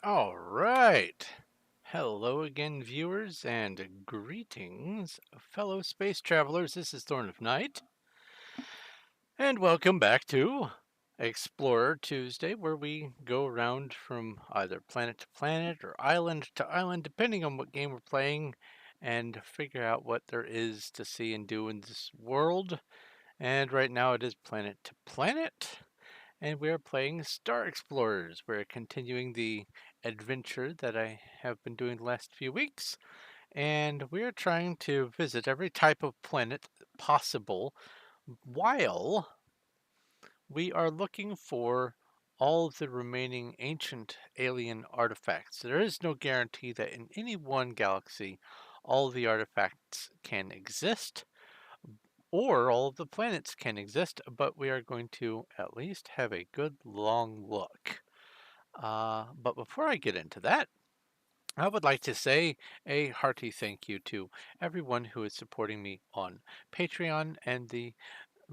All right. Hello again, viewers, and greetings, fellow space travelers. This is Thorn of Night, and welcome back to Explorer Tuesday, where we go around from either planet to planet or island to island, depending on what game we're playing, and figure out what there is to see and do in this world. And right now it is planet to planet. And we are playing Star Explorers. We're continuing the adventure that I have been doing the last few weeks, and we're trying to visit every type of planet possible while we are looking for all of the remaining ancient alien artifacts. There is no guarantee that in any one galaxy all the artifacts can exist, or all of the planets can exist, but we are going to at least have a good long look. But before I get into that, I would like to say a hearty thank you to everyone who is supporting me on Patreon and the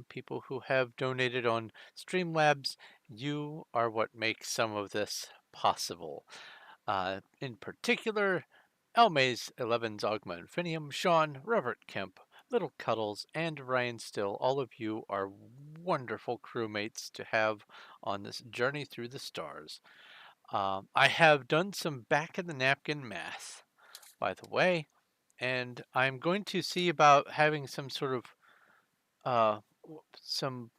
people who have donated on Streamlabs. You are what makes some of this possible. In particular, Elmaze, Elevens, Ogma, Infinium, Sean, Robert Kemp, Little Cuddles, and Ryan Still. All of you are wonderful crewmates to have on this journey through the stars. I have done some back of the napkin math, by the way, and I'm going to see about having some sort of some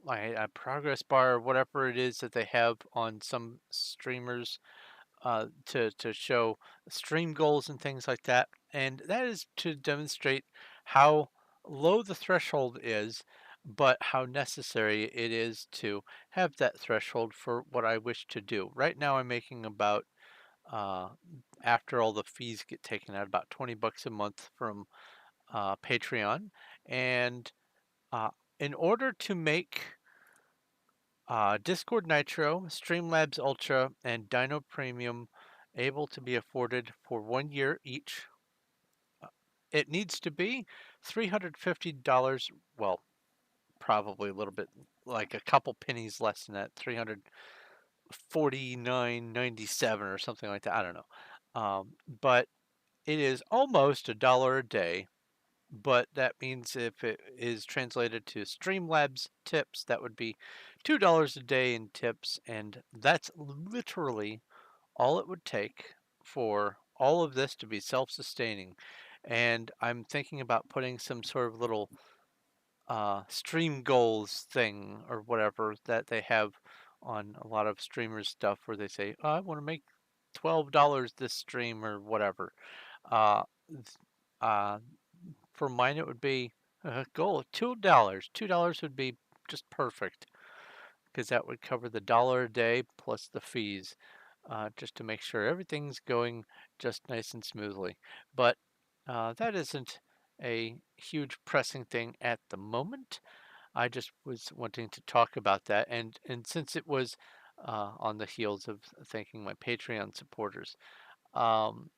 like a progress bar or whatever it is that they have on some streamers to show stream goals and things like that, and that is to demonstrate how low the threshold is, but how necessary it is to have that threshold for what I wish to do. Right now, I'm making about uh, after all the fees get taken out, about $20 a month from Patreon, and uh, in order to make Discord Nitro, Streamlabs Ultra, and Dino Premium able to be afforded for 1 year each. Uh, It needs to be $350. Well, probably a little bit, like a couple pennies less than that, 349.97 or something like that. I don't know. But it is almost $1 a day, but that means if it is translated to Streamlabs tips, that would be $2 a day in tips, and that's literally all it would take for all of this to be self-sustaining. And I'm thinking about putting some sort of little stream goals thing or whatever that they have on a lot of streamers stuff where they say, oh, I want to make $12 this stream or whatever. Uh, uh, for mine, it would be a goal of $2. $2 would be just perfect because that would cover the dollar a day plus the fees, just to make sure everything's going just nice and smoothly. But that isn't a huge pressing thing at the moment. I just was wanting to talk about that, and since it was on the heels of thanking my Patreon supporters, um,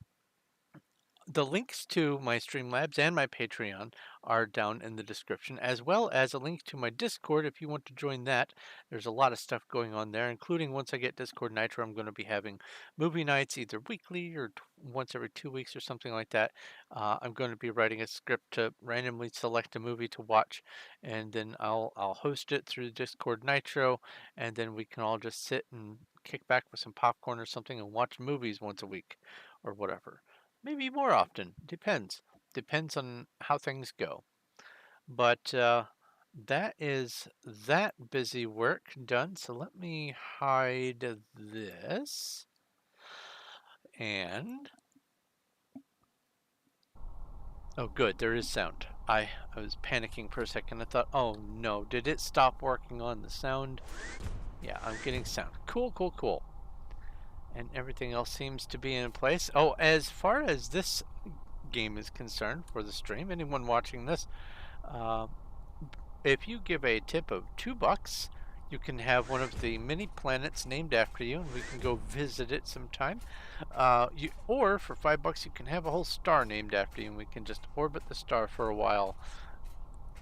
the links to my Streamlabs and my Patreon are down in the description, as well as a link to my Discord if you want to join that. There's a lot of stuff going on there, including once I get Discord Nitro, I'm going to be having movie nights either weekly or once every 2 weeks or something like that. I'm going to be writing a script to randomly select a movie to watch, and then I'll host it through Discord Nitro, and then we can all just sit and kick back with some popcorn or something and watch movies once a week or whatever. Maybe more often. Depends. Depends on how things go. But that is that busy work done. So let me hide this. And oh, good. There is sound. I was panicking for a second. I thought, oh no, did it stop working on the sound? Yeah, I'm getting sound. Cool, cool, cool. And everything else seems to be in place. Oh, as far as this game is concerned for the stream, anyone watching this, uh, if you give a tip of $2, you can have one of the mini planets named after you, and we can go visit it sometime. Or for $5, you can have a whole star named after you, and we can just orbit the star for a while.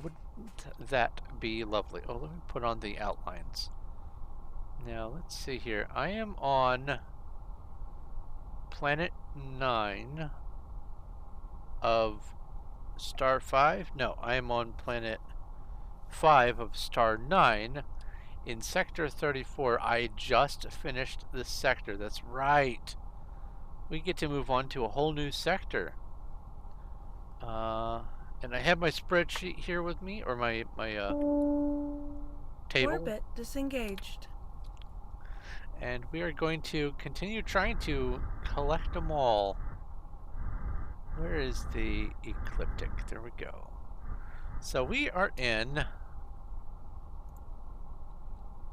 Wouldn't that be lovely? Oh, let me put on the outlines. Now, let's see here. I am on planet 9 of star 5. No, I am on planet 5 of star 9 in sector 34. I just finished this sector. That's right. We get to move on to a whole new sector. And I have my spreadsheet here with me, or my table. Orbit disengaged. And we are going to continue trying to collect them all. Where is the ecliptic? There we go. So we are in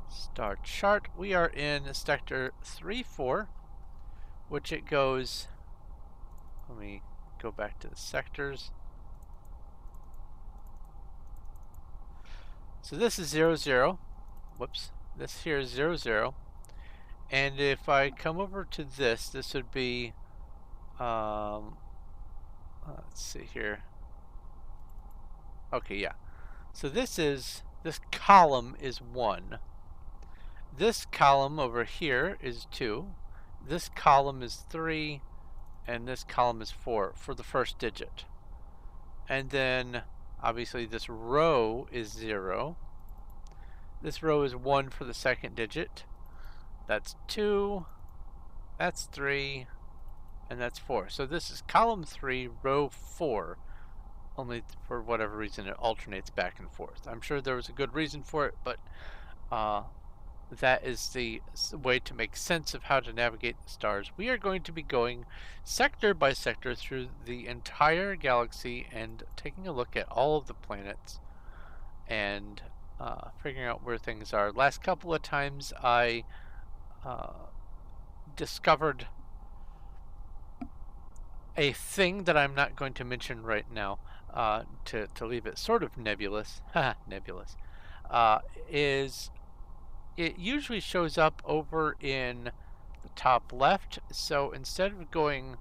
star chart. We are in sector 3-4, which it goes. Let me go back to the sectors. So this is 0-0. Whoops. This here is 0-0. And if I come over to this, this would be, let's see here. Okay, yeah. So this column is 1. This column over here is 2. This column is 3. And this column is 4 for the first digit. And then, obviously, this row is 0. This row is 1 for the second digit. That's 2. That's 3. And that's 4. So this is column 3, row 4. Only for whatever reason it alternates back and forth. I'm sure there was a good reason for it, but that is the way to make sense of how to navigate the stars. We are going to be going sector by sector through the entire galaxy and taking a look at all of the planets and figuring out where things are. Last couple of times I discovered a thing that I'm not going to mention right now to leave it sort of nebulous. Nebulous. Is it usually shows up over in the top left. So instead of going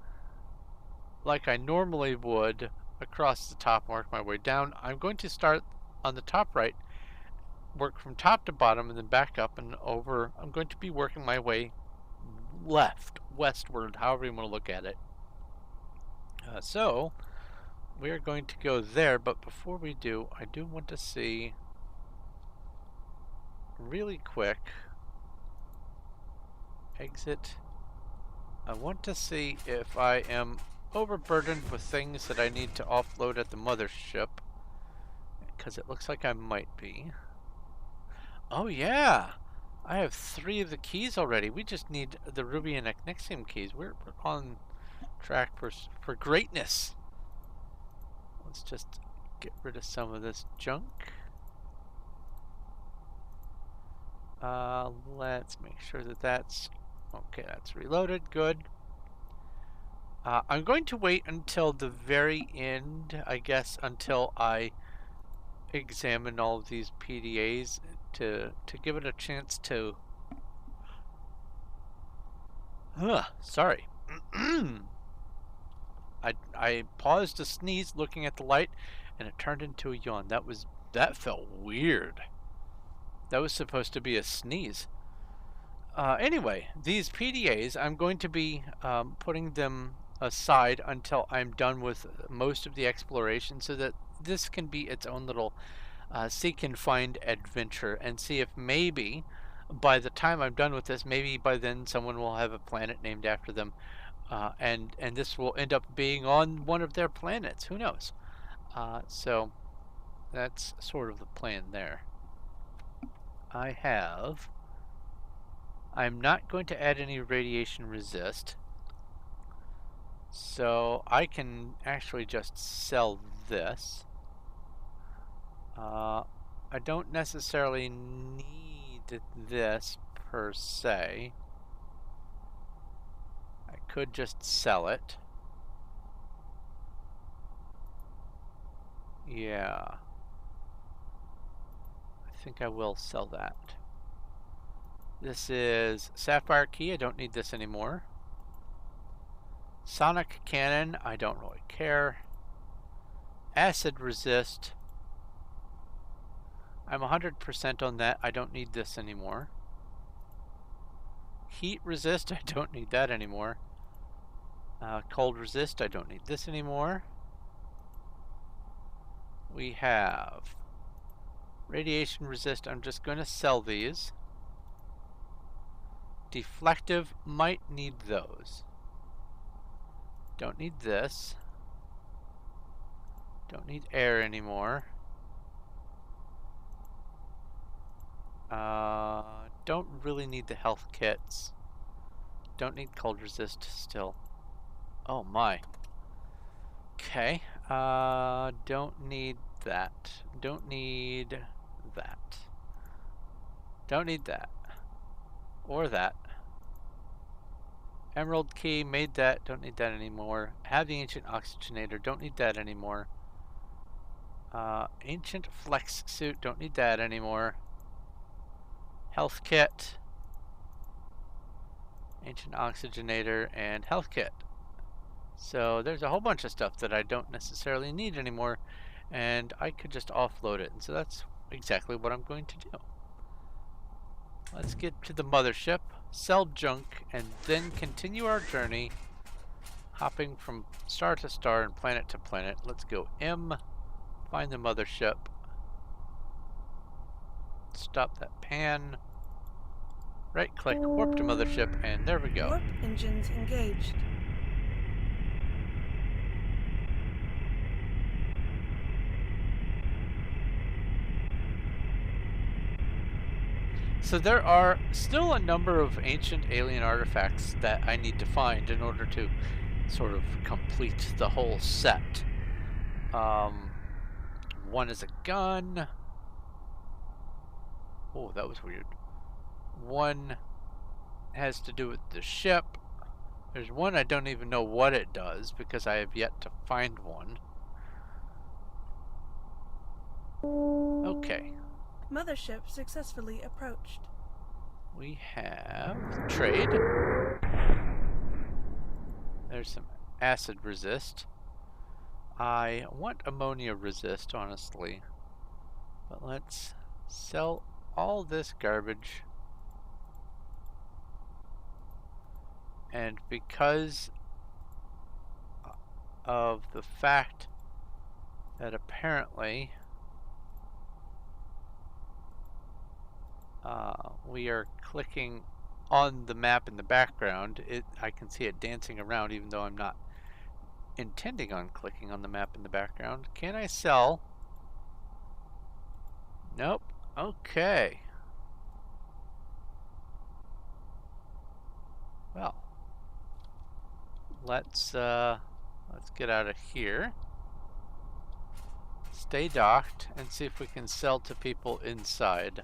like I normally would across the top, work my way down, I'm going to start on the top right, work from top to bottom, and then back up and over. I'm going to be working my way left, westward, however you want to look at it. So we are going to go there, but before we do, I do want to see really quick. Exit. I want to see if I am overburdened with things that I need to offload at the mothership, because it looks like I might be. Oh yeah! I have 3 of the keys already. We just need the Ruby and Ecnyxium keys. We're on track for greatness. Let's just get rid of some of this junk. Let's make sure that that's okay. That's reloaded. Good. I'm going to wait until the very end, I guess, until I examine all of these PDAs to give it a chance to. Sorry. I paused to sneeze, looking at the light, and it turned into a yawn. That felt weird. That was supposed to be a sneeze. Anyway, these PDAs, I'm going to be putting them aside until I'm done with most of the exploration, so that this can be its own little seek and find adventure, and see if maybe by the time I'm done with this, maybe by then someone will have a planet named after them, and this will end up being on one of their planets. Who knows? So that's sort of the plan there. I'm not going to add any radiation resist, so I can actually just sell this. I don't necessarily need this per se. I could just sell it. Yeah. I think I will sell that. This is Sapphire Key. I don't need this anymore. Sonic Cannon. I don't really care. Acid Resist. I'm 100% on that. I don't need this anymore. Heat Resist. I don't need that anymore. Cold resist, I don't need this anymore. We have radiation resist, I'm just going to sell these. Deflective, might need those. Don't need this. Don't need air anymore. Don't really need the health kits. Don't need cold resist still. Oh my. Okay. Don't need that. Don't need that. Don't need that. Or that. Emerald key, made that. Don't need that anymore. Have the ancient oxygenator. Don't need that anymore. Ancient flex suit. Don't need that anymore. Health kit. Ancient oxygenator and health kit. So there's a whole bunch of stuff that I don't necessarily need anymore, and I could just offload it. And so that's exactly what I'm going to do. Let's get to the mothership, sell junk, and then continue our journey, hopping from star to star and planet to planet. Let's go M, find the mothership, stop that pan, right click, warp to mothership, and there we go. Warp engines engaged. So there are still a number of ancient alien artifacts that I need to find in order to sort of complete the whole set. One is a gun. Oh, that was weird. One has to do with the ship. There's one I don't even know what it does because I have yet to find one. Okay. Mothership successfully approached. We have trade. There's some acid resist. I want ammonia resist, honestly. But let's sell all this garbage. And because of the fact that apparently we are clicking on the map in the background, I can see it dancing around even though I'm not intending on clicking on the map in the background. Can I sell? Nope. Okay. Well, let's get out of here. Stay docked and see if we can sell to people inside.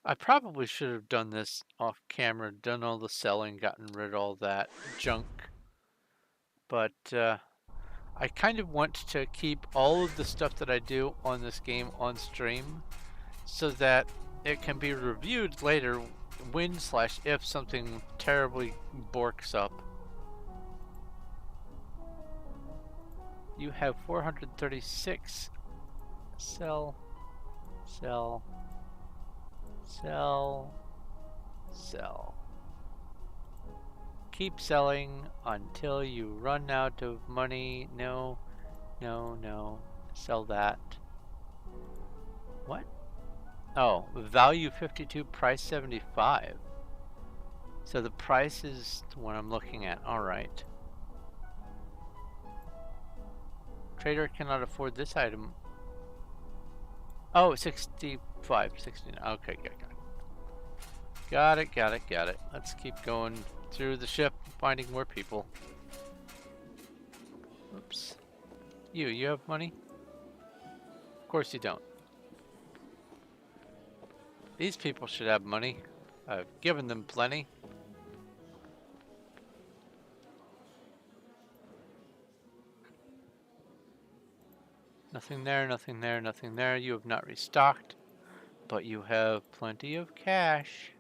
I probably should have done this off camera, done all the selling, gotten rid of all that junk. But I kind of want to keep all of the stuff that I do on this game on stream so that it can be reviewed later when/if something terribly borks up. You have 436. Sell, sell, sell, sell. Keep selling until you run out of money. No, no, no. Sell that. What? Oh, value 52, price 75. So the price is what I'm looking at. Alright. Trader cannot afford this item. Oh, 65, 69. Okay, got it. Let's keep going through the ship, finding more people. Oops. You have money? Of course you don't. These people should have money. I've given them plenty. Nothing there, nothing there, nothing there. You have not restocked, but you have plenty of cash.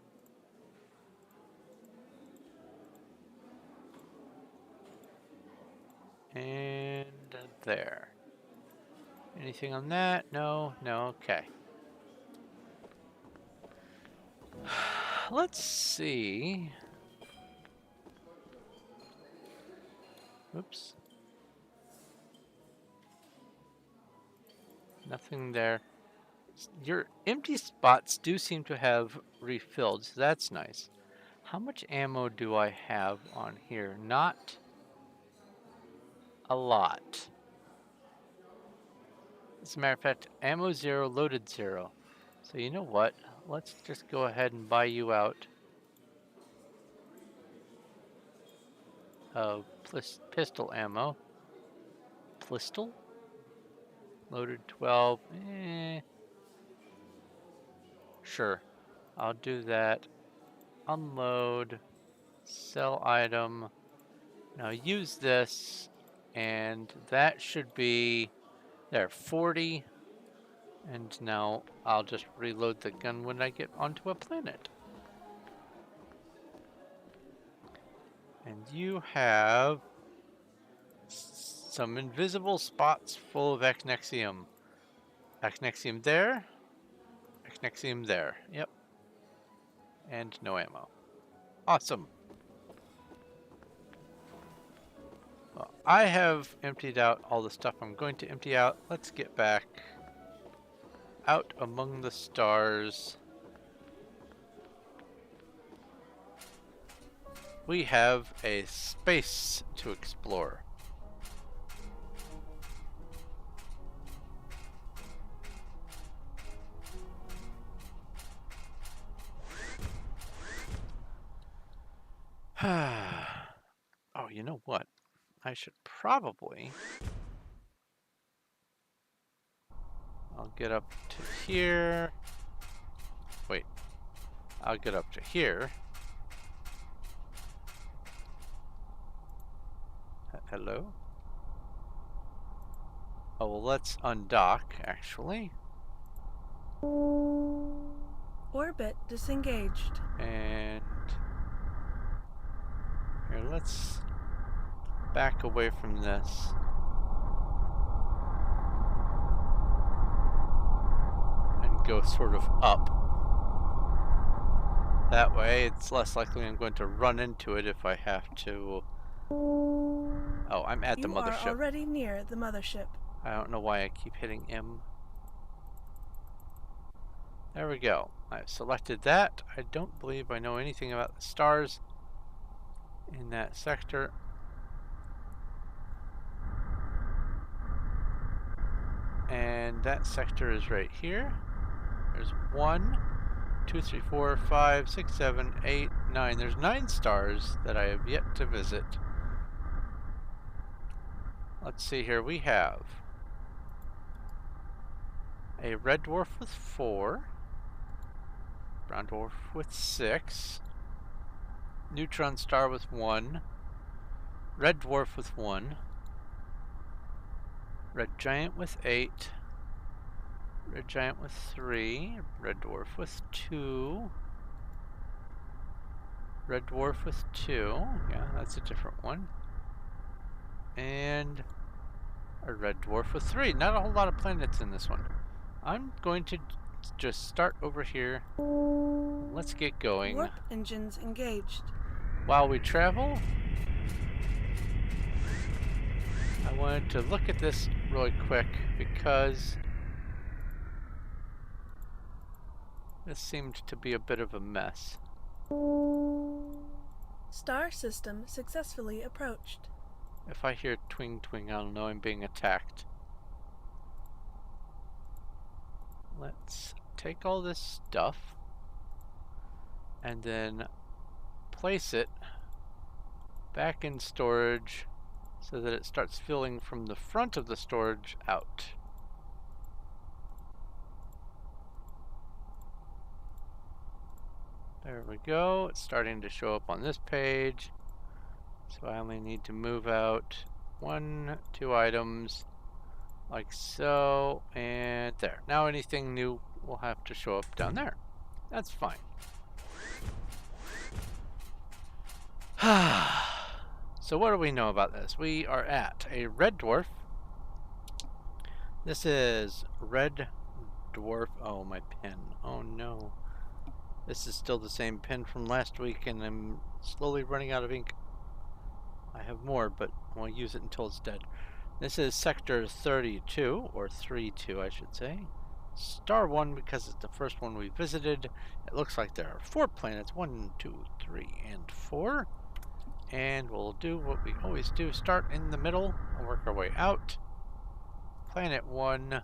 And there. Anything on that? No, no, okay. let's see. Oops. Nothing there. Your empty spots do seem to have refilled, so that's nice. How much ammo do I have on here? Not a lot. As a matter of fact, ammo 0, loaded 0. So you know what? Let's just go ahead and buy you out of pistol ammo. Pistol? Loaded 12. Sure. I'll do that. Unload. Sell item. Now use this. And that should be... There, 40. And now I'll just reload the gun when I get onto a planet. And you have some invisible spots full of Echnexium. Echnexium there. Echnexium there. Yep. And no ammo. Awesome. Well, I have emptied out all the stuff I'm going to empty out. Let's get back out among the stars. We have a space to explore. Oh, you know what? I should probably... I'll get up to here. Wait. I'll get up to here. Hello? Oh, well, let's undock, actually. Orbit disengaged. And... Here, let's back away from this. And go sort of up. That way, it's less likely I'm going to run into it if I have to... Oh, I'm at the mothership. You are already near the mothership. I don't know why I keep hitting M. There we go. I've selected that. I don't believe I know anything about the stars in that sector. And that sector is right here. There's 1, 2, 3, 4, 5, 6, 7, 8, 9. There's 9 stars that I have yet to visit. Let's see here. We have a red dwarf with 4, brown dwarf with 6, neutron star with 1, red dwarf with 1, red giant with 8, red giant with 3, red dwarf with 2, red dwarf with 2, yeah, that's a different one, and a red dwarf with 3. Not a whole lot of planets in this one. I'm going to just start over here. Let's get going. Warp engines engaged. While we travel, I wanted to look at this really quick because this seemed to be a bit of a mess. Star system successfully approached. If I hear twing twing, I'll know I'm being attacked. Let's take all this stuff and then place it back in storage so that it starts filling from the front of the storage out. There we go. It's starting to show up on this page. So I only need to move out 1, 2 items like so, and there. Now anything new will have to show up down there. That's fine. So what do we know about this? We are at a red dwarf. This is red dwarf. Oh, my pen. Oh no. This is still the same pen from last week, and I'm slowly running out of ink. I have more, but I won't use it until it's dead. This is Sector 32, or 3-2, I should say. Star 1 because it's the first one we visited. It looks like there are 4 planets, 1, 2, 3, and 4. And we'll do what we always do, start in the middle and work our way out. Planet 1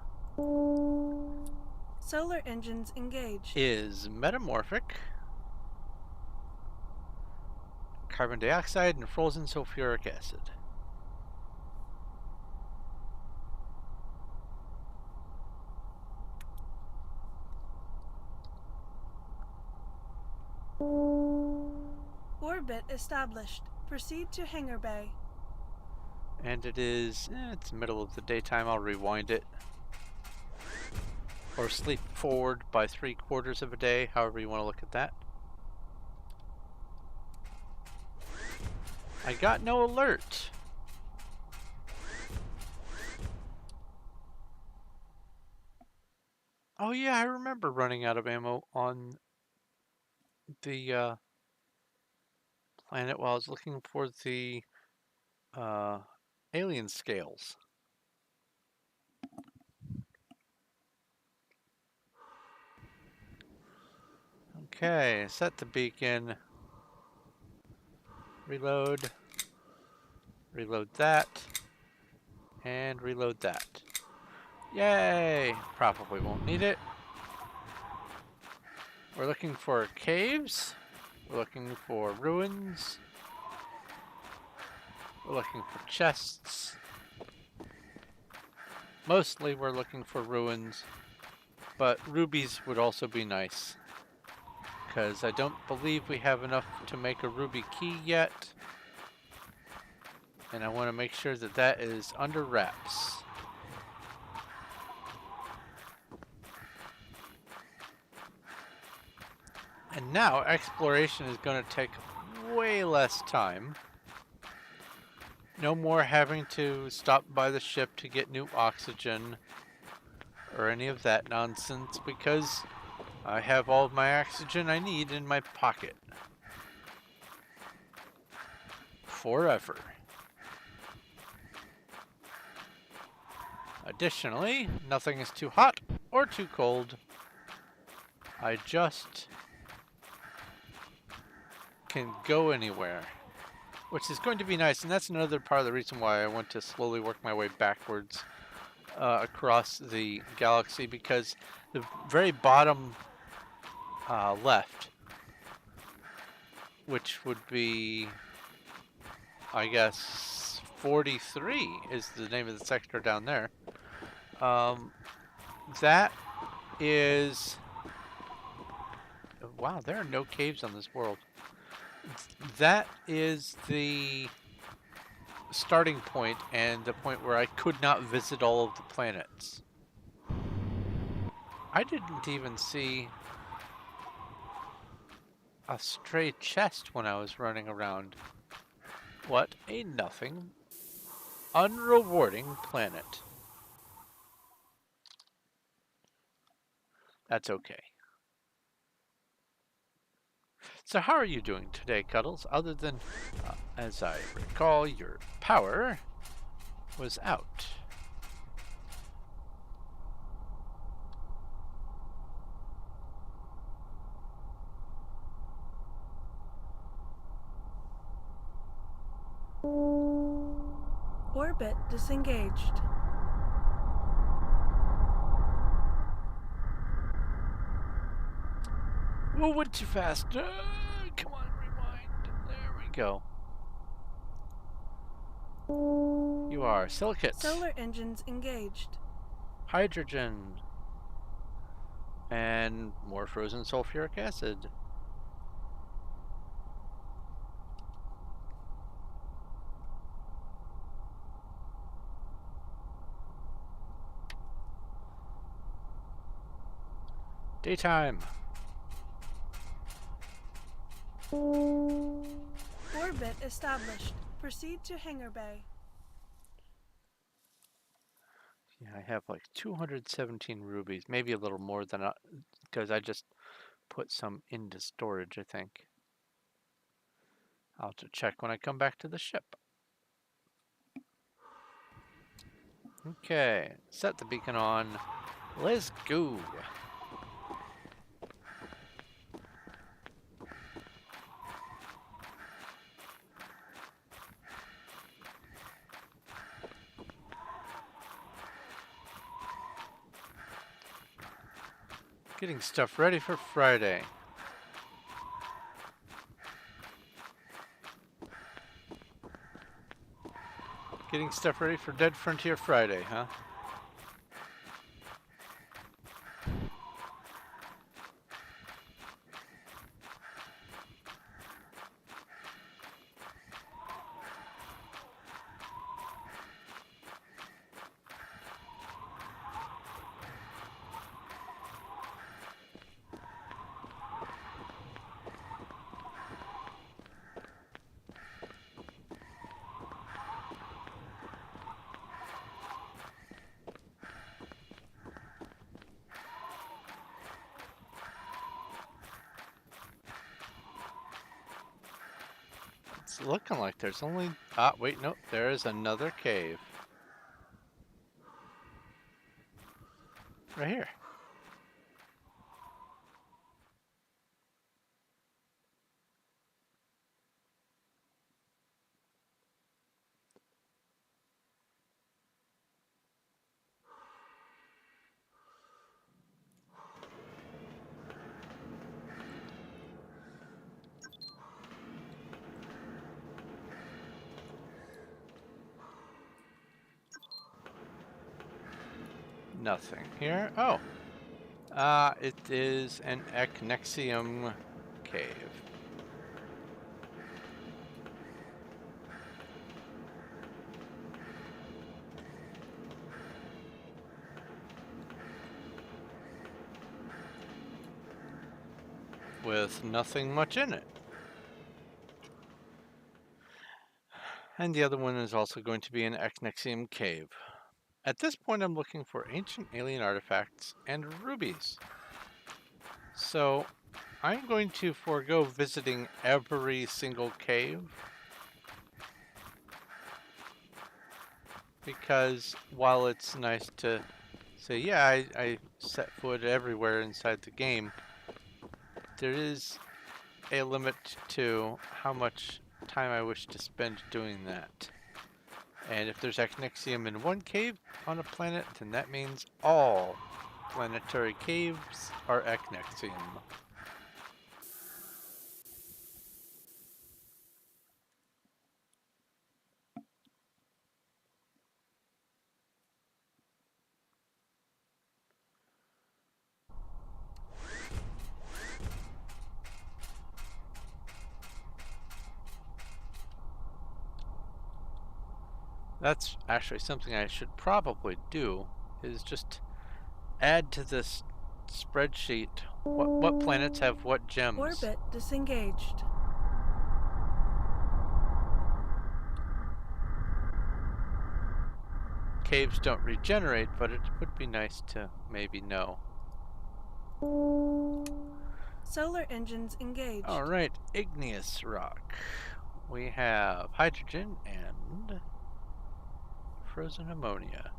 Solar engines engaged. is metamorphic. Carbon dioxide and frozen sulfuric acid. Orbit established. Proceed to hangar bay. And it is, it's middle of the daytime, I'll rewind it. Or sleep forward by 3/4 of a day, however you want to look at that. I got no alert. Oh yeah, I remember running out of ammo on the planet while I was looking for the alien scales. Okay, set the beacon. Reload. Reload that. And reload that. Yay! Probably won't need it. We're looking for caves. We're looking for ruins. We're looking for chests. Mostly we're looking for ruins, but rubies would also be nice. Because I don't believe we have enough to make a ruby key yet. And I want to make sure that that is under wraps. And now exploration is going to take way less time. No more having to stop by the ship to get new oxygen or any of that nonsense because I have all of my oxygen I need in my pocket. Forever. Additionally, nothing is too hot or too cold. I just can go anywhere, which is going to be nice, and that's another part of the reason why I want to slowly work my way backwards across the galaxy, because the very bottom left, which would be, I guess, 43 is the name of the sector down there. That is... Wow, there are no caves on this world. That is the starting point and the point where I could not visit all of the planets. I didn't even see a stray chest when I was running around. What a nothing, unrewarding planet. That's okay. So how are you doing today, Cuddles? Other than, as I recall, your power was out. Orbit disengaged. Whoa, went too fast. Come on, rewind. There we go. You are silicate. Solar engines engaged. Hydrogen. And more frozen sulfuric acid. Daytime. Orbit established. Proceed to hangar bay. Yeah, I have like 217 rubies, maybe a little more than because I just put some into storage, I think. I'll have to check when I come back to the ship. Okay, set the beacon on. Let's go. Getting stuff ready for Friday. Getting stuff ready for Dead Frontier Friday, huh? It's looking like there's only... Ah, wait, no, there is another cave. Right here. Nothing here. Oh. It is an Echnexium cave. With nothing much in it. And the other one is also going to be an Echnexium cave. At this point, I'm looking for ancient alien artifacts and rubies. So I'm going to forego visiting every single cave, because while it's nice to say, yeah, I set foot everywhere inside the game, there is a limit to how much time I wish to spend doing that. And if there's Echnexium in one cave on a planet, then that means all planetary caves are Echnexium. That's actually something I should probably do, is just add to this spreadsheet what planets have what gems. Orbit disengaged. Caves don't regenerate, but it would be nice to maybe know. Solar engines engaged. All right, igneous rock. We have hydrogen and frozen ammonia.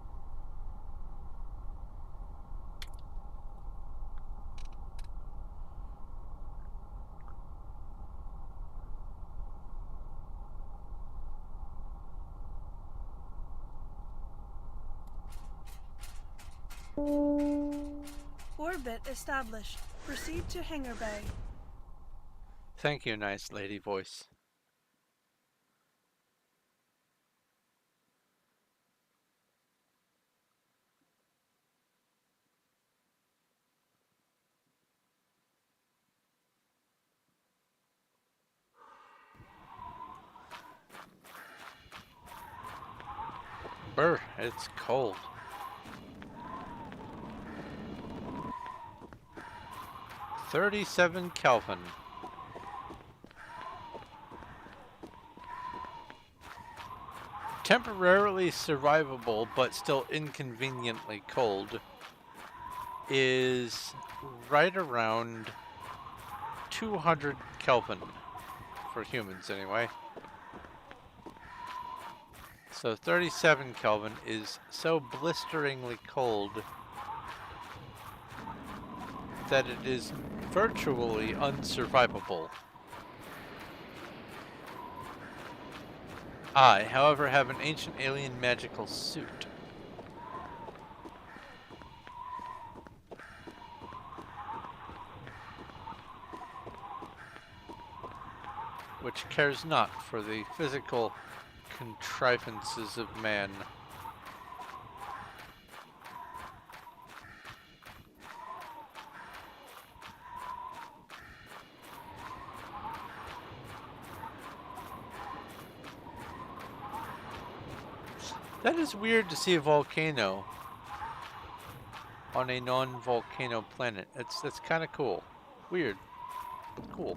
Orbit established. Proceed to hangar bay. Thank you, nice lady voice. Brr, it's cold. $37 Kelvin. Temporarily survivable, but still inconveniently cold, is right around 200 Kelvin for humans anyway. So 37 Kelvin is so blisteringly cold that it is virtually unsurvivable. I, however, have an ancient alien magical suit. Which cares not for the physical contrivances of man. That is weird to see a volcano on a non-volcano planet. That's kind of cool. Weird, but cool.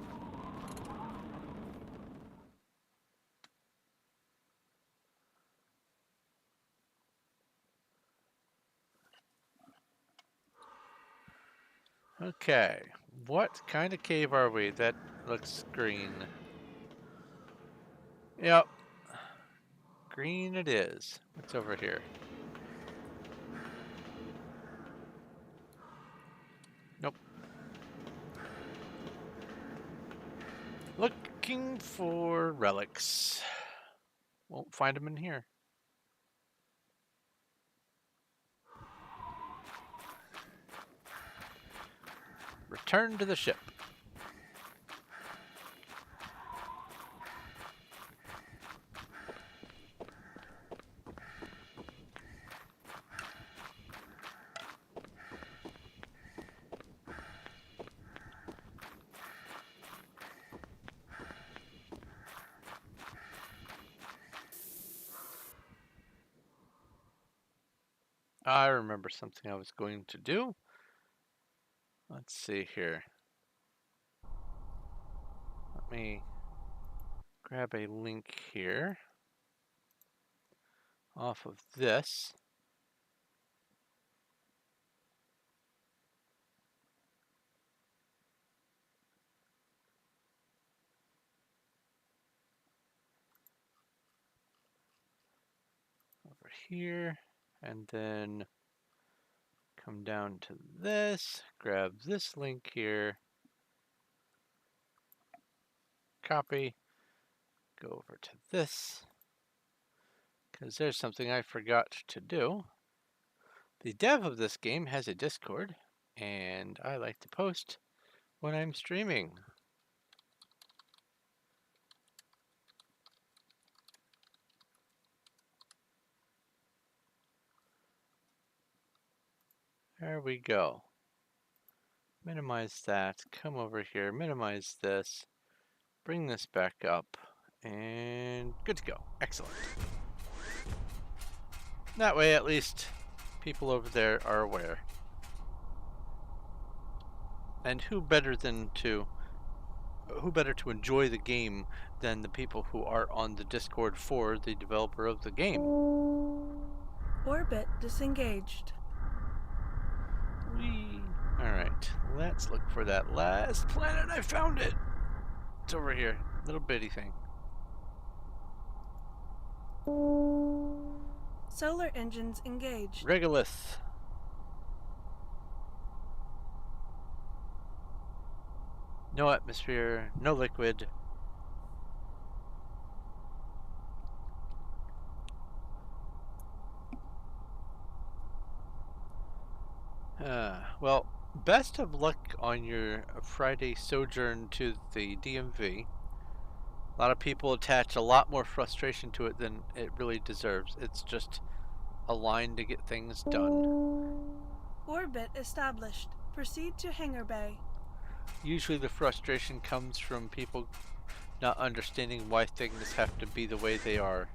Okay, what kind of cave are we? That looks green. Yep, green it is. What's over here? Nope. Looking for relics. Won't find them in here. Return to the ship. I remember something I was going to do. Let's see here. Let me grab a link here off of this. Over here, and then come down to this, grab this link here, copy, go over to this, because there's something I forgot to do. The dev of this game has a Discord, and I like to post when I'm streaming. There we go. Minimize that, come over here, minimize this, bring this back up, and good to go. Excellent. That way, at least, people over there are aware. And who better to enjoy the game than the people who are on the Discord for the developer of the game? Orbit disengaged. Whee! Alright, let's look for that last planet. I found it! It's over here. Little bitty thing. Solar engines engaged. Regolith. No atmosphere, no liquid. Well, best of luck on your Friday sojourn to the DMV. A lot of people attach a lot more frustration to it than it really deserves. It's just a line to get things done. Orbit established. Proceed to hangar bay. Usually the frustration comes from people not understanding why things have to be the way they are.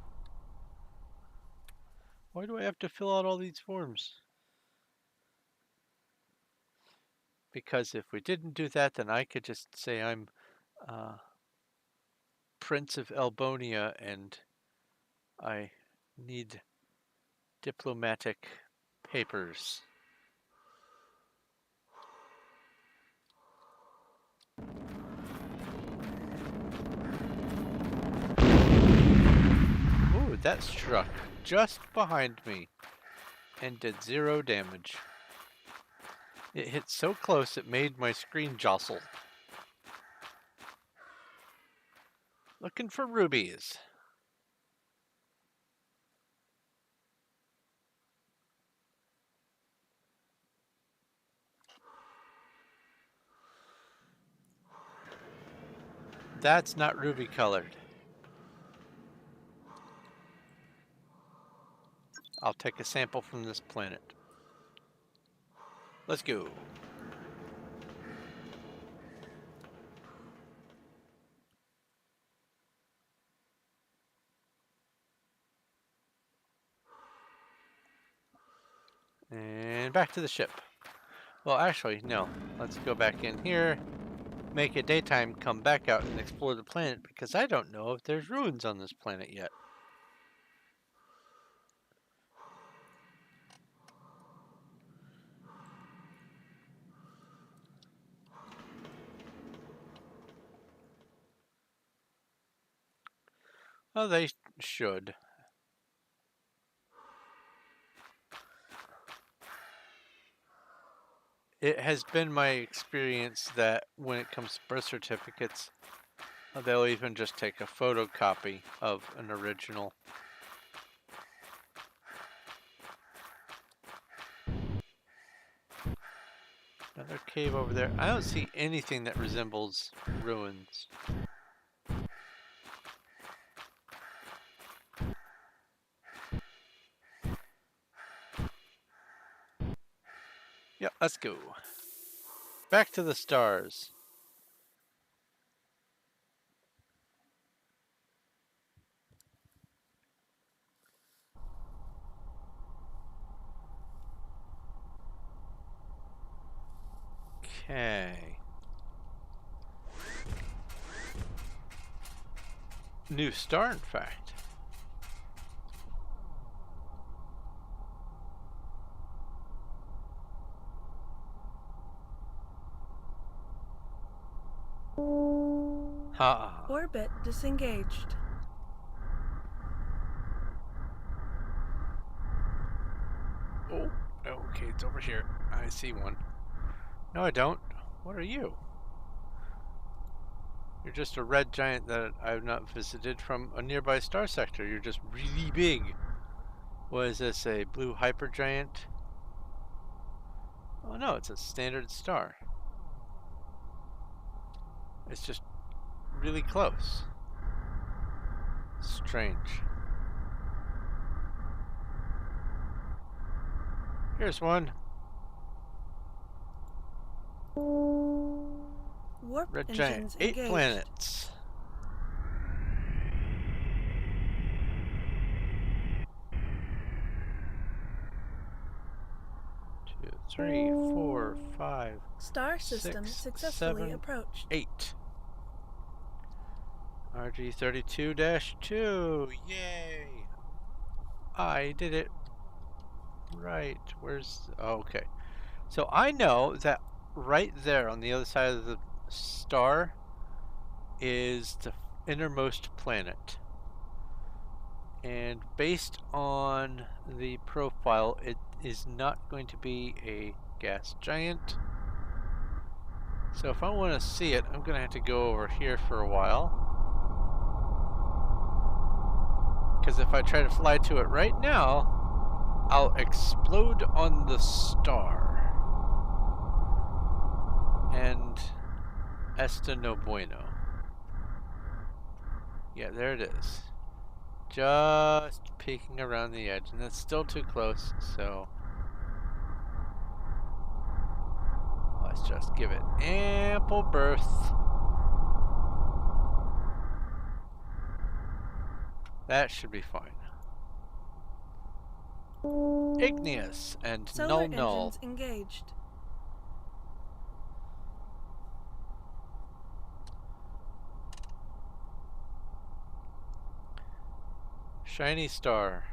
Why do I have to fill out all these forms? Because if we didn't do that, then I could just say I'm Prince of Elbonia and I need diplomatic papers. that struck just behind me and did 0 damage. It hit so close it made my screen jostle. Looking for rubies. That's not ruby colored. I'll take a sample from this planet. Let's go. And back to the ship. Well, actually, no. Let's go back in here, make it daytime, come back out and explore the planet because I don't know if there's ruins on this planet yet. Oh, they should. It has been my experience that when it comes to birth certificates, they'll even just take a photocopy of an original. Another cave over there. I don't see anything that resembles ruins. Yep, let's go. Back to the stars. Okay. New star, in fact. Ha. Orbit disengaged. Oh, okay, it's over here. I see one. No, I don't. What are you? You're just a red giant that I've not visited from a nearby star sector. You're just really big. What is this, a blue hypergiant? Oh no, it's a standard star. It's just really close. Strange. Here's one. Warp Red engines giant. 8 engaged. planets. Two, 3, 4, 5, Star system 6, successfully 7, approached. 8. RG32-2. Yay! I did it right. Where's... Oh, okay. So I know that right there on the other side of the star is the innermost planet. And based on the profile, it is not going to be a gas giant. So if I want to see it, I'm going to have to go over here for a while. Because if I try to fly to it right now, I'll explode on the star. And esta no bueno. Yeah, there it is. Just peeking around the edge, and that's still too close, so let's just give it ample berth. That should be fine. Igneous and Solar null. engines engaged. Shiny star.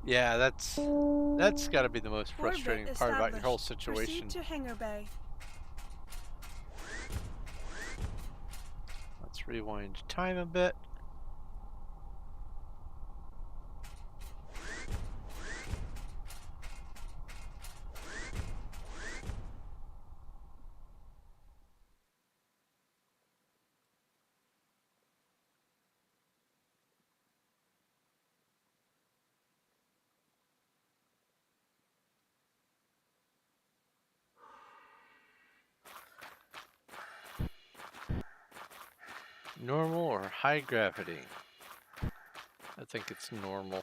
Yeah, that's got to be the most Orbit frustrating part about your whole established. Proceed situation. to hangar bay. Let's rewind time a bit. Normal or high gravity? I think it's normal.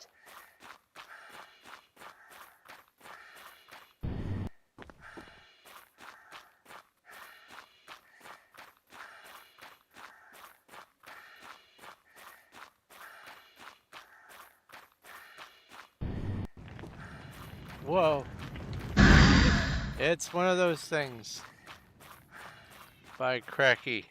Whoa. It's one of those things. By cracky.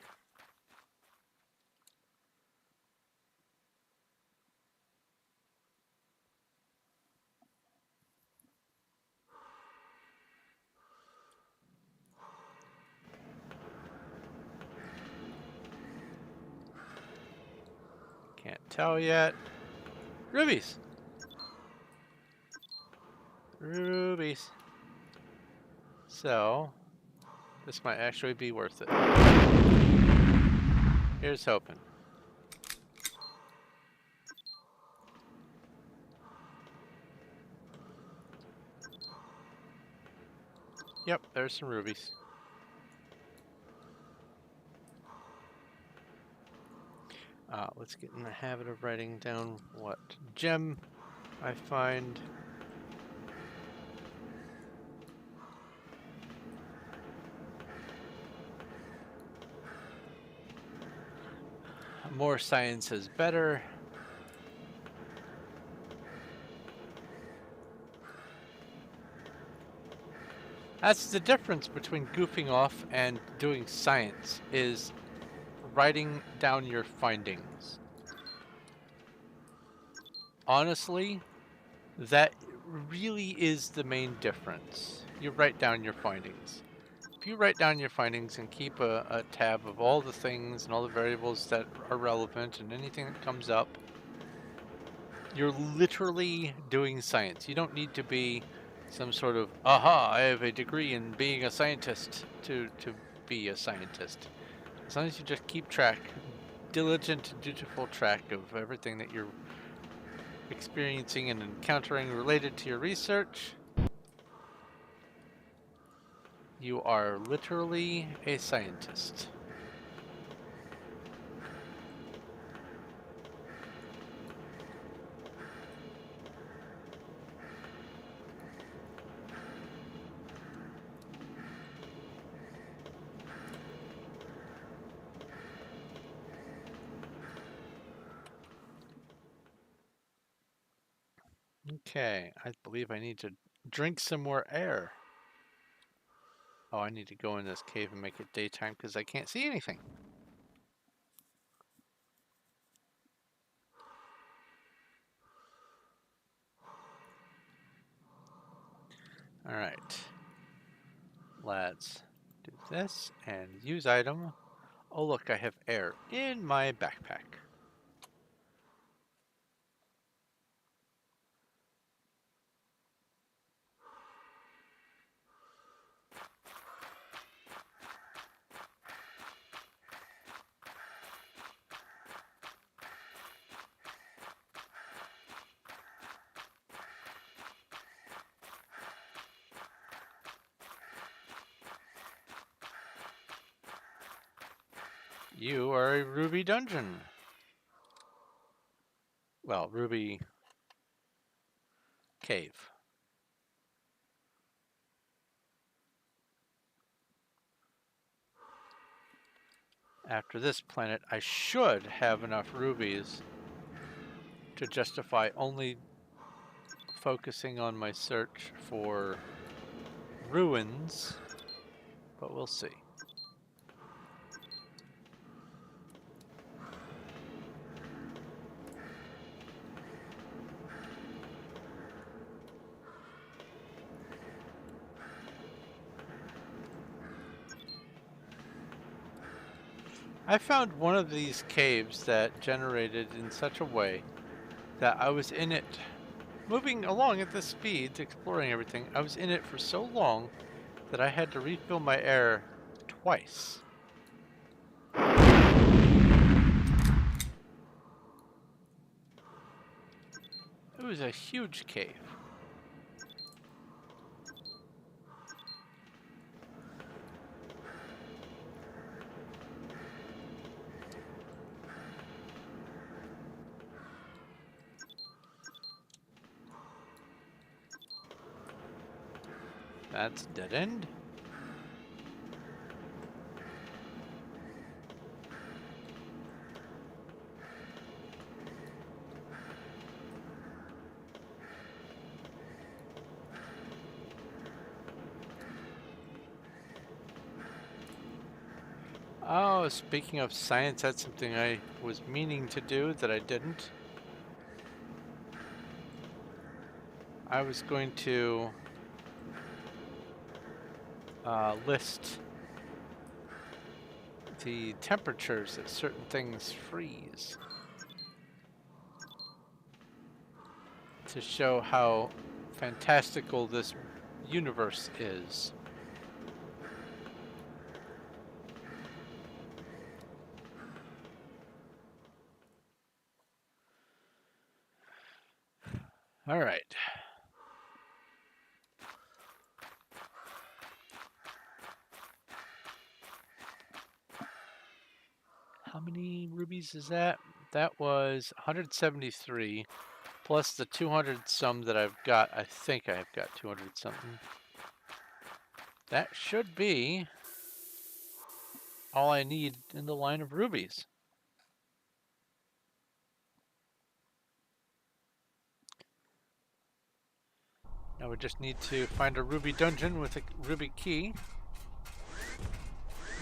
Can't tell yet. Rubies! Rubies. So, this might actually be worth it. Here's hoping. Yep, there's some rubies. Let's get in the habit of writing down what gem I find. More science is better. That's the difference between goofing off and doing science, is writing down your findings. Honestly, that really is the main difference. You write down your findings. If you write down your findings and keep a tab of all the things and all the variables that are relevant and anything that comes up, you're literally doing science. You don't need to be some sort of, aha, I have a degree in being a scientist to be a scientist. As long as you just keep track, diligent, dutiful track of everything that you're experiencing and encountering related to your research, you are literally a scientist. Okay, I believe I need to drink some more air. Oh, I need to go in this cave and make it daytime because I can't see anything. All right. Let's do this and use item. Oh look, I have air in my backpack. You are a ruby dungeon. Well, ruby cave. After this planet, I should have enough rubies to justify only focusing on my search for ruins, but we'll see. I found one of these caves that generated in such a way that I was in it, moving along at this speed, exploring everything. I was in it for so long that I had to refill my air twice. It was a huge cave. That's a dead end. Oh, speaking of science, that's something I was meaning to do that I didn't. I was going to list the temperatures that certain things freeze to show how fantastical this universe is. All right. How many rubies is that? That was 173 plus the 200 some that I've got. I think I've got 200 something. That should be all I need in the line of rubies. Now we just need to find a ruby dungeon with a ruby key.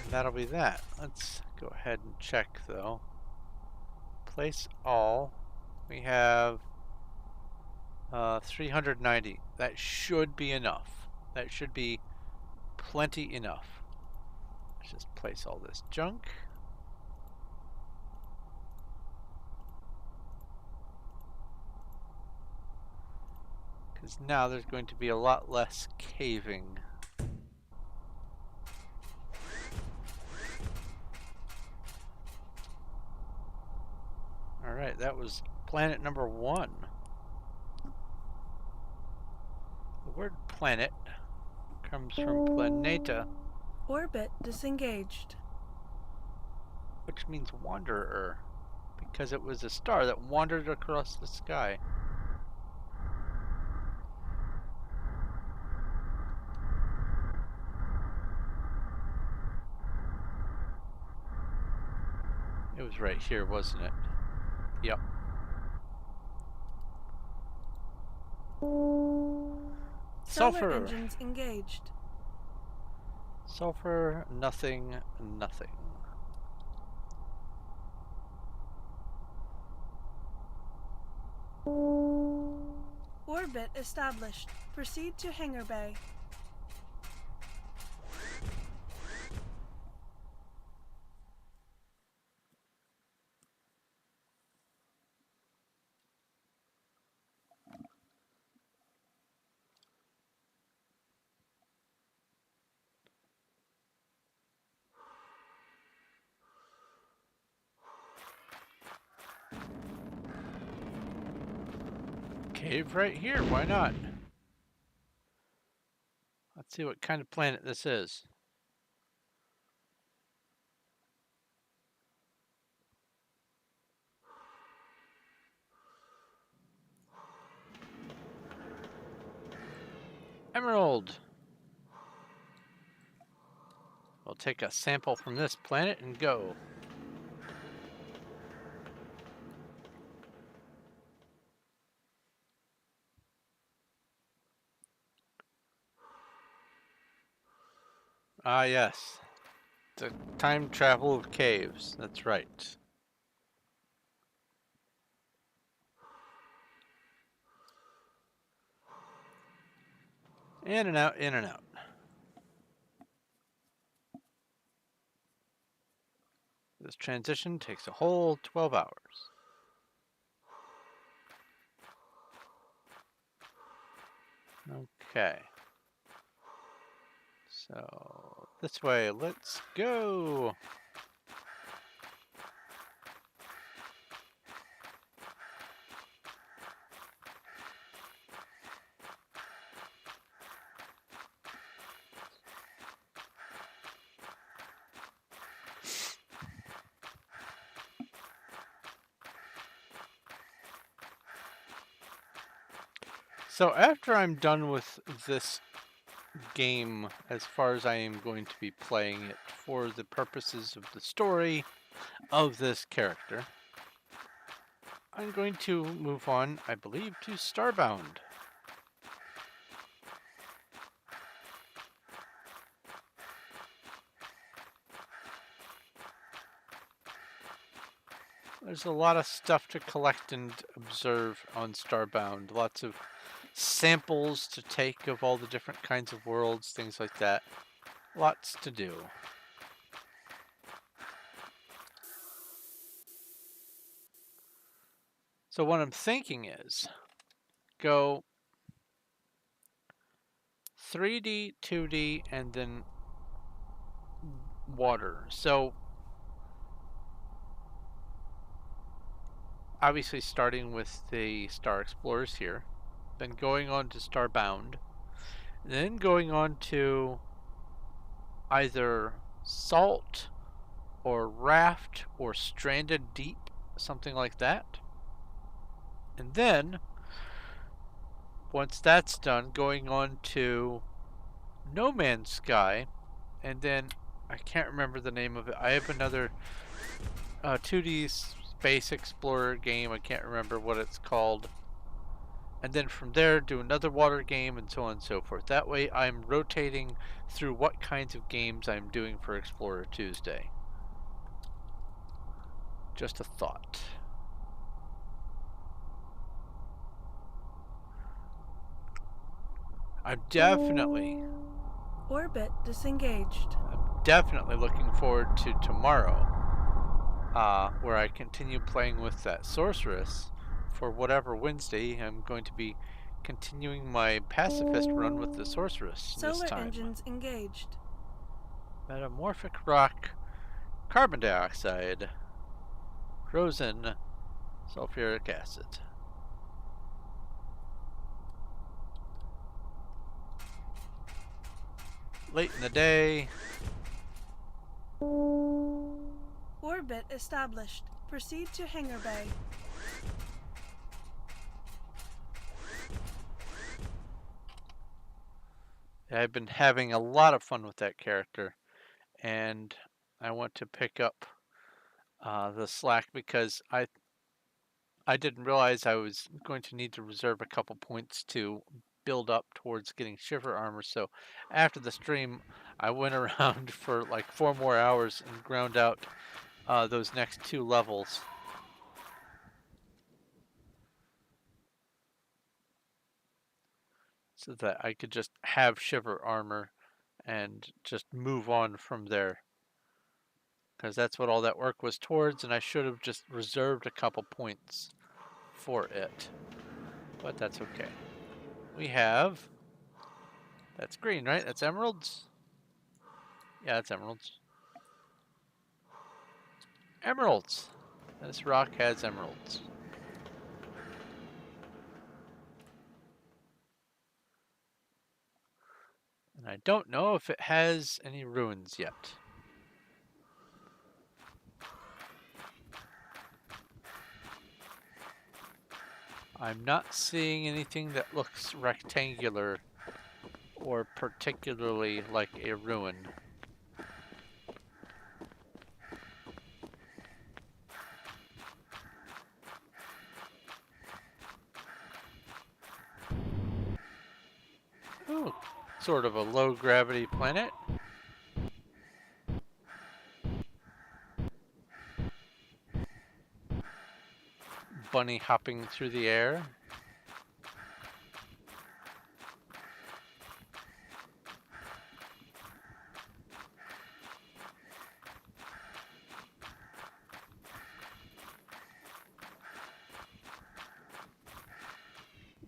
And that'll be that. Let's go ahead and check though. Place all. We have 390. That should be enough. That should be plenty enough. Let's just place all this junk. Because now there's going to be a lot less caving. Alright, that was planet number 1. The word planet comes from planeta, Orbit disengaged. which means wanderer, because it was a star that wandered across the sky. It was right here, wasn't it? Yep. Solar Sulfur. engines engaged. Sulfur, nothing, nothing. Orbit established. Proceed to hangar bay. Cave right here, why not? Let's see what kind of planet this is. Emerald! We'll take a sample from this planet and go. Ah, yes. The time travel of caves. That's right. In and out, in and out. This transition takes a whole 12 hours. Okay. So this way, let's go. So after I'm done with this game, as far as I am going to be playing it for the purposes of the story of this character, I'm going to move on, I believe, to Starbound. There's a lot of stuff to collect and observe on Starbound. Lots of samples to take of all the different kinds of worlds, things like that. Lots to do. So what I'm thinking is go 3D, 2D, and then water. So obviously starting with the Star Explorers here, then going on to Starbound, then going on to either Salt or Raft or Stranded Deep, something like that. And then once that's done, going on to No Man's Sky, and then I can't remember the name of it. I have another 2D Space Explorer game. I can't remember what it's called. And then from there, do another water game and so on and so forth. That way, I'm rotating through what kinds of games I'm doing for Explorer Tuesday. Just a thought. I'm definitely Orbit disengaged. looking forward to tomorrow, where I continue playing with that sorceress. For whatever Wednesday, I'm going to be continuing my pacifist run with the sorceress this Solar time. engines engaged. Metamorphic rock, carbon dioxide, frozen sulfuric acid. Late in the day. Orbit established. Proceed to hangar bay. I've been having a lot of fun with that character, and I want to pick up the slack because I didn't realize I was going to need to reserve a couple points to build up towards getting shiver armor. So after the stream, I went around for like 4 more hours and ground out those next 2 levels. So that I could just have shiver armor and just move on from there. Because that's what all that work was towards, and I should have just reserved a couple points for it. But that's okay. We have... That's green, right? That's emeralds? Yeah, that's emeralds. Emeralds! This rock has emeralds. And I don't know if it has any ruins yet. I'm not seeing anything that looks rectangular or particularly like a ruin. Ooh, sort of a low gravity planet. Bunny hopping through the air.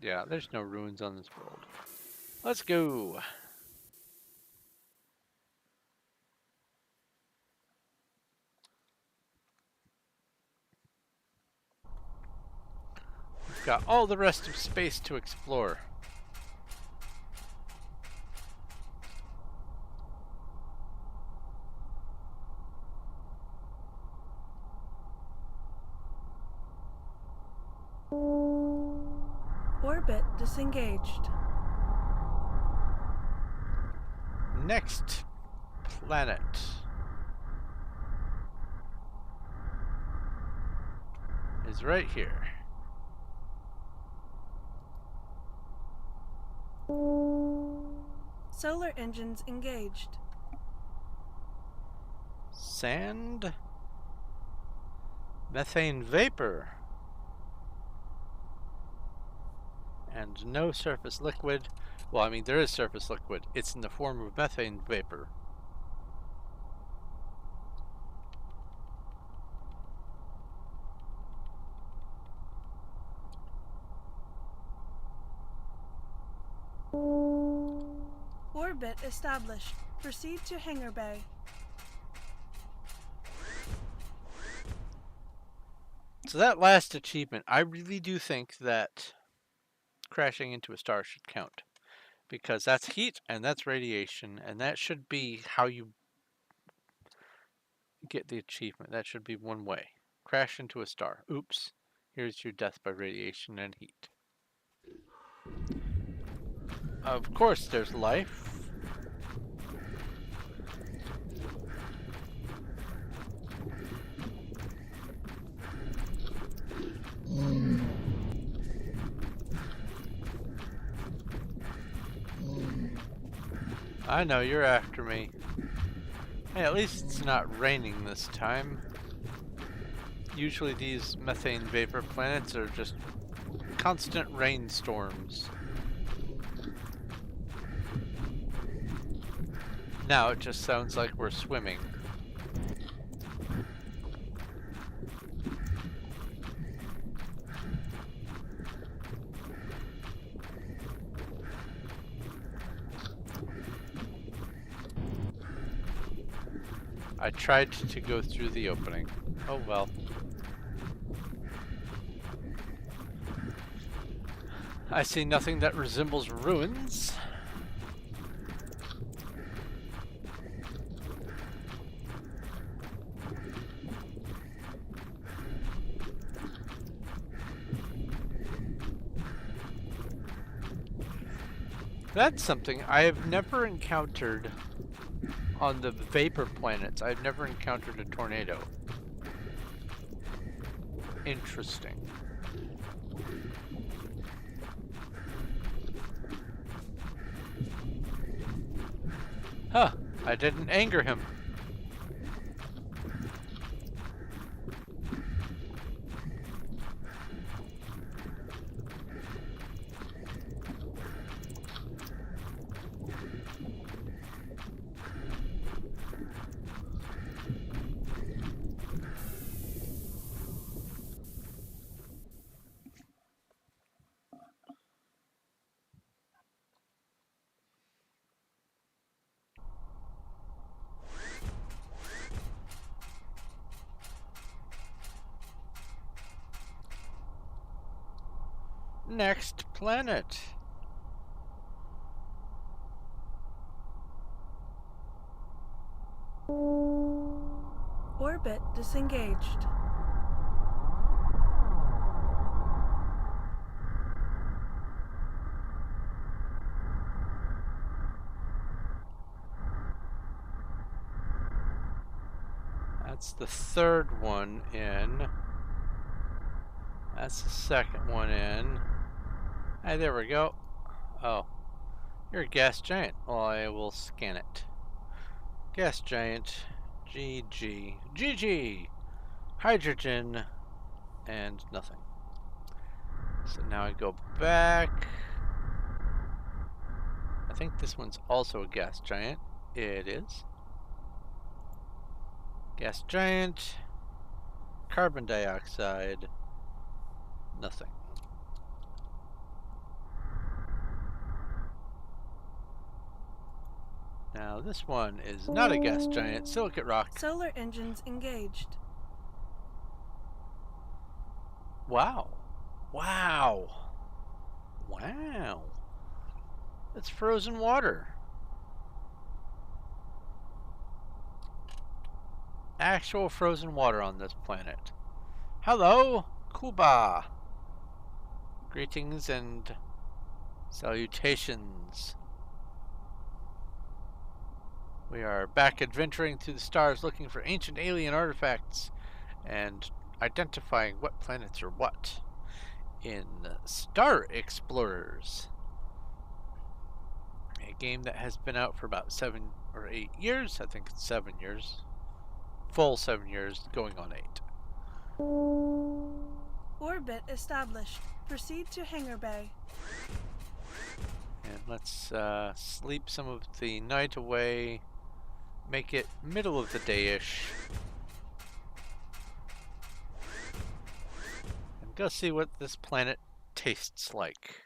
Yeah, there's no ruins on this world. Let's go. We've got all the rest of space to explore. Orbit disengaged. Next planet is right here. Solar engines engaged. Sand, methane vapor, and no surface liquid. Well, I mean, there is surface liquid. It's in the form of methane vapor. Orbit established. Proceed to hangar bay. So that last achievement, I really do think that crashing into a star should count. Because that's heat and that's radiation, and that should be how you get the achievement. That should be one way. Crash into a star. Oops. Here's your death by radiation and heat. Of course there's life. I know, you're after me. Hey, at least it's not raining this time. Usually these methane vapor planets are just constant rainstorms. Now it just sounds like we're swimming. I tried to go through the opening. Oh well. I see nothing that resembles ruins. That's something I have never encountered on the vapor planets. I've never encountered a tornado. Interesting. Huh, I didn't anger him. Next planet. Orbit disengaged. That's the third one in. That's the second one in. Hey, there we go. Oh, you're a gas giant. Well, I will scan it. Gas giant, GG, GG, hydrogen, and nothing. So now I go back. I think this one's also a gas giant. It is. Gas giant, carbon dioxide, nothing. Now this one is not a gas giant, silicate rock. Solar engines engaged. Wow. Wow. Wow. It's frozen water. Actual frozen water on this planet. Hello, Kuba. Greetings and salutations. We are back adventuring through the stars looking for ancient alien artifacts and identifying what planets are what in Star Explorers, a game that has been out for about 7 or 8 years. I think it's 7 years. Full 7 years, going on 8. Orbit established. Proceed to hangar bay. And let's sleep some of the night away. Make it middle of the day-ish. And go see what this planet tastes like.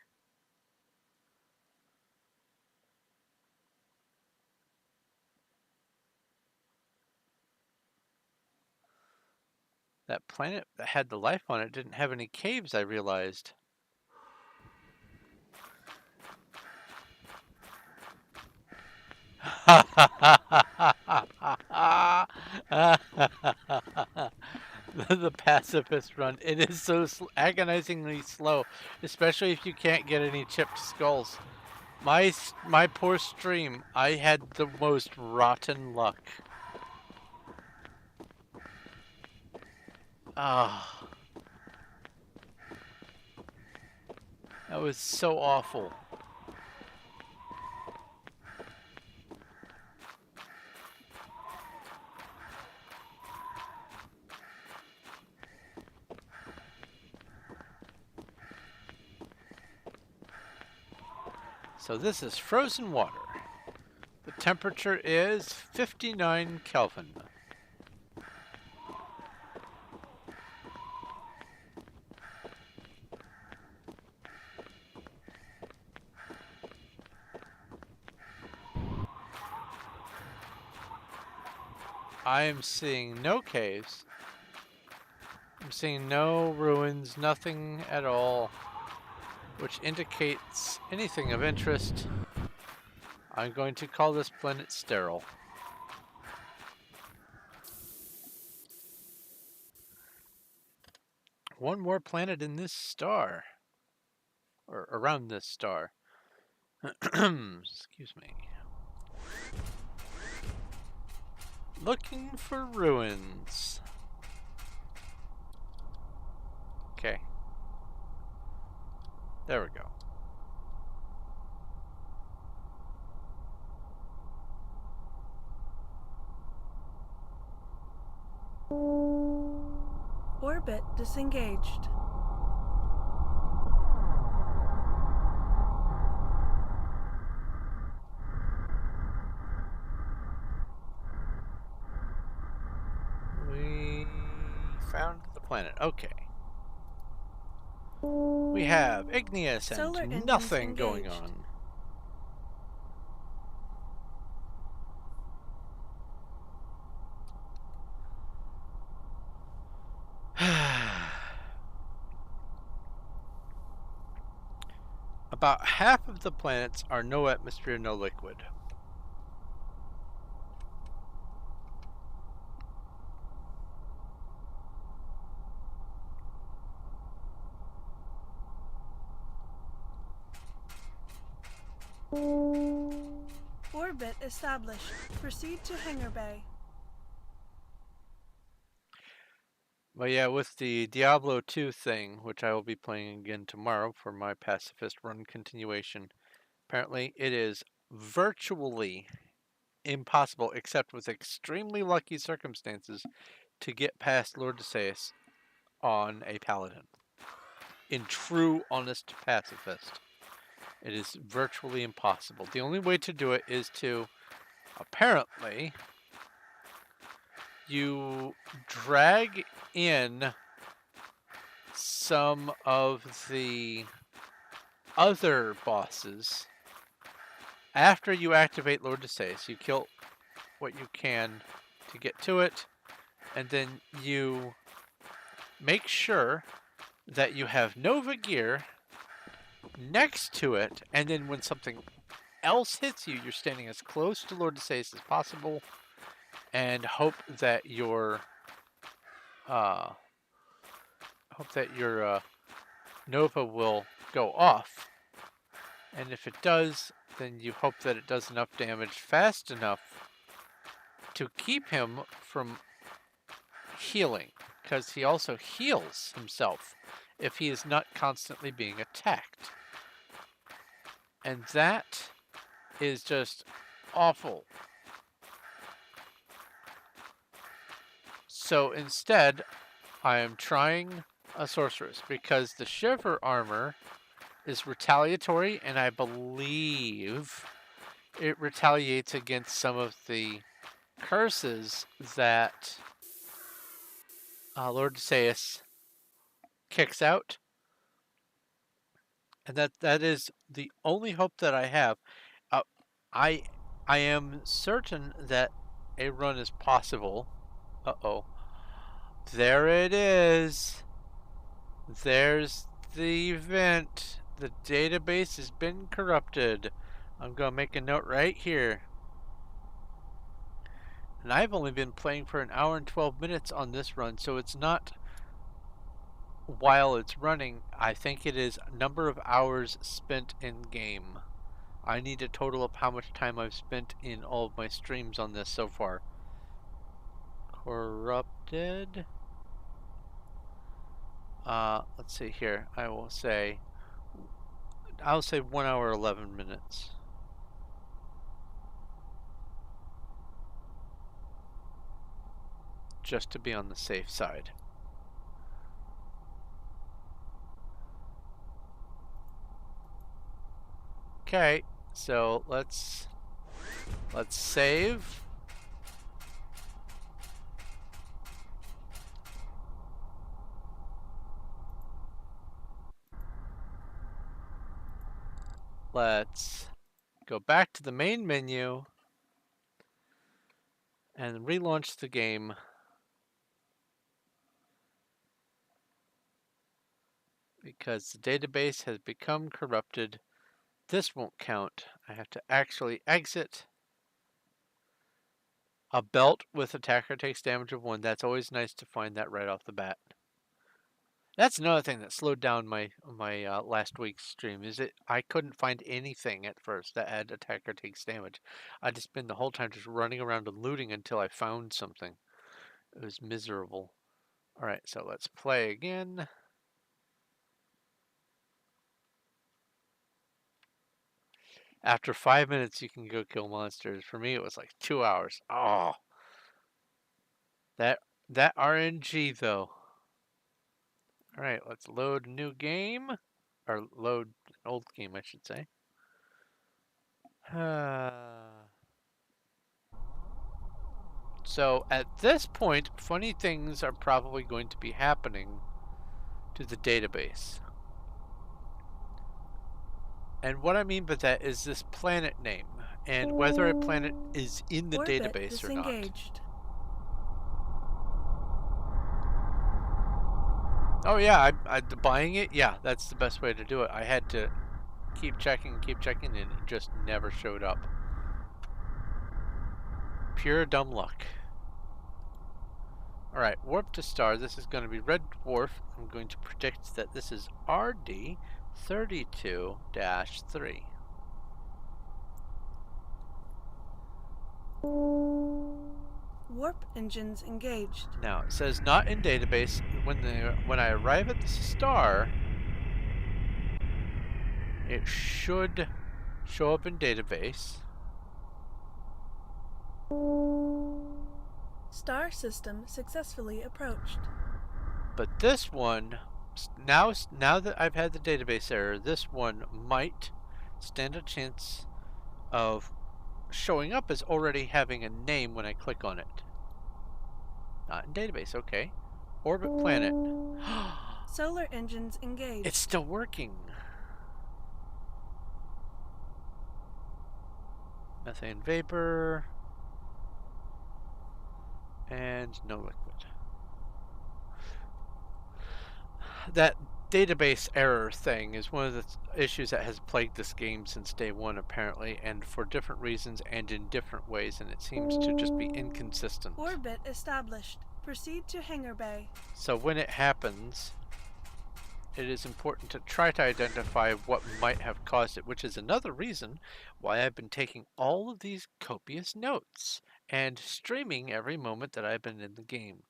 That planet that had the life on it didn't have any caves, I realized. The pacifist run. It is so agonizingly slow, especially if you can't get any chipped skulls. My poor stream, I had the most rotten luck. Ah, that was so awful. So this is frozen water. The temperature is 59 Kelvin. I am seeing no caves. I'm seeing no ruins, nothing at all, which indicates anything of interest. I'm going to call this planet sterile. One more planet in this star, or around this star. Excuse me. Looking for ruins. Okay. There we go. Orbit disengaged. We found the planet. Okay. We have igneous Solar and engines nothing going engaged. on. About half of the planets are no atmosphere, no liquid. Orbit established. Proceed to hangar bay. But yeah, with the Diablo 2 thing, which I will be playing again tomorrow for my pacifist run continuation, apparently it is virtually impossible, except with extremely lucky circumstances, to get past Lord Deseus on a paladin. In true, honest pacifist, it is virtually impossible. The only way to do it is to, apparently, you drag in some of the other bosses After you activate Lord Desaeus, you kill what you can to get to it, and then you make sure that you have Nova gear next to it, and then when something else hits you, you're standing as close to Lord Desaeus as possible, and uh, hope that your Nova will go off. And if it does, then you hope that it does enough damage fast enough to keep him from healing, because he also heals himself if he is not constantly being attacked. And that is just awful. So instead, I am trying a sorceress because the Shiver armor is retaliatory, and I believe it retaliates against some of the curses that Lord Desaeus kicks out. And that is the only hope that I have. Uh, I I am certain that a run is possible. Uh-oh. There it is. There's the event. The database has been corrupted. I'm going to make a note right here. And I've only been playing for an hour and 12 minutes on this run, so it's not while it's running. I think it is number of hours spent in game. I need a total of how much time I've spent in all of my streams on this so far. Corrupted. Let's see here. I'll say 1 hour 11 minutes. Just to be on the safe side. Okay, so let's save. Let's go back to the main menu and relaunch the game. Because the database has become corrupted. This won't count. I have to actually exit. A belt with attacker takes damage of 1. That's always nice to find that right off the bat. That's another thing that slowed down my last week's stream. Is I couldn't find anything at first that had attacker takes damage. I just spent the whole time just running around and looting until I found something. It was miserable. All right, so let's play again. After 5 minutes, you can go kill monsters. For me, it was like 2 hours. Oh, that RNG though. All right, let's load a new game, or load an old game, I should say. So at this point, funny things are probably going to be happening to the database. And what I mean by that is this planet name, and whether a planet is in the database or not. Oh yeah, I buying it, yeah, that's the best way to do it. I had to keep checking, and it just never showed up. Pure dumb luck. Alright, warp to star. This is going to be Red Dwarf. I'm going to predict that this is RD32-3. Warp engines engaged. Now, it says not in database. When I arrive at the star, it should show up in database. Star system successfully approached. But this one, now that I've had the database error, this one might stand a chance of showing up as already having a name when I click on it. Not in database, okay. Orbit planet. Solar engines engaged. It's still working. Methane vapor. And no liquid. That database error thing is one of the issues that has plagued this game since day one, apparently, and for different reasons and in different ways, and it seems to just be inconsistent. Orbit established. Proceed to Hangar Bay. So when it happens, it is important to try to identify what might have caused it, which is another reason why I've been taking all of these copious notes and streaming every moment that I've been in the game,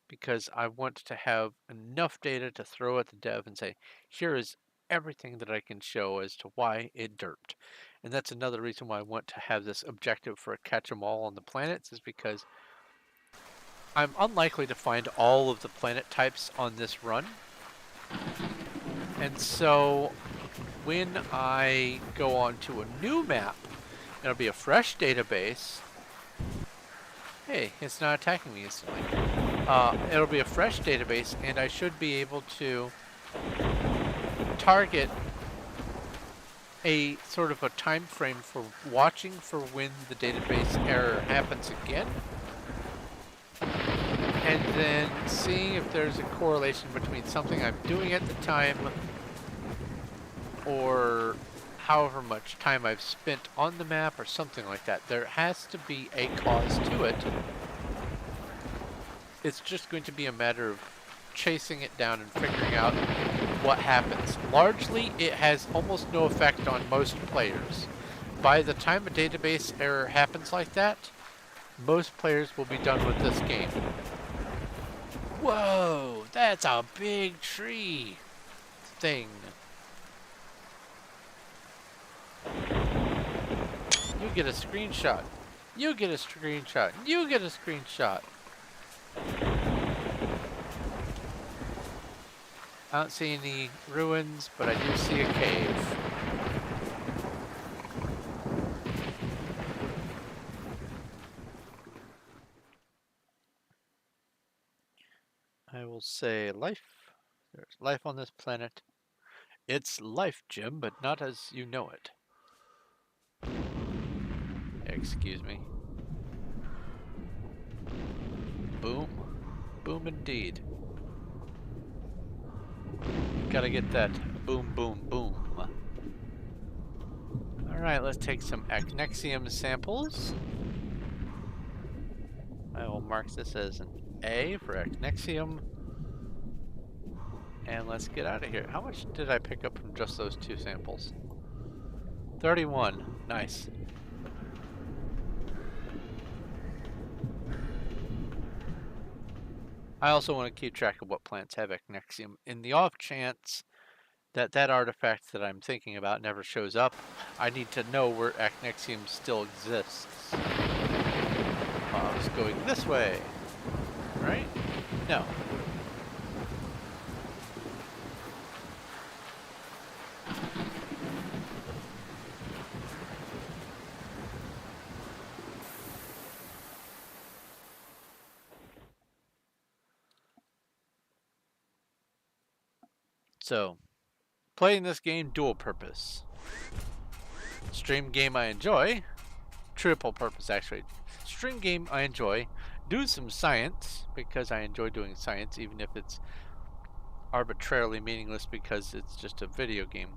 because I want to have enough data to throw at the dev and say, here is everything that I can show as to why it derped. And that's another reason why I want to have this objective for a catch 'em all on the planets, is because I'm unlikely to find all of the planet types on this run. And so when I go on to a new map, it'll be a fresh database. Hey, it's not attacking me instantly. It'll be a fresh database, and I should be able to target a sort of a time frame for watching for when the database error happens again, and then seeing if there's a correlation between something I'm doing at the time or however much time I've spent on the map or something like that. There has to be a cause to it. It's just going to be a matter of chasing it down and figuring out what happens. Largely, it has almost no effect on most players. By the time a database error happens like that, most players will be done with this game. Whoa, that's a big tree thing. You get a screenshot. You get a screenshot. You get a screenshot. I don't see any ruins, but I do see a cave. I will say life. There's life on this planet. It's life, Jim, but not as you know it. Excuse me. Boom. Boom indeed. Gotta get that boom, boom, boom. Alright, let's take some Acnexium samples. I will mark this as an A for Acnexium. And let's get out of here. How much did I pick up from just those two samples? 31. Nice. I also want to keep track of what plants have Acnexium in the off chance that that artifact that I'm thinking about never shows up. I need to know where Acnexium still exists. I was going this way, right? No. So, playing this game dual purpose. Stream game I enjoy. Triple purpose, actually. Stream game I enjoy. Do some science, because I enjoy doing science, even if it's arbitrarily meaningless because it's just a video game.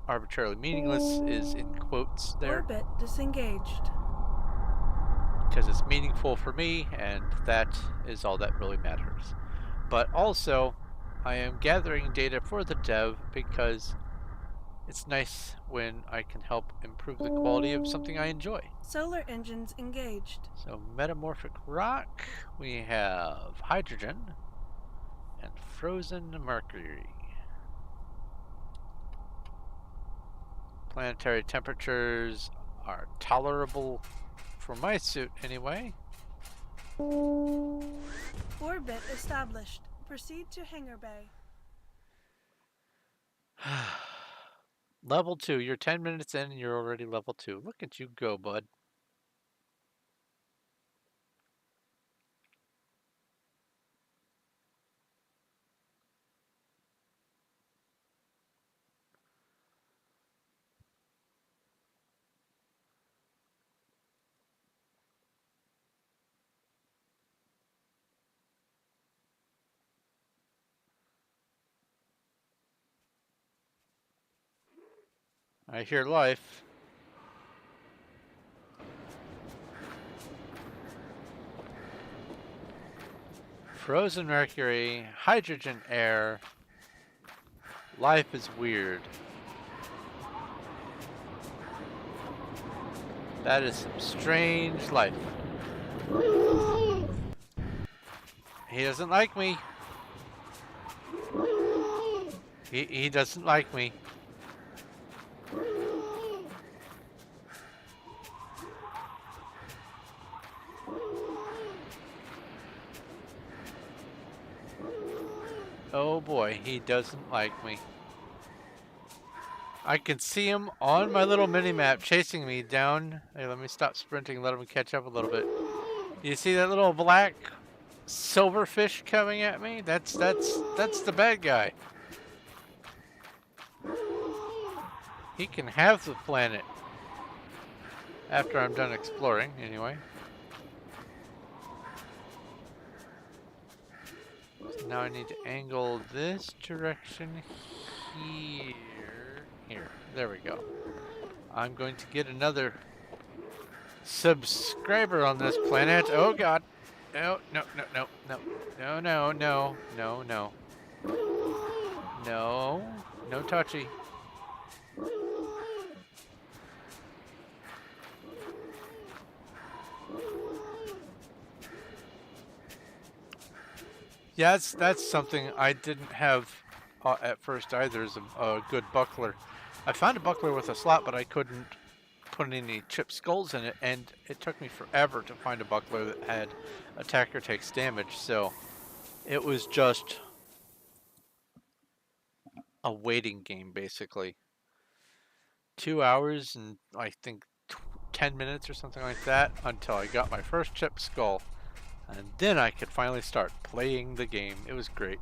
Arbitrarily meaningless is in quotes there. Orbit disengaged. Because it's meaningful for me, and that is all that really matters. But also, I am gathering data for the dev because it's nice when I can help improve the quality of something I enjoy. Solar engines engaged. So metamorphic rock, we have hydrogen and frozen mercury. Planetary temperatures are tolerable for my suit anyway. Orbit established. Proceed to Hangar Bay. Level 2. You're 10 minutes in and you're already level 2. Look at you go, bud. I hear life. Frozen mercury, hydrogen air. Life is weird. That is some strange life. He doesn't like me. He doesn't like me. Oh boy, he doesn't like me. I can see him on my little mini map chasing me down. Hey, let me stop sprinting, let him catch up a little bit. You see that little black silverfish coming at me? That's the bad guy. He can have the planet. After I'm done exploring, anyway. So now I need to angle this direction here. Here. There we go. I'm going to get another subscriber on this planet. Oh god. No, no, no, no, no. No, no, no, no, no. No. No touchy. Yeah, that's something I didn't have at first either, is a good buckler. I found a buckler with a slot, but I couldn't put any chip skulls in it, and it took me forever to find a buckler that had attacker takes damage, so it was just a waiting game, basically. 2 hours and I think 10 minutes or something like that until I got my first chip skull. And then I could finally start playing the game. It was great.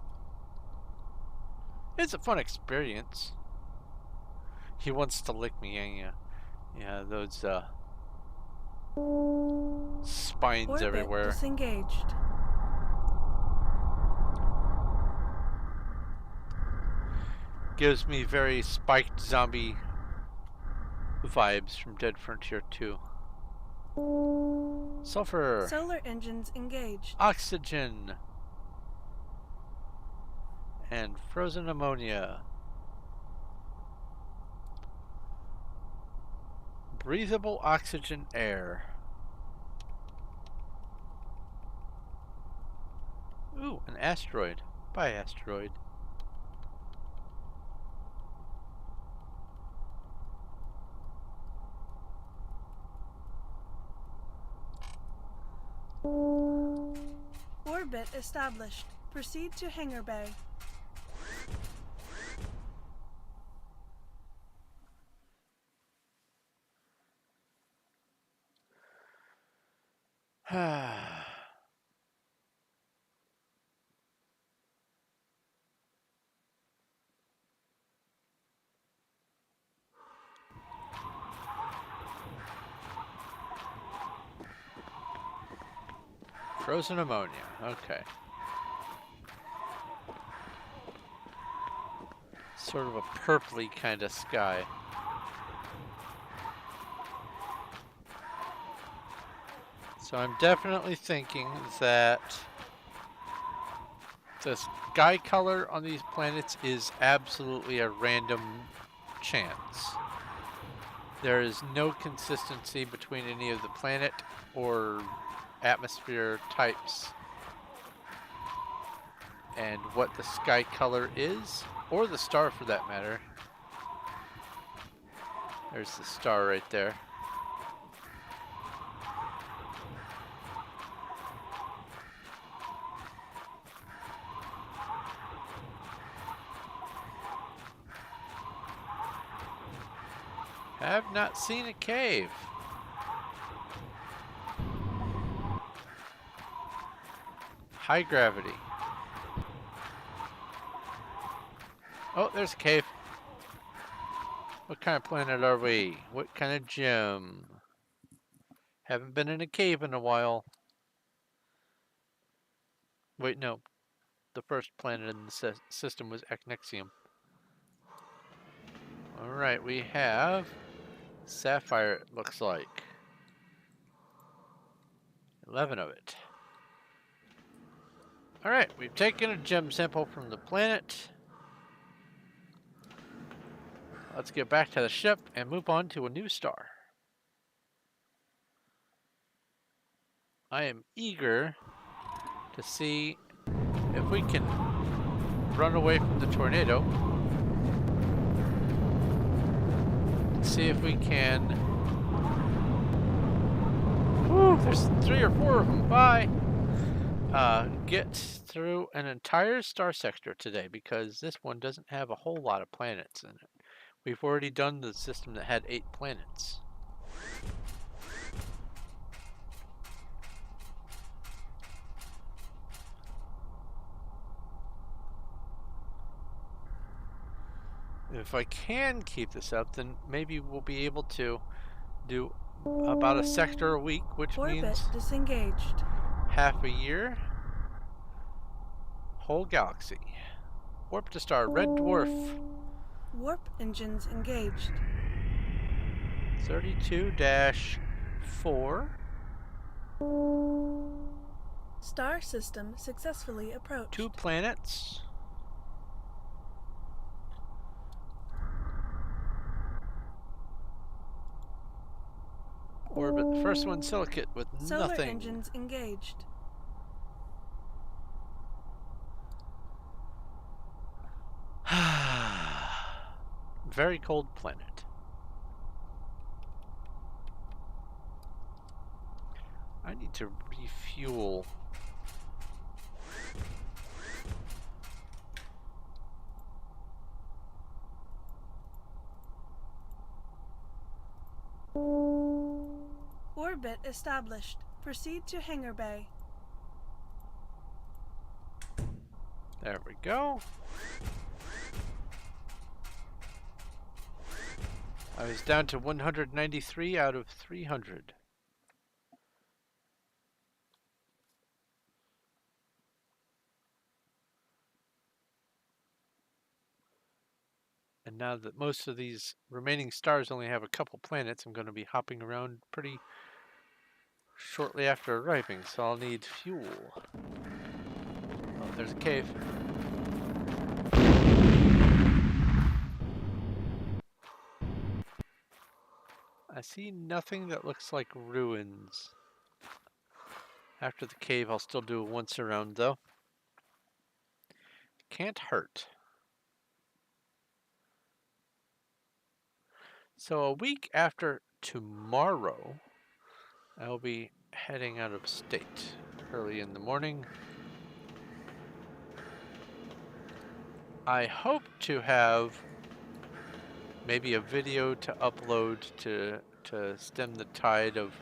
It's a fun experience. He wants to lick me, yeah. Yeah, those spines Orbit everywhere. disengaged. Gives me very spiked zombie vibes from Dead Frontier 2. Sulfur. Solar engines engaged. Oxygen. And frozen ammonia. Breathable oxygen air. Ooh, an asteroid. Bye, asteroid. Orbit established. Proceed to hangar bay. Frozen ammonia. Okay. Sort of a purpley kind of sky. So I'm definitely thinking that the sky color on these planets is absolutely a random chance. There is no consistency between any of the planet or atmosphere types and what the sky color is, or the star for that matter. There's the star right there. Have not seen a cave. High gravity. Oh, there's a cave. What kind of planet are we? What kind of gem? Haven't been in a cave in a while. Wait, no. The first planet in the system was Echnexium. Alright, we have sapphire, it looks like. 11 of it. Alright, we've taken a gem sample from the planet. Let's get back to the ship and move on to a new star. I am eager to see if we can run away from the tornado. See if we can. Whew, there's 3 or 4 of them. Bye. Get through an entire star sector today because this one doesn't have a whole lot of planets in it. We've already done the system that had 8 planets. If I can keep this up, then maybe we'll be able to do about a sector a week, which Orbit means disengaged. half a year. Whole galaxy. Warp to star Red Dwarf. Warp engines engaged. 32-4. Star system successfully approached. 2 planets. Orbit the first one silicate with Solar nothing. engines engaged. Very cold planet. I need to refuel. Orbit established. Proceed to hangar bay. There we go. I was down to 193 out of 300. And now that most of these remaining stars only have a couple planets, I'm going to be hopping around pretty shortly after arriving, so I'll need fuel. Oh, there's a cave. I see nothing that looks like ruins. After the cave, I'll still do a once around though. Can't hurt. So a week after tomorrow, I'll be heading out of state early in the morning. I hope to have maybe a video to upload to stem the tide of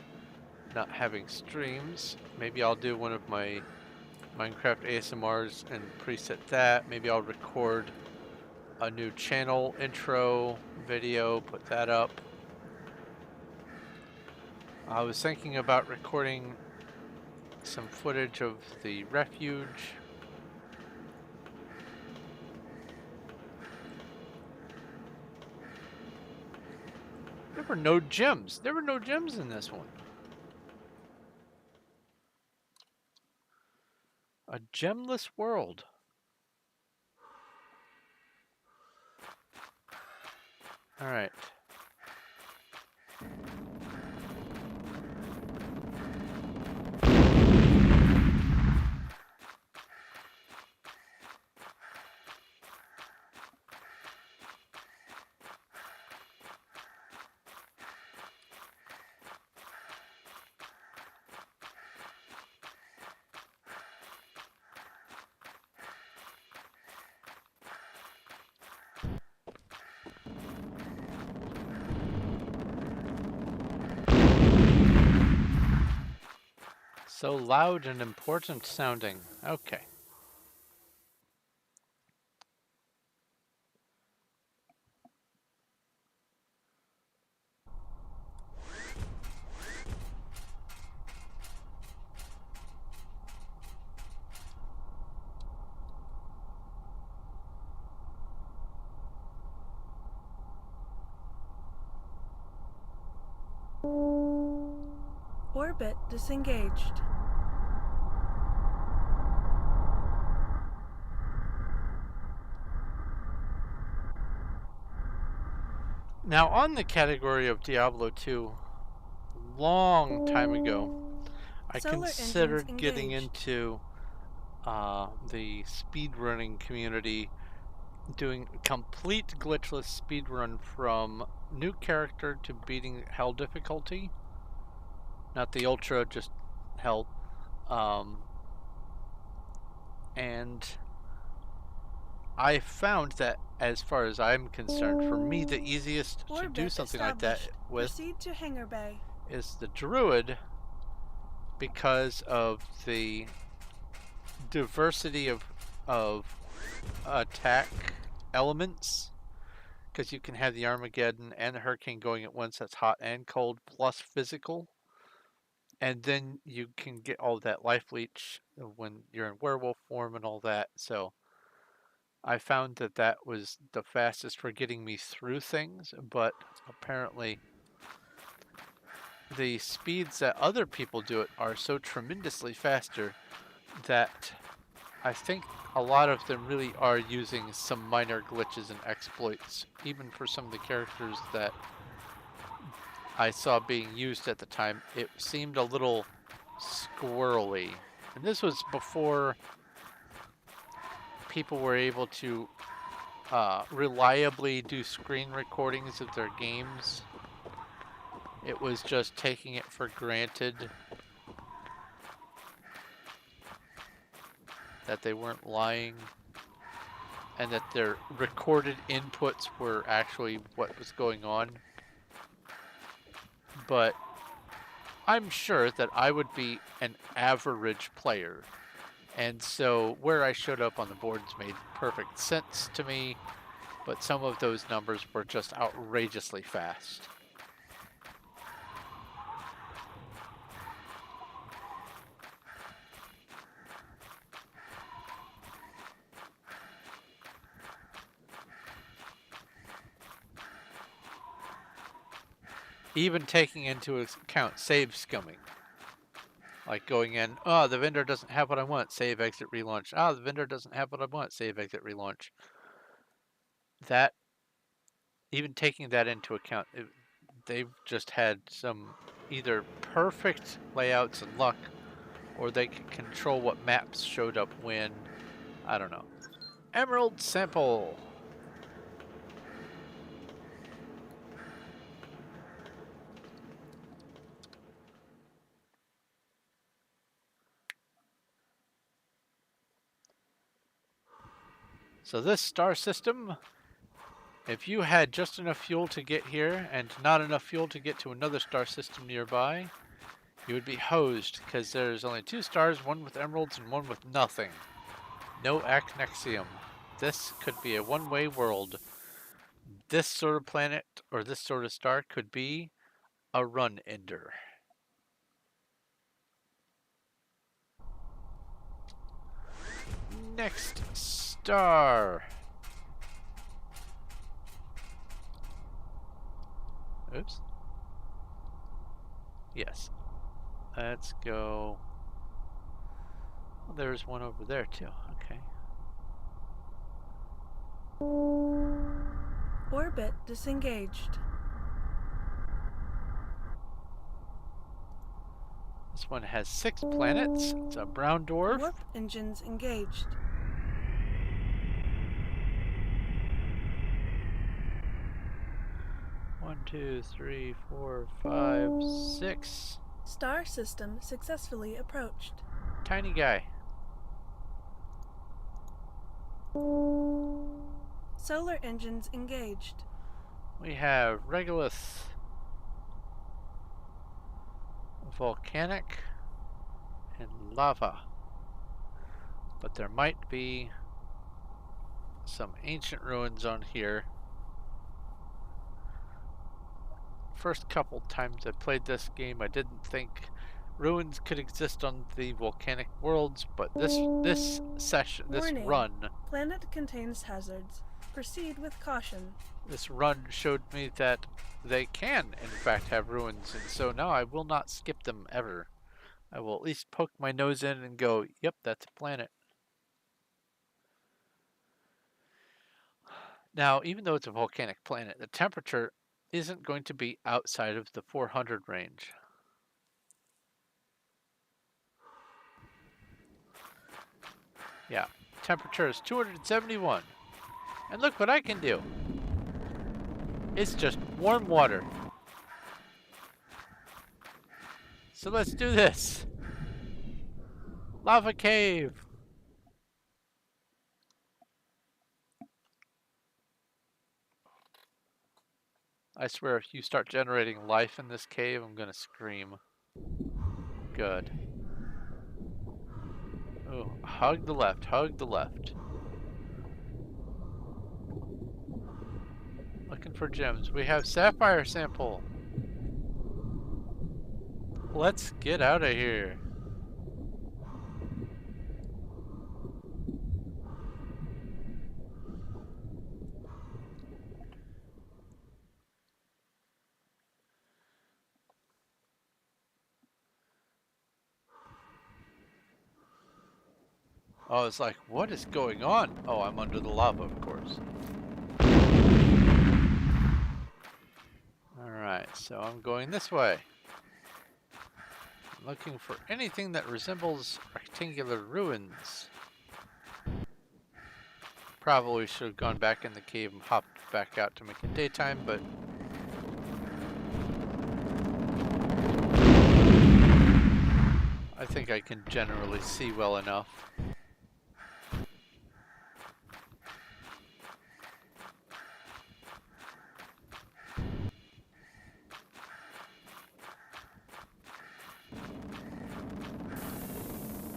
not having streams. Maybe I'll do one of my Minecraft ASMRs and preset that. Maybe I'll record a new channel intro video, put that up. I was thinking about recording some footage of the refuge. There were no gems. There were no gems in this one. A gemless world. All right. So loud and important sounding. Okay. Orbit disengaged. Now, on the category of Diablo 2, long time ago, I Solar engines considered getting engaged. into the speedrunning community, doing complete glitchless speedrun from new character to beating hell difficulty. Not the ultra, just hell. And I found that, as far as I'm concerned, for me, the easiest to do Orbit something like that established. with Proceed to Hangar Bay. is the druid, because of the diversity of attack elements. Because you can have the Armageddon and the Hurricane going at once. That's hot and cold plus physical, and then you can get all that life leech when you're in werewolf form and all that. So I found that that was the fastest for getting me through things, but apparently the speeds that other people do it are so tremendously faster that I think a lot of them really are using some minor glitches and exploits, even for some of the characters that I saw being used at the time. It seemed a little squirrely. And this was before people were able to reliably do screen recordings of their games. It was just taking it for granted that they weren't lying and that their recorded inputs were actually what was going on. But I'm sure that I would be an average player. And so where I showed up on the boards made perfect sense to me, but some of those numbers were just outrageously fast. Even taking into account save scumming. Like going in, oh, the vendor doesn't have what I want, save, exit, relaunch. Ah, the vendor doesn't have what I want, save, exit, relaunch. That, even taking that into account, they've just had some either perfect layouts and luck, or they can control what maps showed up when. I don't know. Emerald sample. So this star system, if you had just enough fuel to get here and not enough fuel to get to another star system nearby, you would be hosed, because there's only 2 stars, one with emeralds and one with nothing. No acnexium. This could be a one-way world. This sort of planet, or this sort of star, could be a run ender. Next star. Oops. Yes. Let's go. Well, there's one over there too. Okay. Orbit disengaged. This one has 6 planets. It's a brown dwarf. Warp engines engaged. One, 2, 3, 4, 5, 6. Star system successfully approached. Tiny guy. Solar engines engaged. We have Regolith, volcanic, and lava. But there might be some ancient ruins on here. First couple times I played this game, I didn't think ruins could exist on the volcanic worlds, but this session, this Warning. run, Planet contains hazards. Proceed with caution. This run showed me that they can, in fact, have ruins, and so now I will not skip them ever. I will at least poke my nose in and go, yep, that's a planet. Now, even though it's a volcanic planet, the temperature isn't going to be outside of the 400 range. Yeah, temperature is 271. And look what I can do. It's just warm water. So let's do this. Lava cave. I swear if you start generating life in this cave, I'm gonna scream. Good. Oh, hug the left, hug the left. Looking for gems. We have sapphire sample. Let's get out of here. Oh, it's like, what is going on? Oh, I'm under the lava, of course. Alright, so I'm going this way. Looking for anything that resembles rectangular ruins. Probably should have gone back in the cave and hopped back out to make it daytime, but I think I can generally see well enough.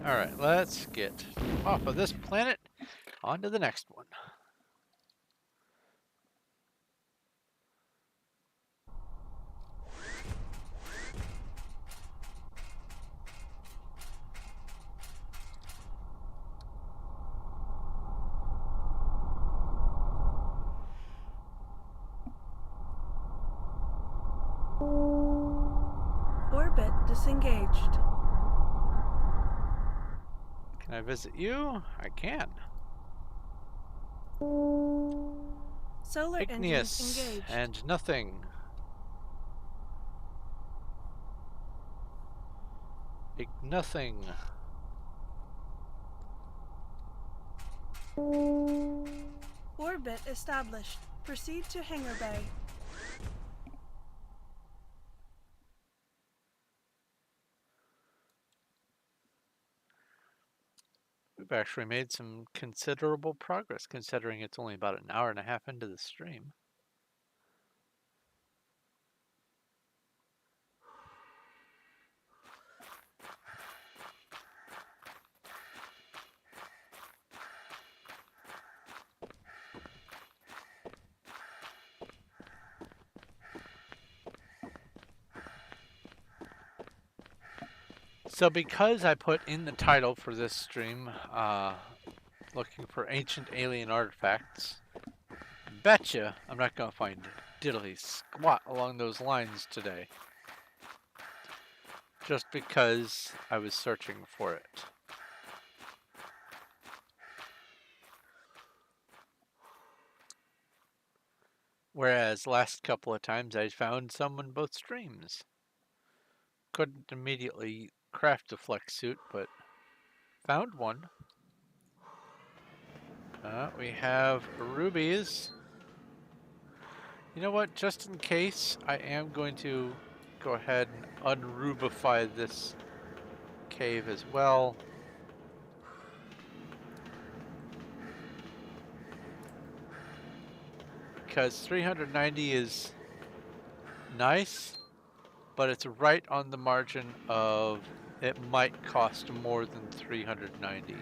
Alright, let's get off of this planet onto the next one. Orbit disengaged. Can I visit you? I can. Solar engines Igneous engaged. and nothing. Nothing. Orbit established. Proceed to hangar bay. We've actually made some considerable progress considering it's only about an hour and a half into the stream. So because I put in the title for this stream, looking for ancient alien artifacts, betcha I'm not going to find diddly squat along those lines today. Just because I was searching for it. Whereas last couple of times I found some in both streams. Couldn't immediately craft a flex suit, but found one. We have rubies. You know what? Just in case, I am going to go ahead and unrubify this cave as well. Because 390 is nice, but it's right on the margin of it might cost more than 390.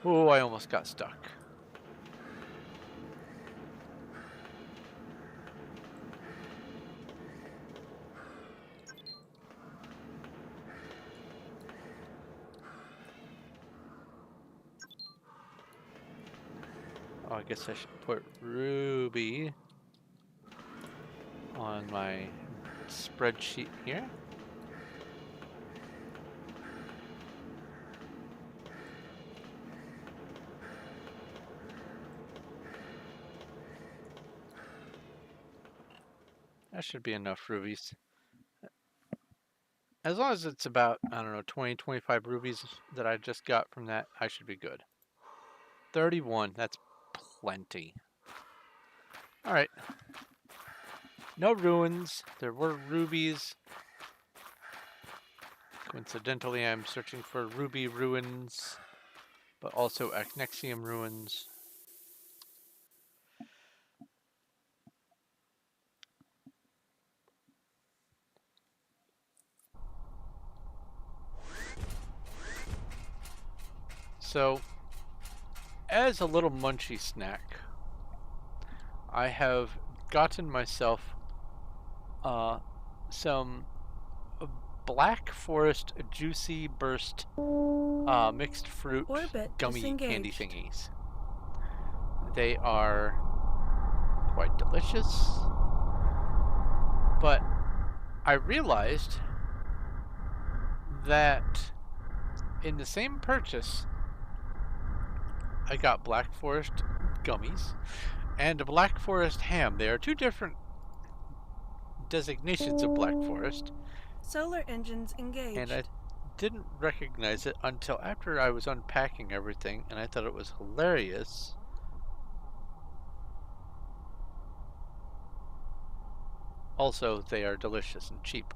Oh, I almost got stuck. Oh, I guess I should put ruby on my spreadsheet here. That should be enough rubies. As long as it's about, I don't know, 20, 25 rubies that I just got from that, I should be good. 31, that's plenty. Alright. No ruins. There were rubies. Coincidentally, I'm searching for ruby ruins, but also Acnexium ruins. So, as a little munchy snack, I have gotten myself some Black Forest Juicy Burst mixed fruit Orbit gummy candy disengaged. thingies. They are quite delicious, but I realized that in the same purchase, I got Black Forest gummies and a Black Forest ham. They are two different designations of Black Forest, Solar engines engaged. and I didn't recognize it until after I was unpacking everything, and I thought it was hilarious. Also, they are delicious and cheap.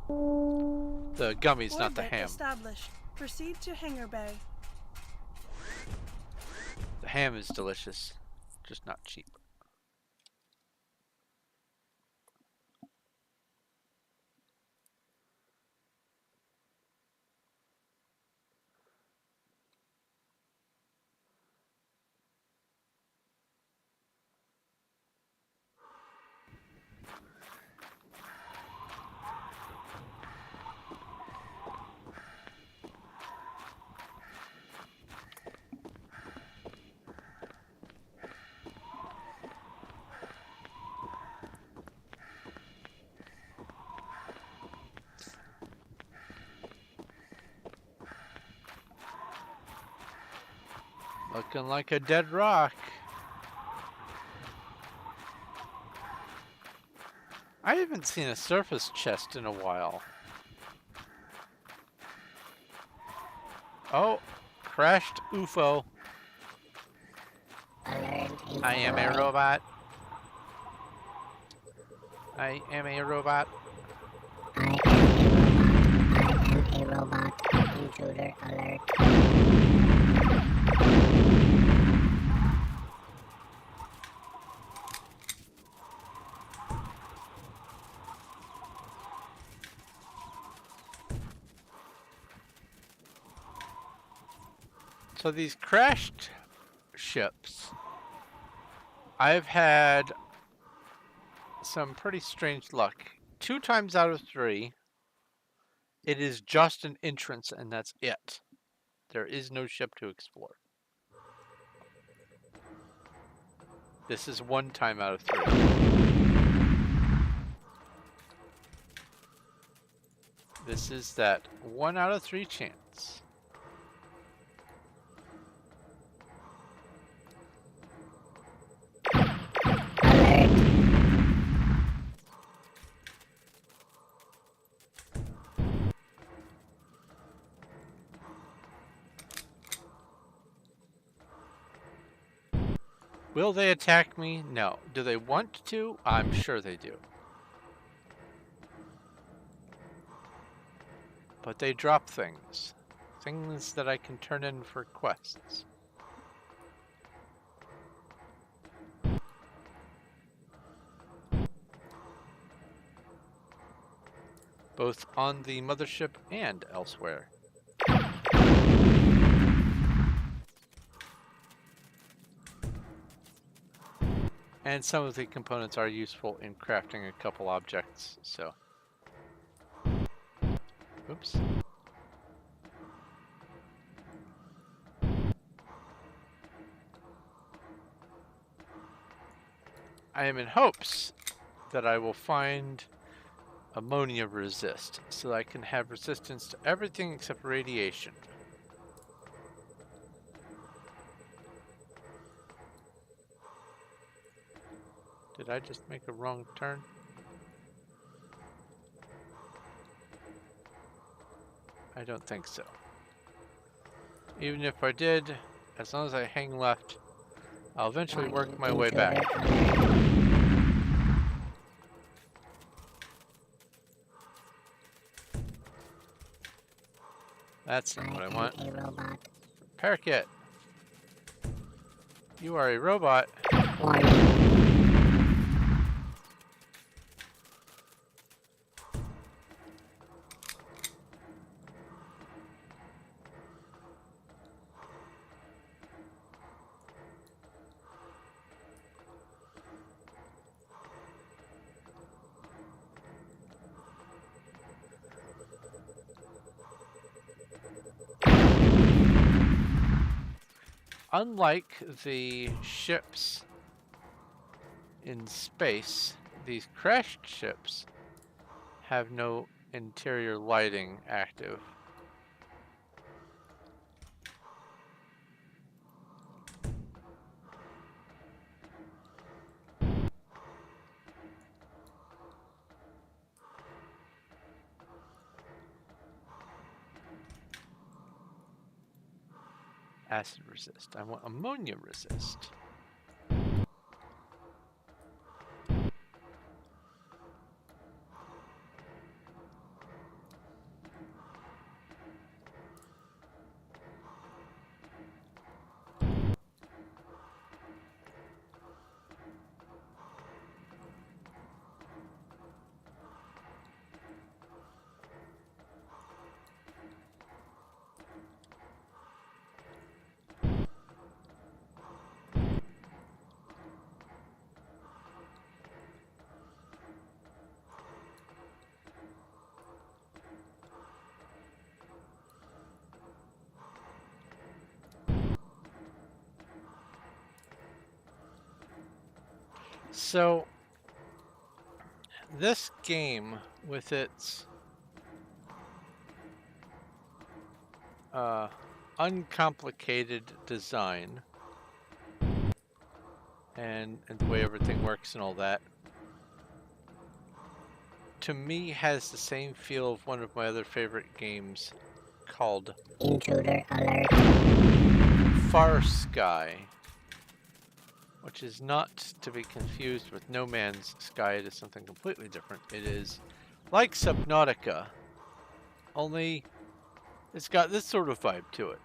The gummies, not the Orbit ham. established. Proceed to Hangar Bay. The ham is delicious, just not cheap. Looking like a dead rock. I haven't seen a surface chest in a while. Oh, crashed UFO. I am a robot. I am a robot. I am a robot. Intruder alert. So these crashed ships, I've had some pretty strange luck. 2 times out of 3, it is just an entrance and that's it. There is no ship to explore. This is 1 time out of 3. This is that 1 out of 3 chance. Will they attack me? No. Do they want to? I'm sure they do. But they drop things. Things that I can turn in for quests. Both on the mothership and elsewhere. And some of the components are useful in crafting a couple objects, so. Oops. I am in hopes that I will find ammonia resist, so I can have resistance to everything except radiation. Did I just make a wrong turn? I don't think so. Even if I did, as long as I hang left, I'll eventually work my way back. That's not what I want. A robot. Repair kit. You are a robot. Warning. Unlike the ships in space, these crashed ships have no interior lighting active. Acid resist. I want ammonia resist. So, this game, with its uncomplicated design and the way everything works and all that, to me has the same feel of one of my other favorite games called Intruder alert. Far Sky, which is not to be confused with No Man's Sky. It is something completely different. It is like Subnautica, only it's got this sort of vibe to it.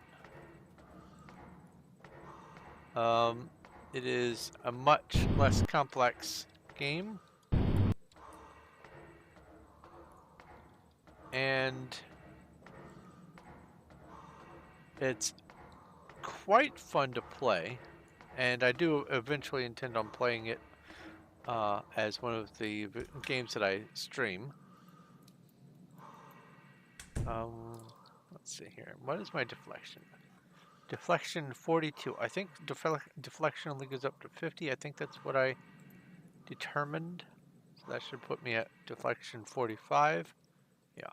It is a much less complex game, and it's quite fun to play, and I do eventually intend on playing it as one of the games that I stream. Let's see here. What is my deflection? Deflection 42. I think deflection only goes up to 50. I think that's what I determined. So that should put me at deflection 45. Yeah.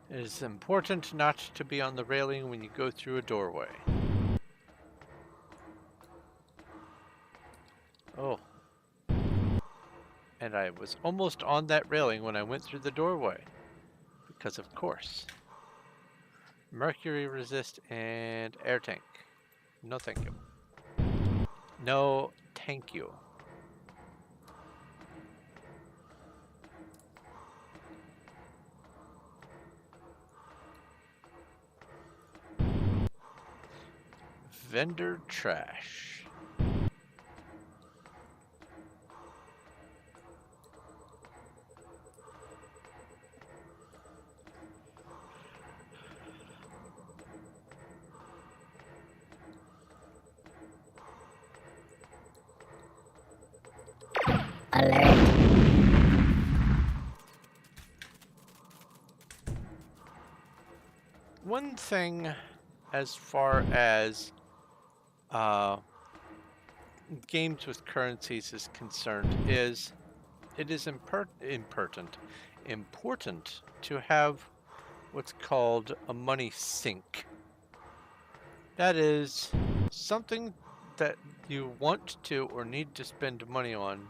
It is important not to be on the railing when you go through a doorway. Oh. And I was almost on that railing when I went through the doorway. Because of course. Mercury resist and air tank. No thank you. No thank you. Vendor trash. alert. One thing as far as uh, games with currencies is concerned is it is important to have what's called a money sink. That is something that you want to or need to spend money on,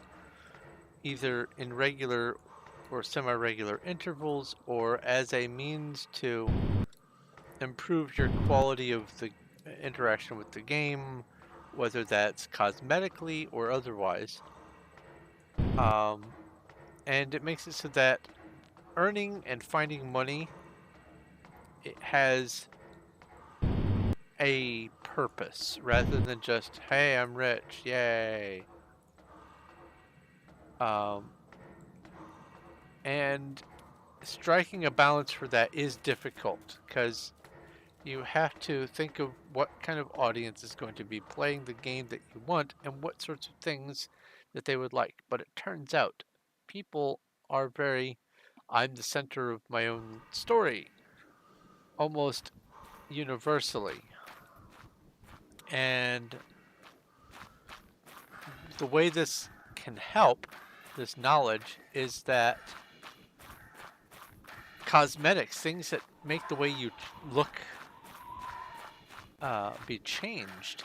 either in regular or semi-regular intervals, or as a means to improve your quality of the interaction with the game, whether that's cosmetically or otherwise. And it makes it so that earning and finding money, it has a purpose rather than just, hey, I'm rich, yay. And striking a balance for that is difficult because you have to think of what kind of audience is going to be playing the game that you want and what sorts of things that they would like. But it turns out people are very, I'm the center of my own story, almost universally. And the way this can help, this knowledge, is that cosmetics, things that make the way you look be changed,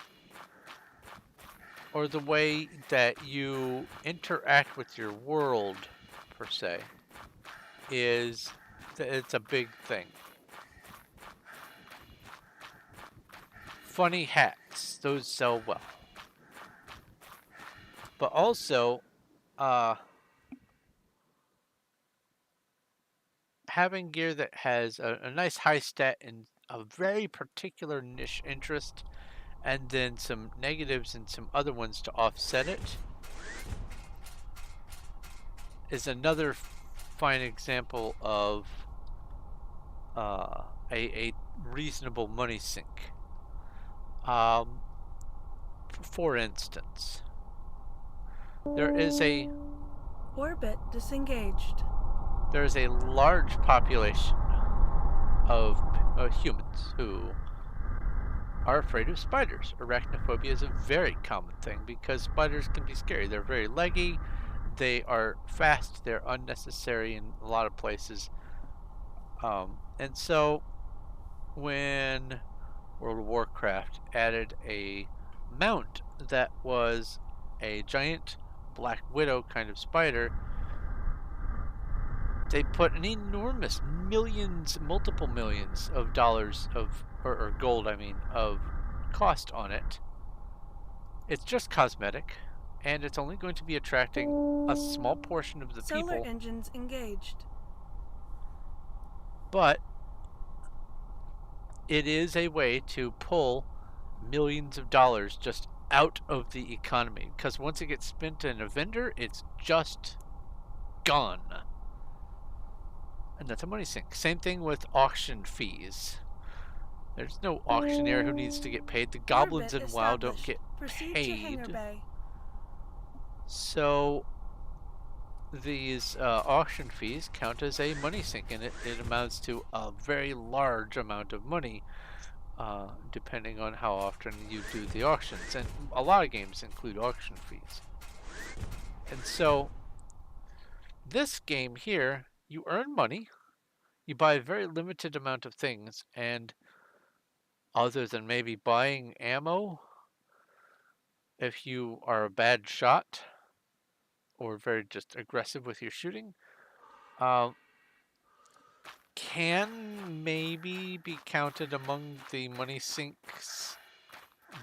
or the way that you interact with your world, per se, it's a big thing. Funny hats, those sell well. But also, having gear that has a nice high stat and a very particular niche interest, and then some negatives and some other ones to offset it, is another fine example of a reasonable money sink. For instance, there is a Orbit disengaged. large population of humans who are afraid of spiders. Arachnophobia is a very common thing because spiders can be scary. They're very leggy, they are fast, they're unnecessary in a lot of places. And so when World of Warcraft added a mount that was a giant Black Widow kind of spider, they put an enormous multiple millions of dollars or gold, I mean, of cost on it. It's just cosmetic, and it's only going to be attracting a small portion of the Solar people, engines engaged. but it is a way to pull millions of dollars just out of the economy, because once it gets spent in a vendor, it's just gone. And that's a money sink. Same thing with auction fees. There's no auctioneer who needs to get paid. The goblins Orbit in WoW don't established. get Proceed to Hangar paid. Bay. So these auction fees count as a money sink, and it amounts to a very large amount of money, depending on how often you do the auctions. And a lot of games include auction fees. And so this game here, you earn money, you buy a very limited amount of things, and other than maybe buying ammo, if you are a bad shot or very just aggressive with your shooting, can maybe be counted among the money sinks,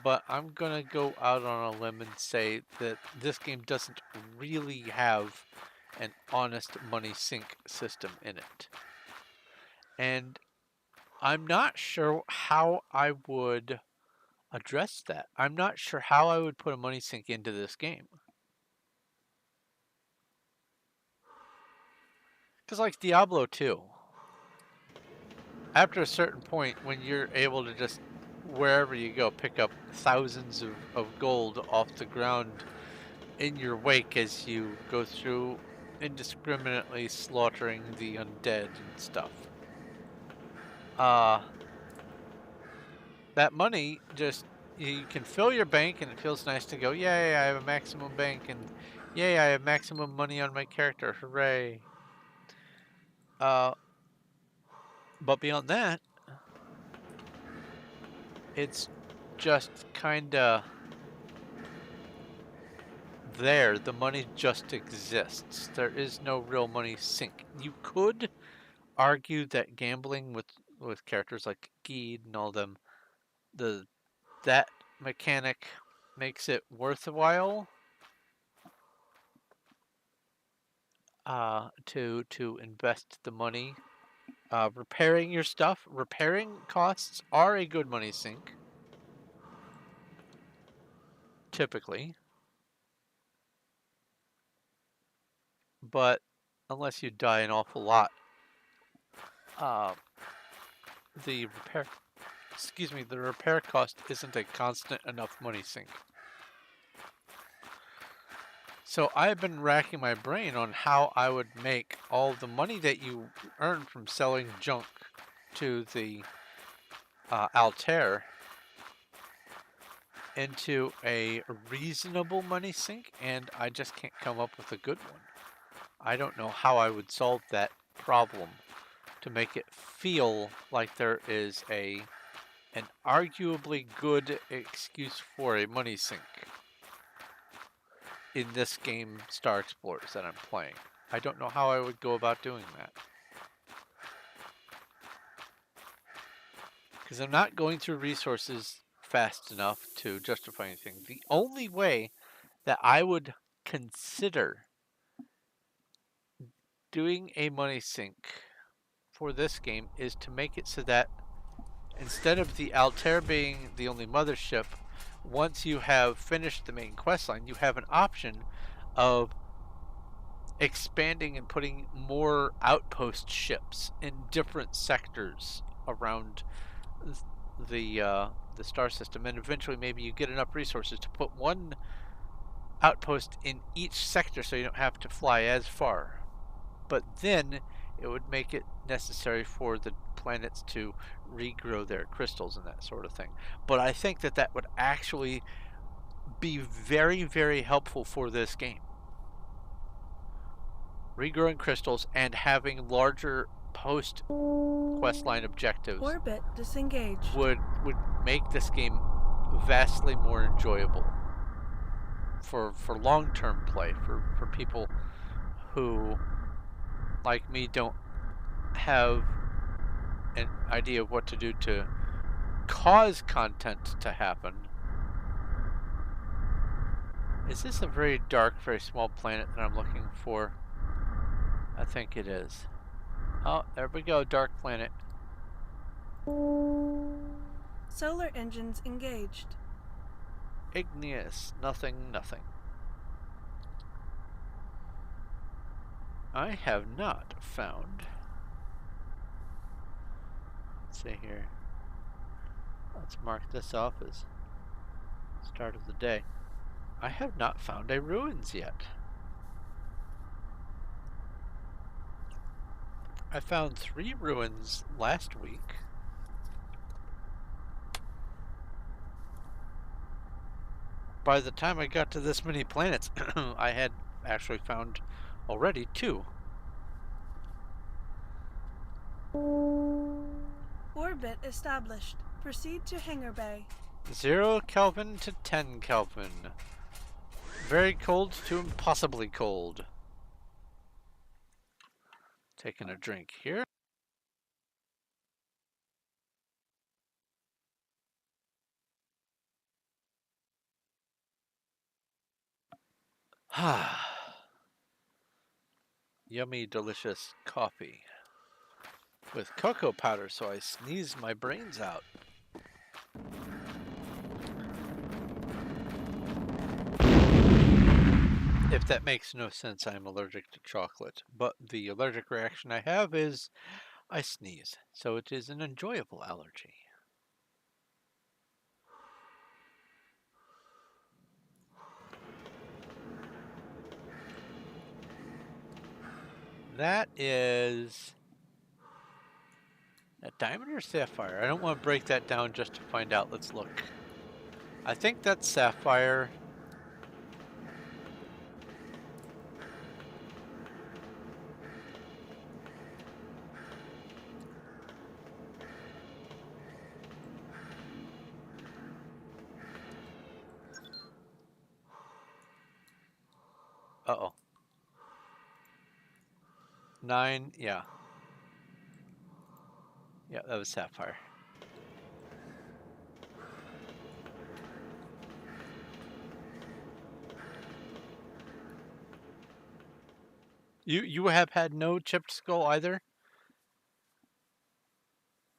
but I'm gonna go out on a limb and say that this game doesn't really have an honest money sink system in it. And I'm not sure how I would address that. I'm not sure how I would put a money sink into this game. Because like Diablo 2, after a certain point, when you're able to just, wherever you go, pick up thousands of gold off the ground in your wake as you go through indiscriminately slaughtering the undead and stuff. That money just you can fill your bank and it feels nice to go, yay, I have a maximum bank and yay, I have maximum money on my character. Hooray. Uh but beyond that, it's just kinda there. The money just exists. There is no real money sink. You could argue that gambling with characters like Geed and all them, the that mechanic makes it worthwhile to invest the money. Repairing your stuff, repairing costs are a good money sink, typically, but unless you die an awful lot, uh, the repair, excuse me, the repair cost isn't a constant enough money sink. So I've been racking my brain on how I would make all the money that you earn from selling junk to the Altair into a reasonable money sink, and I just can't come up with a good one. I don't know how I would solve that problem to make it feel like there is an arguably good excuse for a money sink in this game, Star Explorers, that I'm playing. I don't know how I would go about doing that. Because I'm not going through resources fast enough to justify anything. The only way that I would consider doing a money sink for this game is to make it so that instead of the Altair being the only mothership, once you have finished the main quest line, you have an option of expanding and putting more outpost ships in different sectors around the star system, and eventually maybe you get enough resources to put one outpost in each sector so you don't have to fly as far. But then it would make it necessary for the planets to regrow their crystals and that sort of thing. But I think that that would actually be very, very helpful for this game. Regrowing crystals and having larger post questline objectives Orbit disengaged. would make this game vastly more enjoyable for long-term play, for people who, like me, don't have an idea of what to do to cause content to happen. Is this a very dark, very small planet that I'm looking for? I think it is. Oh, there we go, dark planet. Solar engines engaged. Igneous, nothing, nothing. I have not found. Let's see here. Let's mark this off as start of the day. I have not found a ruins yet. I found 3 ruins last week. By the time I got to this many planets, I had actually found already 2. Orbit established. Proceed to Hangar Bay. 0 Kelvin to 10 Kelvin. Very cold to impossibly cold. Taking a drink here. Yummy, delicious coffee with cocoa powder, so I sneeze my brains out. If that makes no sense, I'm allergic to chocolate, but the allergic reaction I have is I sneeze, so it is an enjoyable allergy. that is a diamond or sapphire? I don't want to break that down just to find out. Let's look. I think that's sapphire. Uh-oh. 9, yeah. Yeah, that was sapphire. You have had no chipped skull either?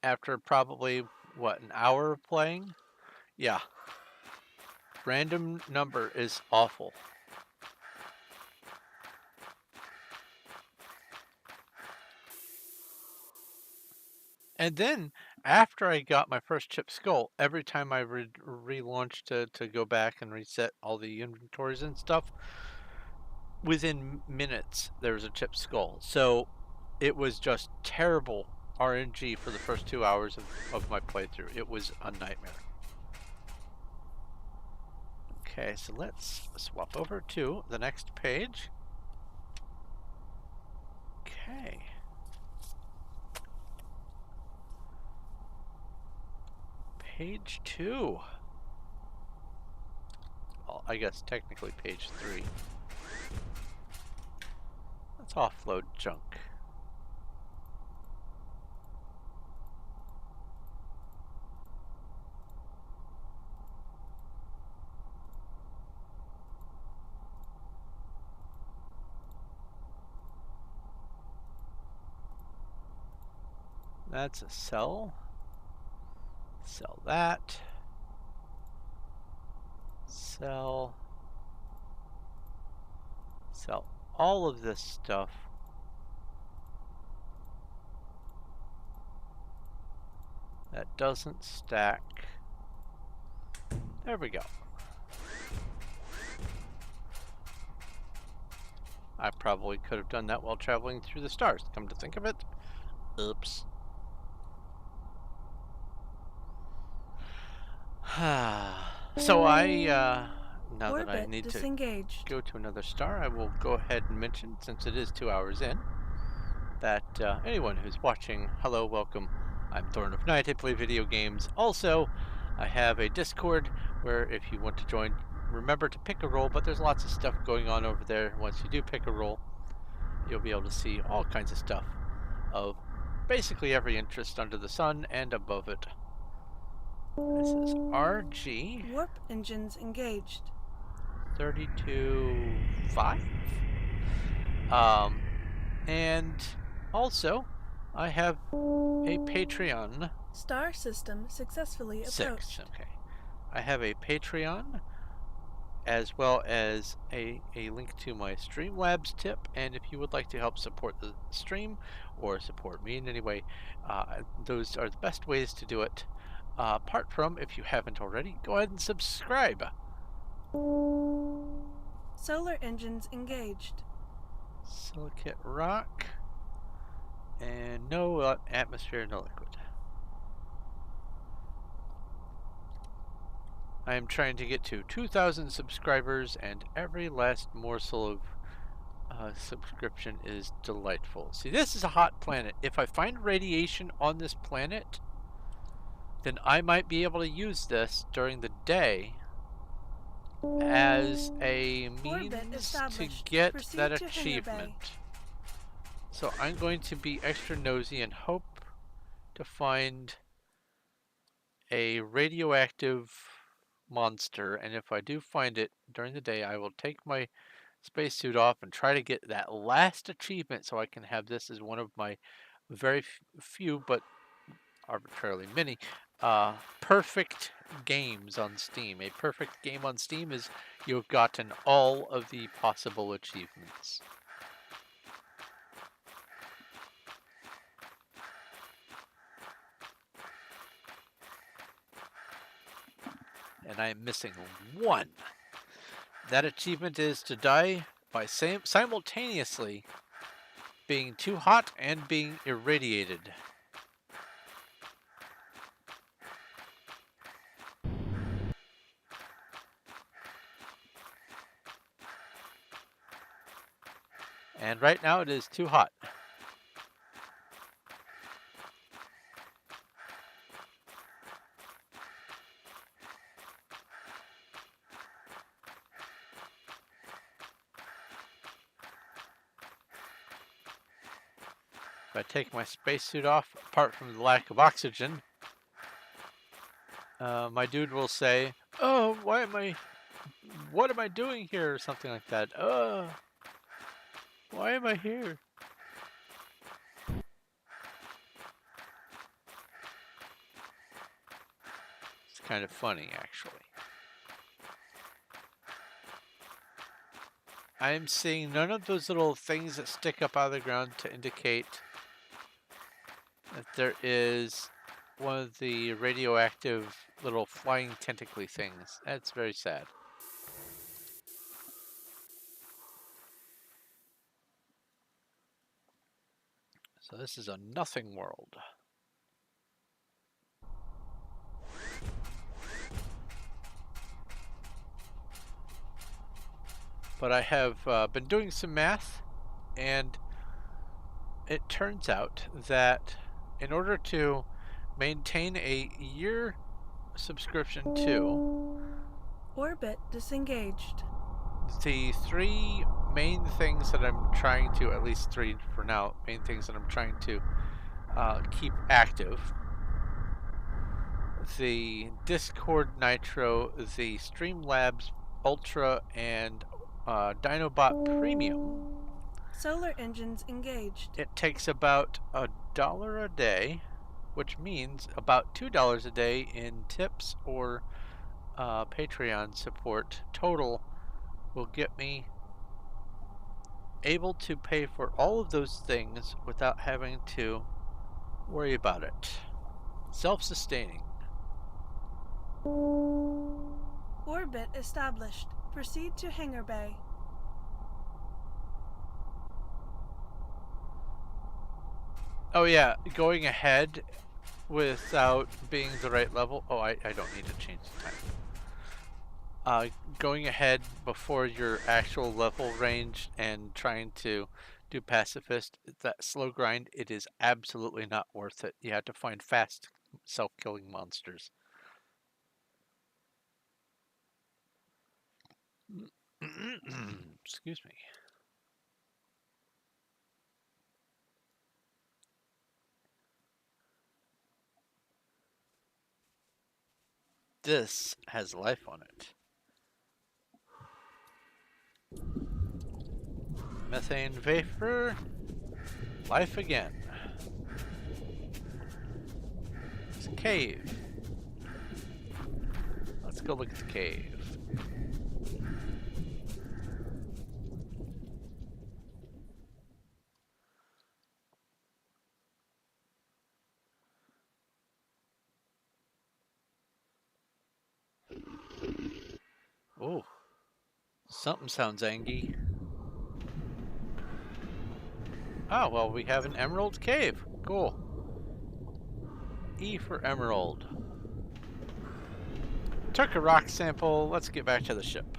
After probably, what, an hour of playing? Yeah. Random number is awful. And then, after I got my first chipped skull, every time I relaunched to go back and reset all the inventories and stuff, within minutes there was a chipped skull. So it was just terrible RNG for the first 2 hours of my playthrough. It was a nightmare. Okay, so let's swap over to the next page. Okay. Page 2. Well, I guess technically page 3. Let's offload junk. That's a sell. Sell that. Sell. Sell all of this stuff. That doesn't stack. There we go. I probably could have done that while traveling through the stars, come to think of it. Oops. So now that I Orbit need to disengaged. go to another star, I will go ahead and mention, since it is 2 hours in, that anyone who's watching, hello, welcome. I'm Thorn of Night. I play video games. Also, I have a Discord where if you want to join, remember to pick a role, but there's lots of stuff going on over there. Once you do pick a role, you'll be able to see all kinds of stuff of basically every interest under the sun and above it. This is RG Warp engines engaged. 32.5. And also I have a Patreon. Star system successfully 6. approached. Okay. I have a Patreon as well as a link to my Streamlabs tip, and if you would like to help support the stream or support me in any way, those are the best ways to do it. Apart from, if you haven't already, go ahead and subscribe. Solar engines engaged. Silicate rock. And no atmosphere, no liquid. I am trying to get to 2,000 subscribers, and every last morsel of subscription is delightful. See, this is a hot planet. If I find radiation on this planet, then I might be able to use this during the day as a means to get Proceed that to Hangar Bay. achievement. So I'm going to be extra nosy and hope to find a radioactive monster, and if I do find it during the day, I will take my spacesuit off and try to get that last achievement so I can have this as one of my very few, but arbitrarily many, perfect games on Steam. A perfect game on Steam is you've gotten all of the possible achievements. And I am missing one. That achievement is to die by simultaneously being too hot and being irradiated. And right now it is too hot. If I take my spacesuit off, apart from the lack of oxygen, my dude will say, "Oh, what am I doing here?" or something like that. Why am I here? It's kind of funny, actually. I'm seeing none of those little things that stick up out of the ground to indicate that there is one of the radioactive little flying tentacly things. That's very sad. So this is a nothing world. But I have been doing some math, and it turns out that in order to maintain a year subscription to Orbit disengaged. the three main things that I'm trying to, at least three for now, main things that I'm trying to keep active: the Discord Nitro, the Streamlabs Ultra, and Dinobot Premium. Solar engines engaged. It takes about $1 a day, which means about $2 a day in tips or Patreon support total will get me able to pay for all of those things without having to worry about it. Self-sustaining. Orbit established. Proceed to hangar bay. Oh yeah, going ahead without being the right level. Oh, I don't need to change the time. Going ahead before your actual level range and trying to do pacifist, that slow grind, it is absolutely not worth it. You have to find fast self-killing monsters. Excuse me. This has life on it. Methane vapor. Life again. It's a cave. Let's go look at the cave. Oh, something sounds angry. Oh, well, we have an emerald cave. Cool. E for emerald. Took a rock sample. Let's get back to the ship.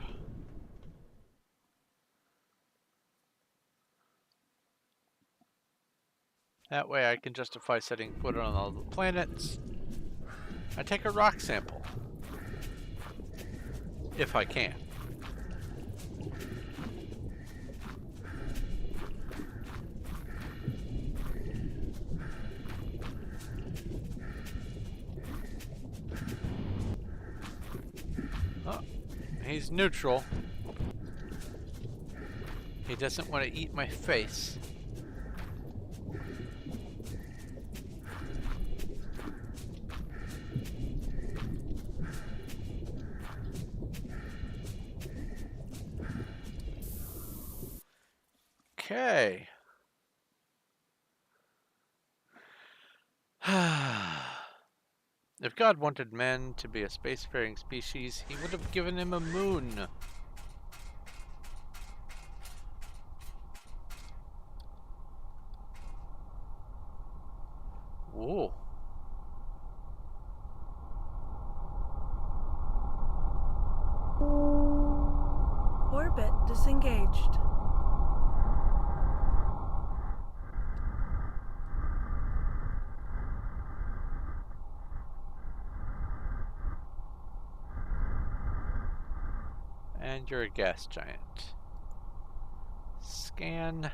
That way I can justify setting foot on all the planets. I take a rock sample. If I can. Oh, he's neutral. He doesn't want to eat my face. Okay. If God wanted man to be a spacefaring species, he would have given him a moon. Ooh. Orbit disengaged. And you're a gas giant. Scan.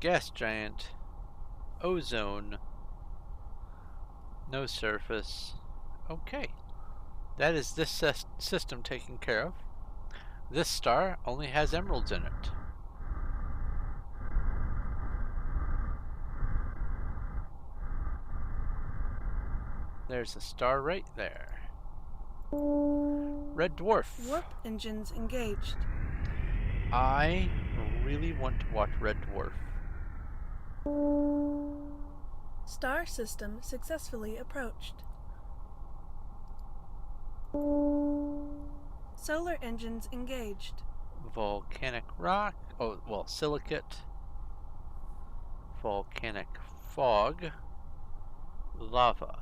Gas giant. Ozone. No surface. Okay. That is this system taken care of. This star only has emeralds in it. There's a star right there. Red dwarf. Warp engines engaged. I really want to watch Red Dwarf. Star system successfully approached. Solar engines engaged. Volcanic rock. Oh, well, silicate. Volcanic fog. Lava.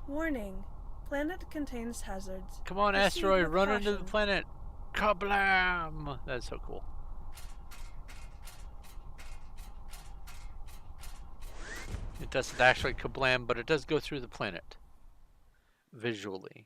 Warning. Planet contains hazards. Come on, Proceed asteroid, with run into the caution. planet. Kablam! That's so cool. It doesn't actually kablam, but it does go through the planet. Visually.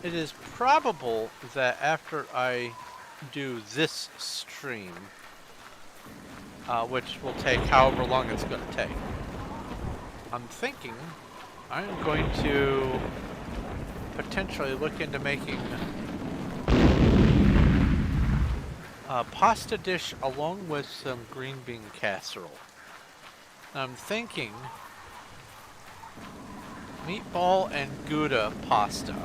It is probable that after I do this stream, which will take however long it's going to take, I'm thinking I'm going to potentially look into making a pasta dish along with some green bean casserole. I'm thinking meatball and Gouda pasta.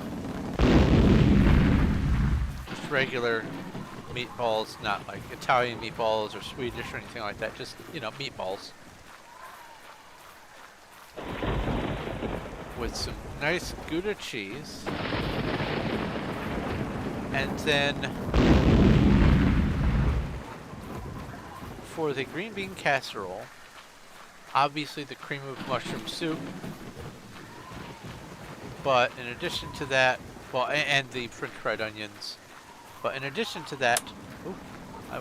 Just regular meatballs, not like Italian meatballs or Swedish or anything like that, just, you know, meatballs. With some nice Gouda cheese. And then for the green bean casserole, obviously the cream of mushroom soup. But in addition to that, well, and the french fried onions. But in addition to that, I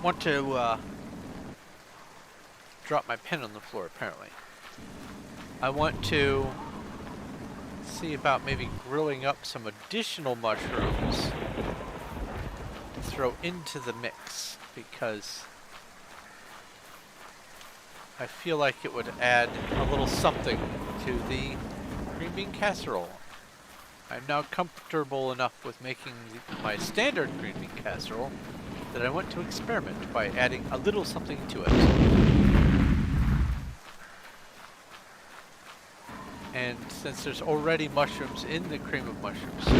want to drop my pen on the floor apparently. I want to see about maybe grilling up some additional mushrooms to throw into the mix, because I feel like it would add a little something to the green bean casserole. I'm now comfortable enough with making my standard green bean casserole that I want to experiment by adding a little something to it. And since there's already mushrooms in the cream of mushroom soup,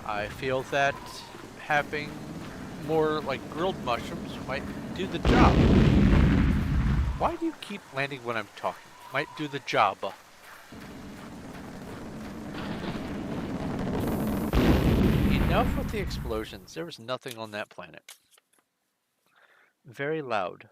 I feel that having more like grilled mushrooms might do the job. Why do you keep landing when I'm talking? Might do the job. Enough with the explosions. There was nothing on that planet. Very loud.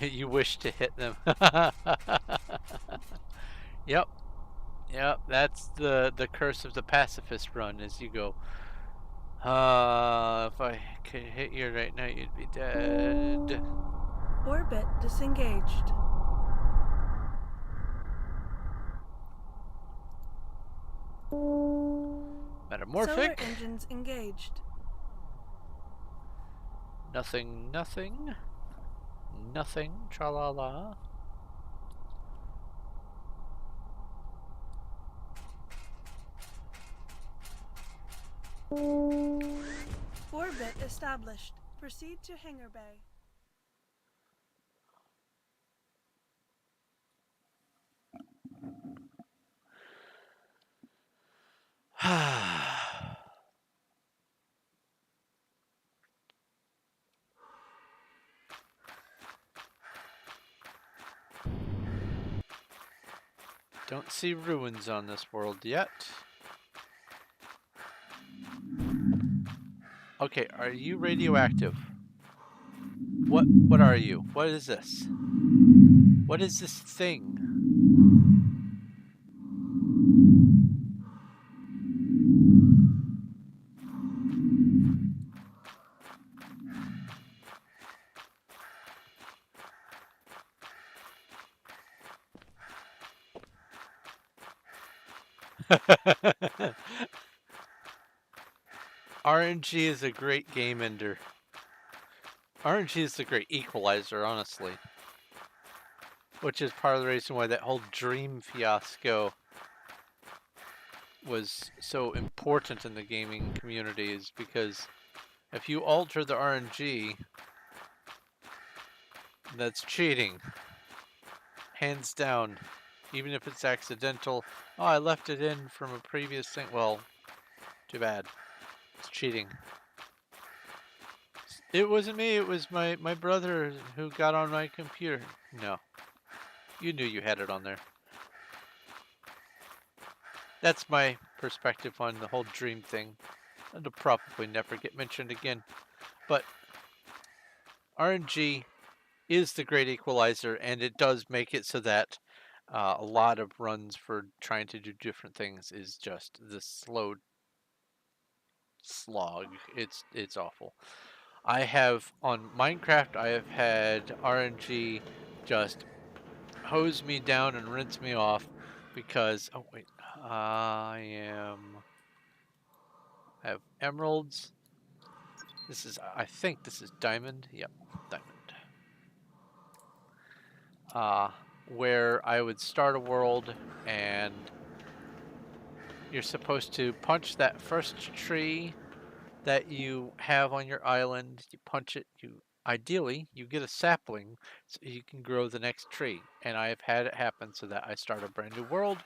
You wish to hit them. Yep. Yep, that's the curse of the pacifist run. As you go, if I could hit you right now, you'd be dead. Orbit disengaged. Solar Metamorphic. engines engaged. Nothing, nothing. Nothing. Tra-la-la. Orbit established. Proceed to hangar bay. Don't see ruins on this world yet. Okay, are you radioactive? What are you? What is this? What is this thing? RNG is a great game ender. RNG is a great equalizer, honestly. Which is part of the reason why that whole Dream fiasco was so important in the gaming community, is because if you alter the RNG, that's cheating. Hands down. Even if it's accidental. Oh, I left it in from a previous thing. Well, too bad. It's cheating. It wasn't me, it was my brother who got on my computer. No. You knew you had it on there. That's my perspective on the whole Dream thing. It'll probably never get mentioned again. But RNG is the great equalizer, and it does make it so that a lot of runs for trying to do different things is just the slow slog. It's awful. I have on Minecraft, I have had RNG just hose me down and rinse me off because oh wait, I have emeralds. This is, I think this is diamond. Yep, diamond. Where I would start a world and you're supposed to punch that first tree that you have on your island. You punch it, ideally you get a sapling so you can grow the next tree. And I have had it happen so that I start a brand new world,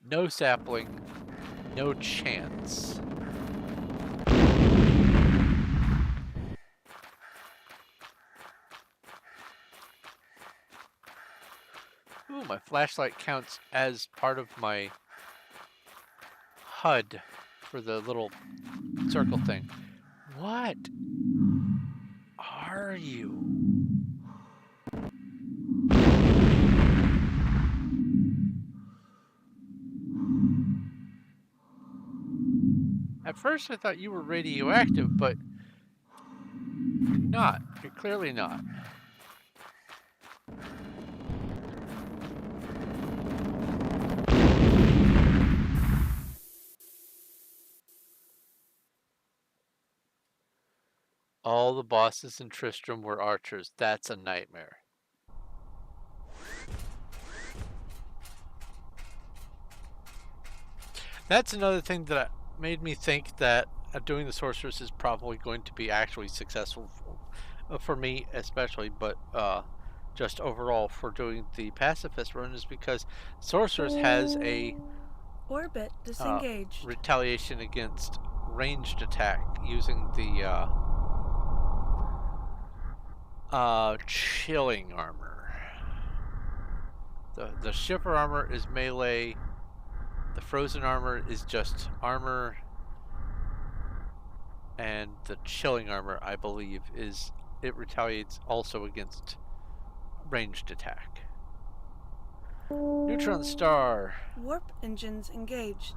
no sapling, no chance. Ooh, my flashlight counts as part of my HUD for the little circle thing. What are you? At first I thought you were radioactive, but you're not. You're clearly not. All the bosses in Tristram were archers. That's a nightmare. That's another thing that made me think that doing the sorceress is probably going to be actually successful for me especially, but just overall for doing the pacifist run, is because sorceress has a Orbit disengaged. retaliation against ranged attack using the chilling armor. The shiver armor is melee. The frozen armor is just armor. And the chilling armor, I believe, it retaliates also against ranged attack. Neutron star. Warp engines engaged.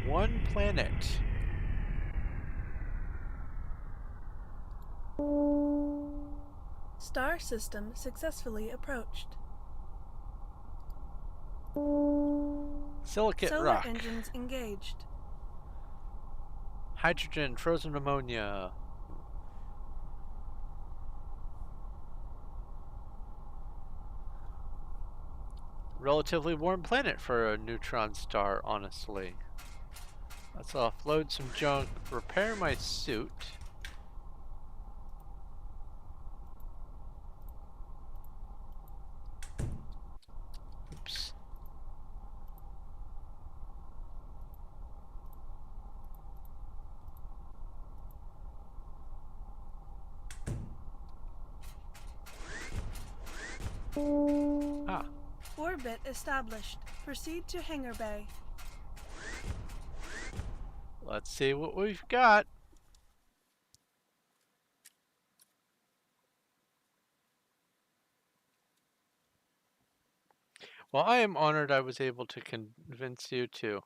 One planet. Star system successfully approached. Silicate Solar rock. engines engaged. Hydrogen, frozen ammonia. Relatively warm planet for a neutron star, honestly. Let's offload some junk, repair my suit. Oops. Ah, Orbit established. Proceed to hangar bay. let's see what we've got. Well, I am honored I was able to convince you to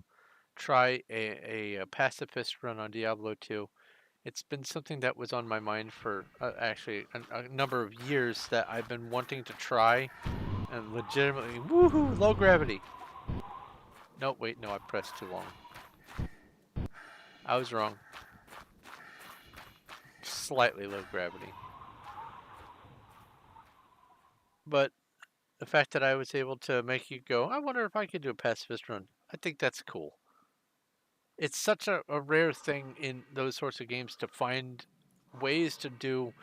try a pacifist run on Diablo 2. It's been something that was on my mind for actually a number of years that I've been wanting to try, and legitimately, woohoo, low gravity. No, wait, no, I pressed too long. I was wrong. Slightly low gravity. But the fact that I was able to make you go, I wonder if I could do a pacifist run. I think that's cool. It's such a rare thing in those sorts of games to find ways to do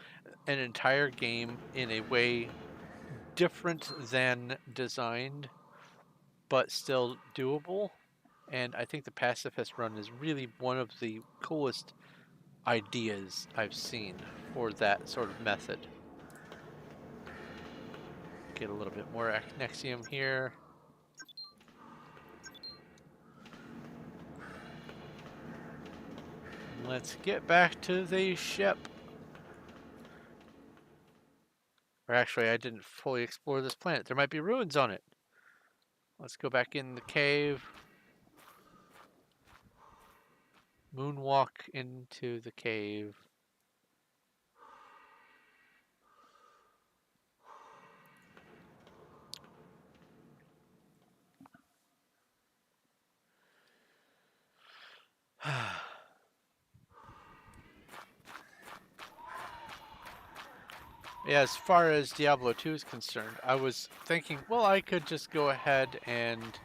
an entire game in a way different than designed, but still doable. And I think the pacifist run is really one of the coolest ideas I've seen for that sort of method. Get a little bit more Nexium here. Let's get back to the ship. Or actually, I didn't fully explore this planet. There might be ruins on it. Let's go back in the cave. Moonwalk into the cave. Yeah, as far as Diablo 2 is concerned, I was thinking, well, I could just go ahead and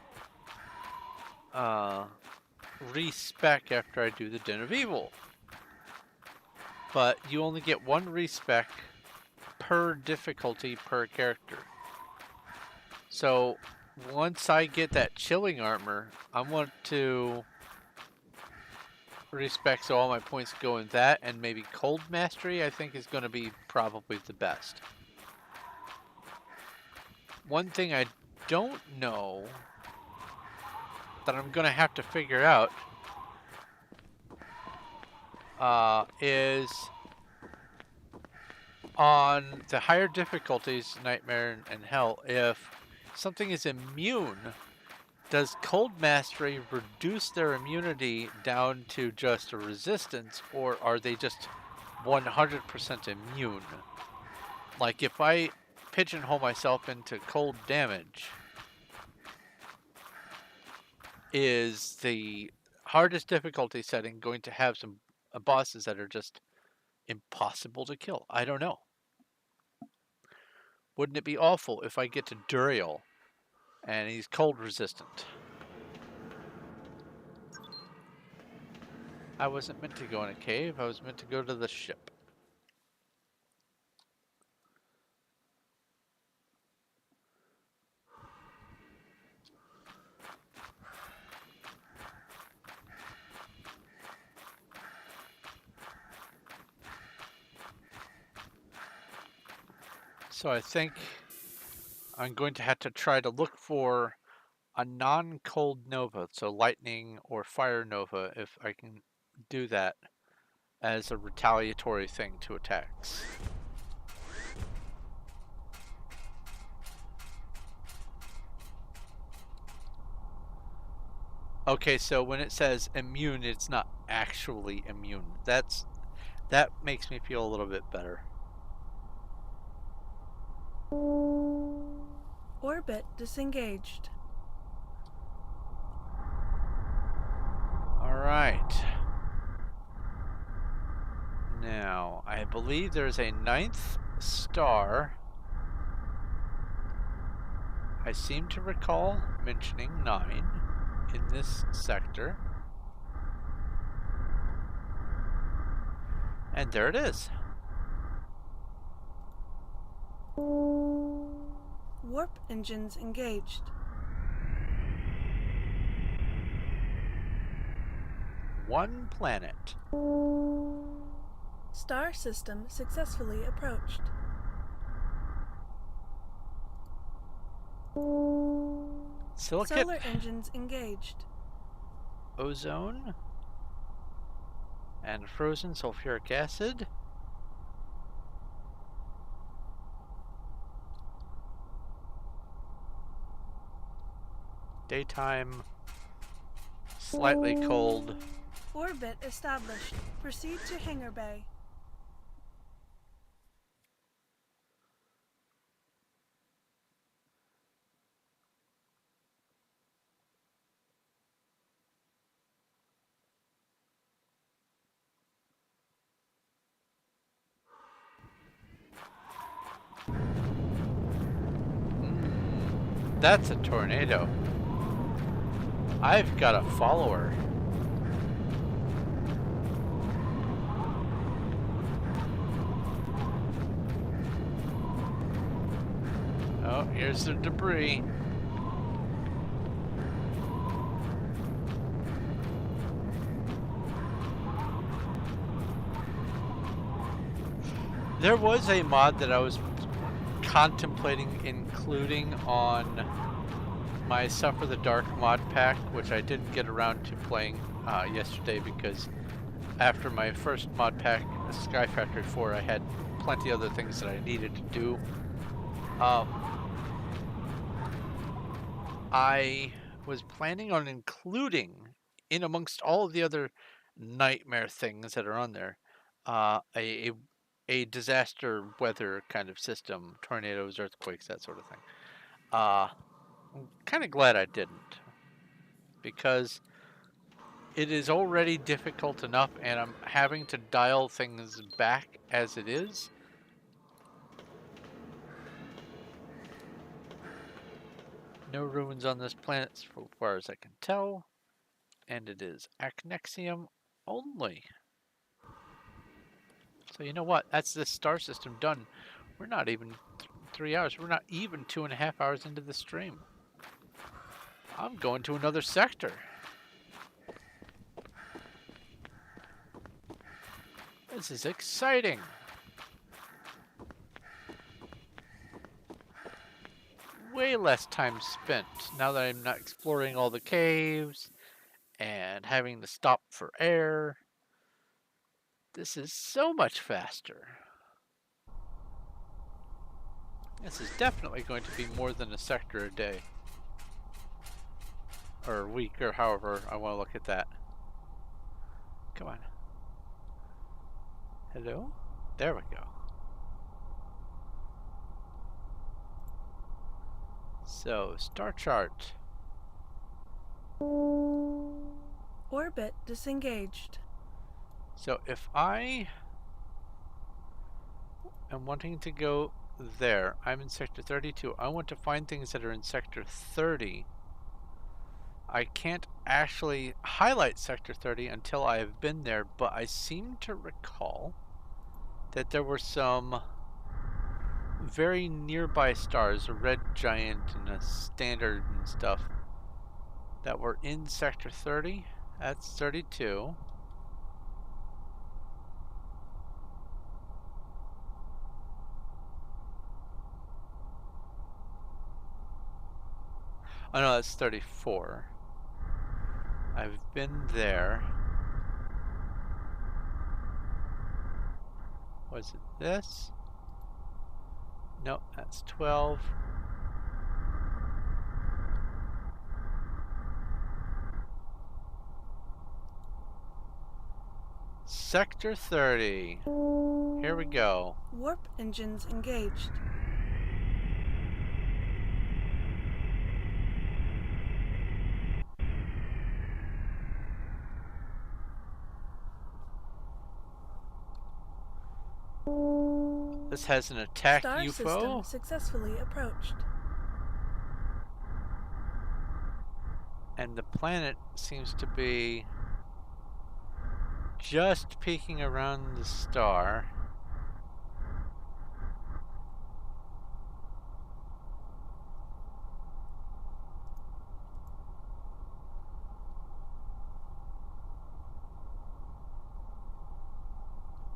respec after I do the Den of Evil. But you only get one respec per difficulty per character. So once I get that chilling armor, I want to respec so all my points go in that, and maybe cold mastery I think is going to be probably the best. One thing I don't know that I'm going to have to figure out is on the higher difficulties, Nightmare and Hell, if something is immune, does Cold Mastery reduce their immunity down to just a resistance, or are they just 100% immune? Like if I pigeonhole myself into cold damage, is the hardest difficulty setting going to have some bosses that are just impossible to kill? I don't know. Wouldn't it be awful if I get to Duriel and he's cold resistant? I wasn't meant to go in a cave. I was meant to go to the ship. So I think I'm going to have to try to look for a non-cold nova, so lightning or fire nova, if I can do that as a retaliatory thing to attacks. Okay, so when it says immune, it's not actually immune. That makes me feel a little bit better. Orbit disengaged. All right. Now, I believe there's a 9th star. I seem to recall mentioning 9 in this sector. And there it is. Warp engines engaged. One planet. Star system successfully approached. Silicate. Solar engines engaged. Ozone. And frozen sulfuric acid. Daytime. Slightly cold. Orbit established. Proceed to hangar bay. That's a tornado. I've got a follower. Oh, here's the debris. There was a mod that I was contemplating including on my Suffer the Dark mod pack, which I didn't get around to playing yesterday because after my first mod pack, Sky Factory 4, I had plenty other things that I needed to do. I was planning on including, in amongst all of the other nightmare things that are on there, a disaster weather kind of system, tornadoes, earthquakes, that sort of thing. I'm kind of glad I didn't, because it is already difficult enough and I'm having to dial things back as it is. No ruins on this planet as far as I can tell, and it is Acnexium only. So you know what? That's this star system done. We're not even 3 hours. We're not even 2.5 hours into the stream. I'm going to another sector. This is exciting. Way less time spent now that I'm not exploring all the caves and having to stop for air. This is so much faster. This is definitely going to be more than a sector a day. Or a week, or however I want to look at that. Come on. Hello? There we go. So, star chart. Orbit disengaged. So if I am wanting to go there, I'm in sector 32. I want to find things that are in sector 30. I can't actually highlight sector 30 until I have been there, but I seem to recall that there were some very nearby stars, a red giant and a standard and stuff, that were in sector 30. That's 32. Oh no, that's 34. I've been there. Was it this? No, that's 12. Sector 30. Here we go. Warp engines engaged. This has an attack Star UFO. system successfully approached. And the planet seems to be just peeking around the star.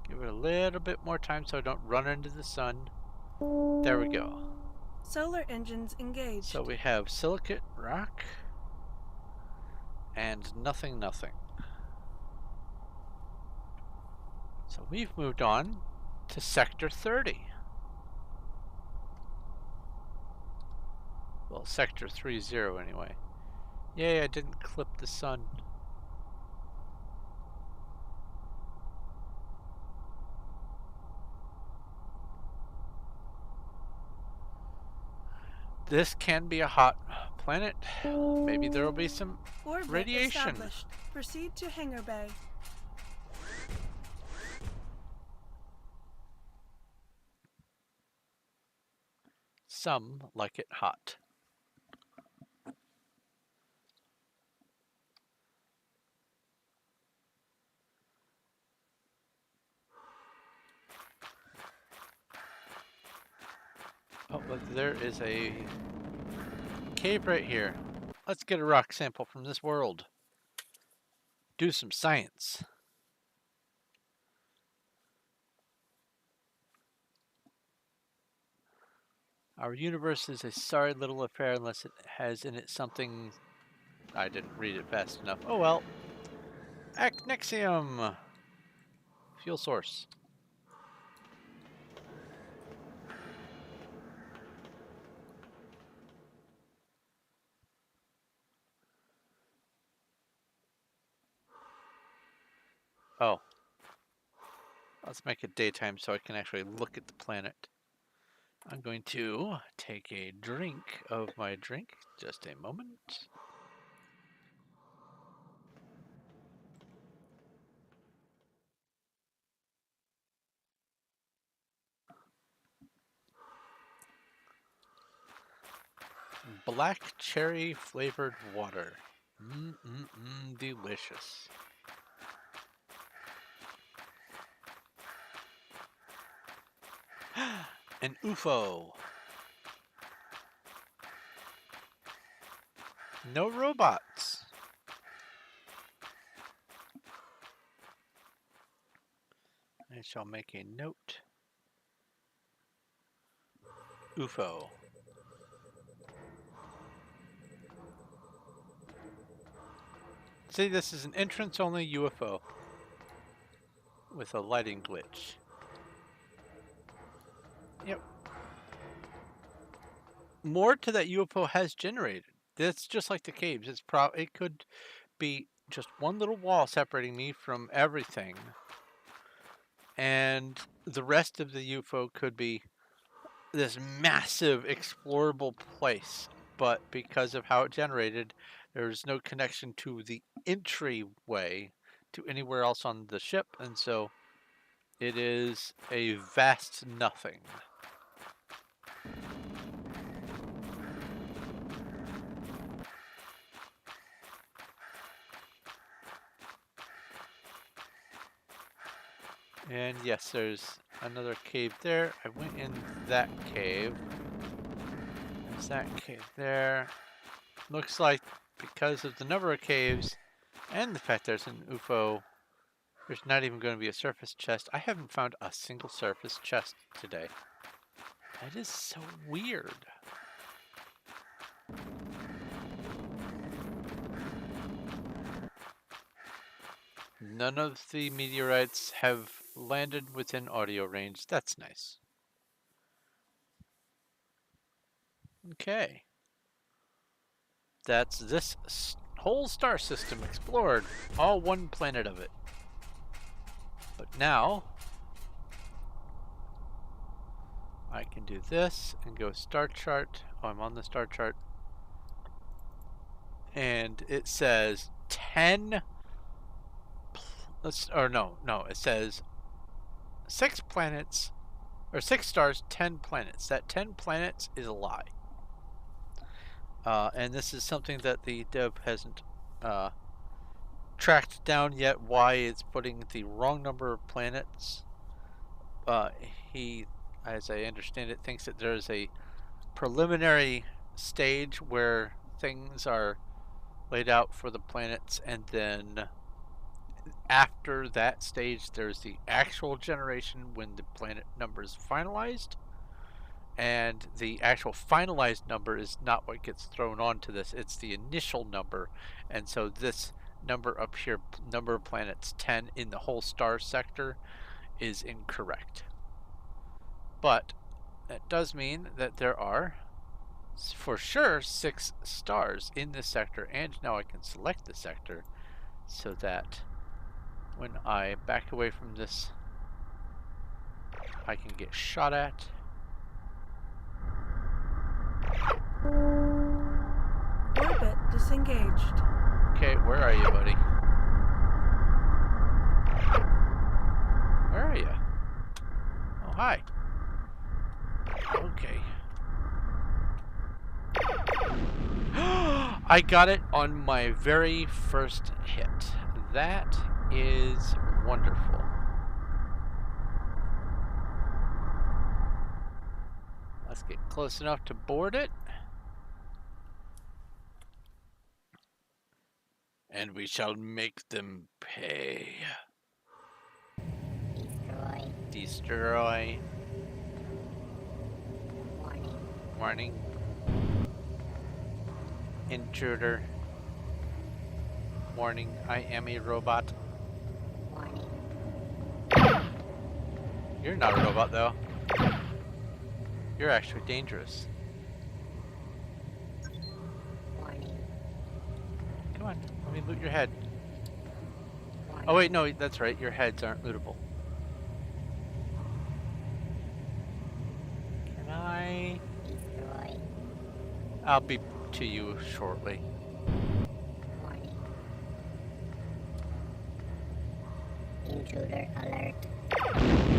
Give it a little bit more time so I don't run into the sun. There we go. Solar engines engaged. So we have silicate rock and nothing. So we've moved on to Sector 30. Well, Sector 30 anyway. Yay, I didn't clip the sun. This can be a hot planet. Maybe there will be some Orbit radiation. established. Proceed to hangar bay. Some like it hot. Oh, but there is a cave right here. Let's get a rock sample from this world. Do some science. Our universe is a sorry little affair unless it has in it something... I didn't read it fast enough. Oh well. Acnexium. Fuel source. Oh. Let's make it daytime so I can actually look at the planet. I'm going to take a drink of my drink. Just a moment. Black cherry flavored water. Delicious. An UFO. No robots. I shall make a note. UFO. See, this is an entrance-only UFO with a lighting glitch. Yep. More to that UFO has generated. That's just like the caves. It could be just one little wall separating me from everything, and the rest of the UFO could be this massive explorable place. But because of how it generated, there's no connection to the entryway to anywhere else on the ship, and so it is a vast nothing. And yes, there's another cave there. I went in that cave. There's that cave there. Looks like because of the number of caves and the fact there's an UFO, there's not even going to be a surface chest. I haven't found a single surface chest today. That is so weird. None of the meteorites have landed within audio range. That's nice. Okay. That's this whole star system explored. All one planet of it. But now I can do this and go star chart. Oh, I'm on the star chart. And it says 10, it says 6 planets, or 6 stars, 10 planets. That 10 planets is a lie. And this is something that the dev hasn't tracked down yet, why it's putting the wrong number of planets. He, as I understand it, thinks that there's a preliminary stage where things are laid out for the planets, and then after that stage there's the actual generation when the planet number is finalized, and the actual finalized number is not what gets thrown onto this, it's the initial number. And so this number up here, number of planets 10 in the whole star sector, is incorrect. But that does mean that there are for sure 6 stars in this sector, and now I can select the sector so that when I back away from this I can get shot at. Orbit disengaged. Okay, where are you, buddy? Where are you? Oh, hi. Okay. I got it on my very first hit. That is wonderful. Let's get close enough to board it. And we shall make them pay. Destroy. Destroy. Warning. Warning. Intruder. Warning, I am a robot. Warning. You're not a robot, though. You're actually dangerous. Warning. Come on, let me loot your head. Warning. Oh wait, no, that's right, your heads aren't lootable. Can I? Destroy. I'll be to you shortly. Warning. Intruder alert. Destroy.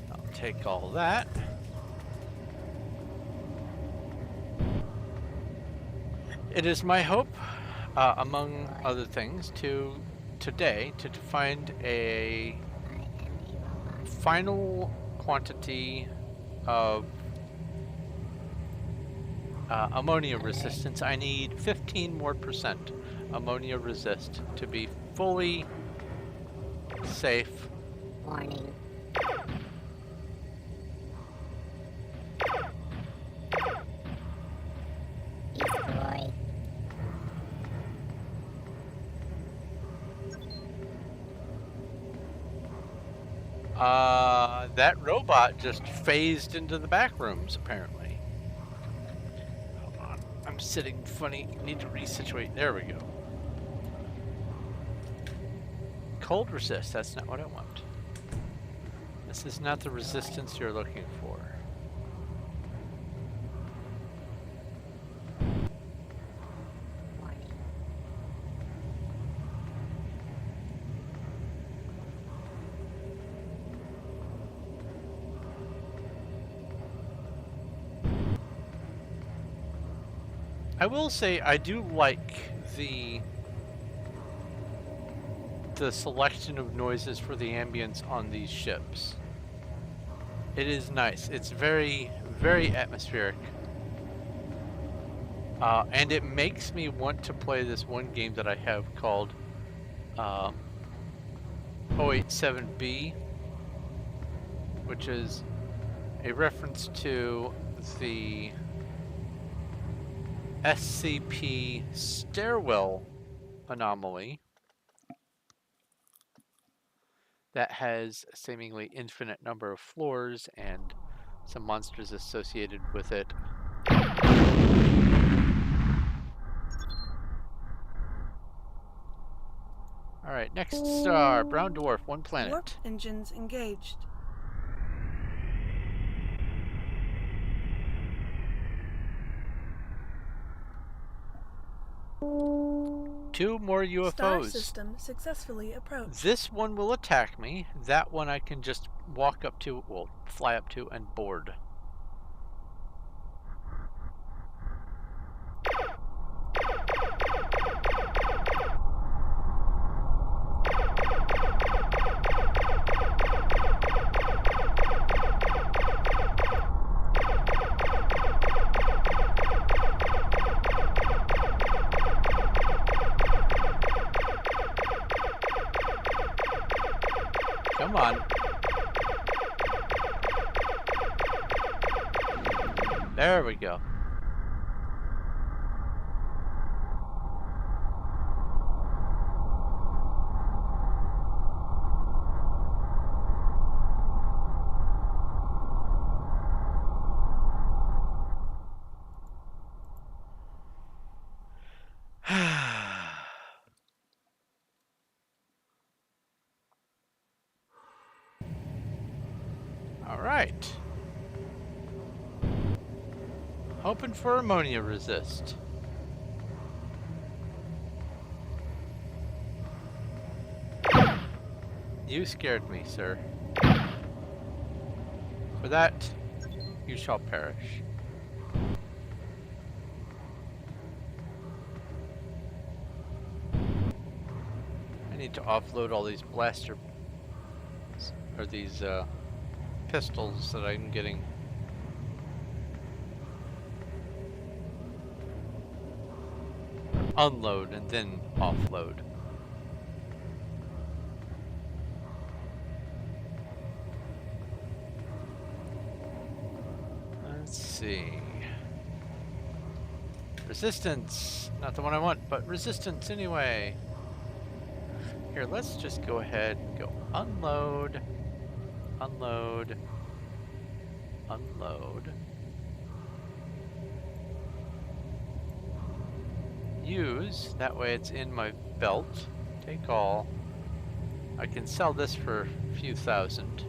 I'll take all that. It is my hope, among other things, today to find a I am a robot. final quantity of ammonia resistance. I need 15% more ammonia resist to be fully safe. Warning. Destroy. That robot just phased into the back rooms, apparently. Hold on. I'm sitting funny. Need to resituate. There we go. Cold resist. That's not what I want. This is not the resistance you're looking for. Warning. I will say I do like the selection of noises for the ambience on these ships. It is nice. It's very, very atmospheric. And it makes me want to play this one game that I have called 087B, which is a reference to the SCP stairwell anomaly that has a seemingly infinite number of floors and some monsters associated with it. Alright, next star. Brown dwarf, one planet. Warp engines engaged. Two more Star UFOs. system successfully approached. This one will attack me. That one I can just walk up to, well, fly up to and board. Come on. There we go. All right. Hoping for ammonia resist. You scared me, sir. For that, you shall perish. I need to offload all these blaster, or these pistols that I'm getting. Unload and then offload. Let's see. Resistance. Not the one I want, but resistance anyway. Here, let's just go ahead and go unload, unload, unload. Use, that way it's in my belt. Take all. I can sell this for a few thousand.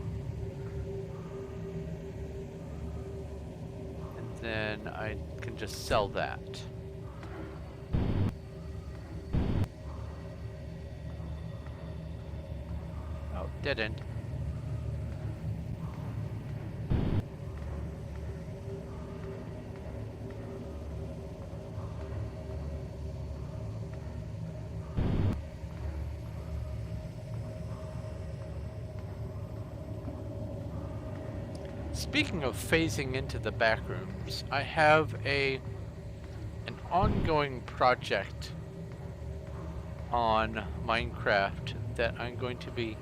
And then I can just sell that. Oh, dead end. Speaking of phasing into the back rooms, I have an ongoing project on Minecraft that I'm going to be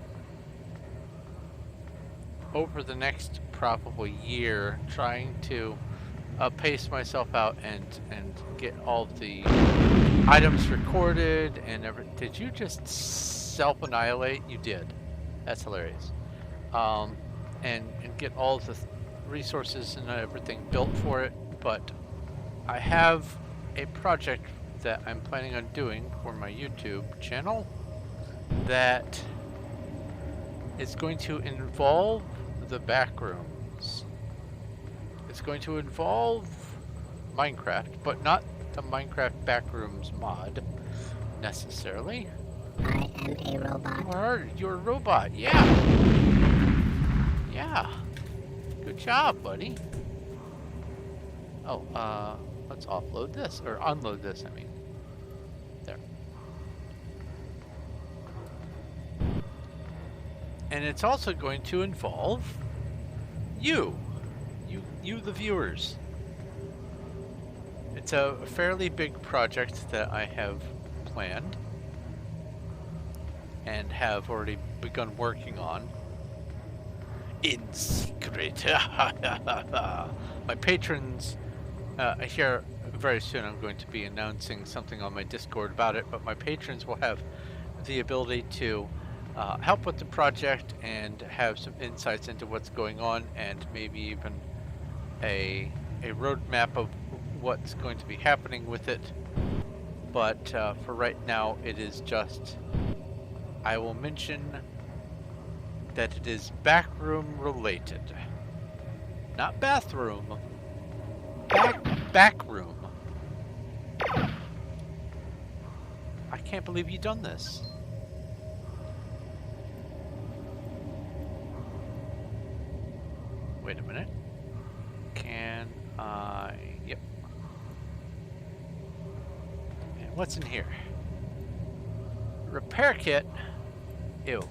over the next probably year trying to pace myself out and get all of the items recorded and everything. Did you just self-annihilate? You did. That's hilarious. And get all of the resources and everything built for it, but I have a project that I'm planning on doing for my YouTube channel that is going to involve the back rooms. It's going to involve Minecraft, but not the Minecraft Backrooms mod necessarily. I am a robot. You're a robot, yeah. Yeah. Good job, buddy. Oh, let's offload this, or unload this, I mean. There. And it's also going to involve you the viewers. It's a fairly big project that I have planned and have already begun working on in secret. My patrons, here very soon I'm going to be announcing something on my Discord about it, but my patrons will have the ability to help with the project and have some insights into what's going on, and maybe even a roadmap of what's going to be happening with it. But for right now, it is just I will mention that it is backroom related. Not bathroom. Backroom. I can't believe you've done this. Wait a minute. Can I... Yep. And what's in here? Repair kit. Ew.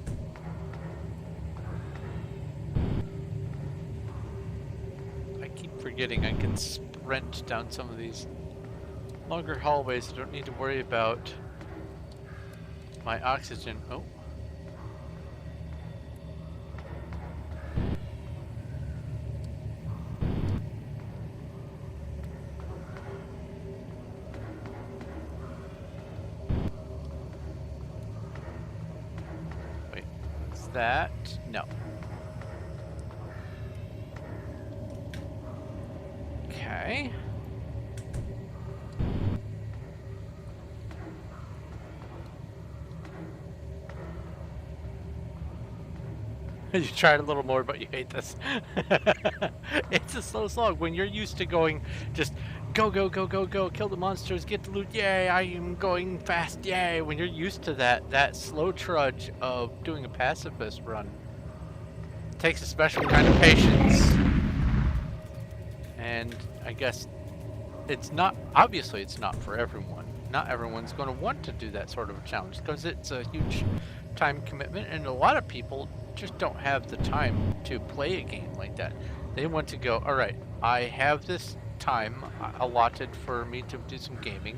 I keep forgetting I can sprint down some of these longer hallways. I don't need to worry about my oxygen. Oh. Wait, is that? No. Okay. You tried a little more, but you hate this. It's a slow slog when you're used to going just go, go, go, go, go, kill the monsters, get the loot, yay, I am going fast, yay. When you're used to that slow trudge of doing a pacifist run, it takes a special kind of patience. And I guess it's not, obviously it's not for everyone. Not everyone's going to want to do that sort of a challenge because it's a huge time commitment, and a lot of people just don't have the time to play a game like that. They want to go, all right, I have this time allotted for me to do some gaming,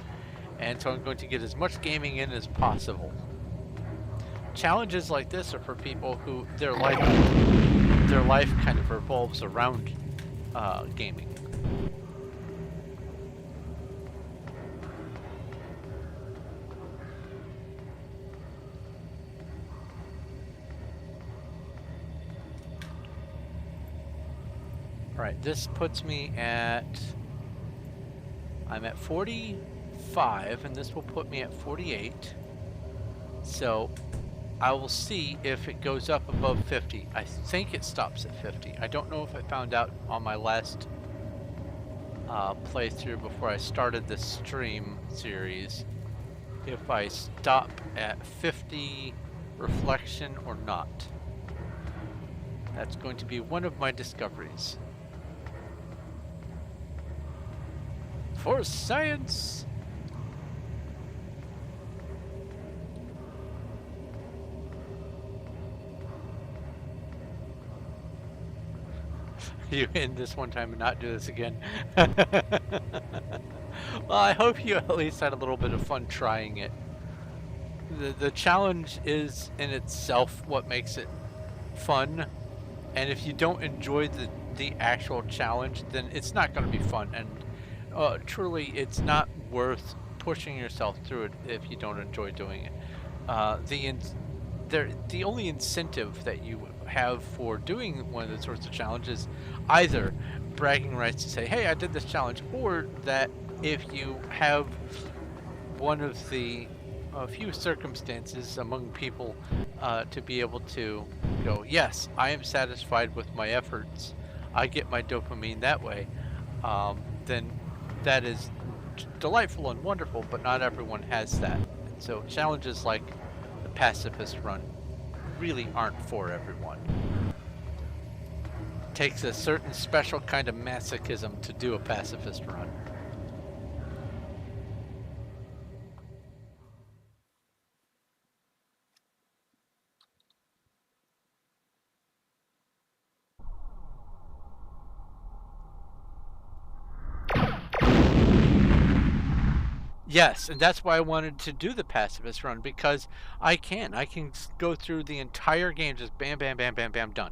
and so I'm going to get as much gaming in as possible. Challenges like this are for people who their life kind of revolves around gaming. Alright, this puts me at... I'm at 45, and this will put me at 48. So, I will see if it goes up above 50. I think it stops at 50. I don't know if I found out on my last playthrough before I started this stream series if I stop at 50 reflection or not. That's going to be one of my discoveries. For science! You end this one time and not do this again. Well, I hope you at least had a little bit of fun trying it. The challenge is in itself what makes it fun, and if you don't enjoy the actual challenge, then it's not going to be fun, and truly it's not worth pushing yourself through it if you don't enjoy doing it. The only incentive that you have for doing one of those sorts of challenges, either bragging rights to say, hey, I did this challenge, or that if you have one of the few circumstances among people to be able to go, yes, I am satisfied with my efforts, I get my dopamine that way, then that is delightful and wonderful, but not everyone has that. So challenges like the pacifist run really aren't for everyone. It takes a certain special kind of masochism to do a pacifist run. Yes, and that's why I wanted to do the pacifist run, because I can go through the entire game just bam, bam, bam, bam, bam, done.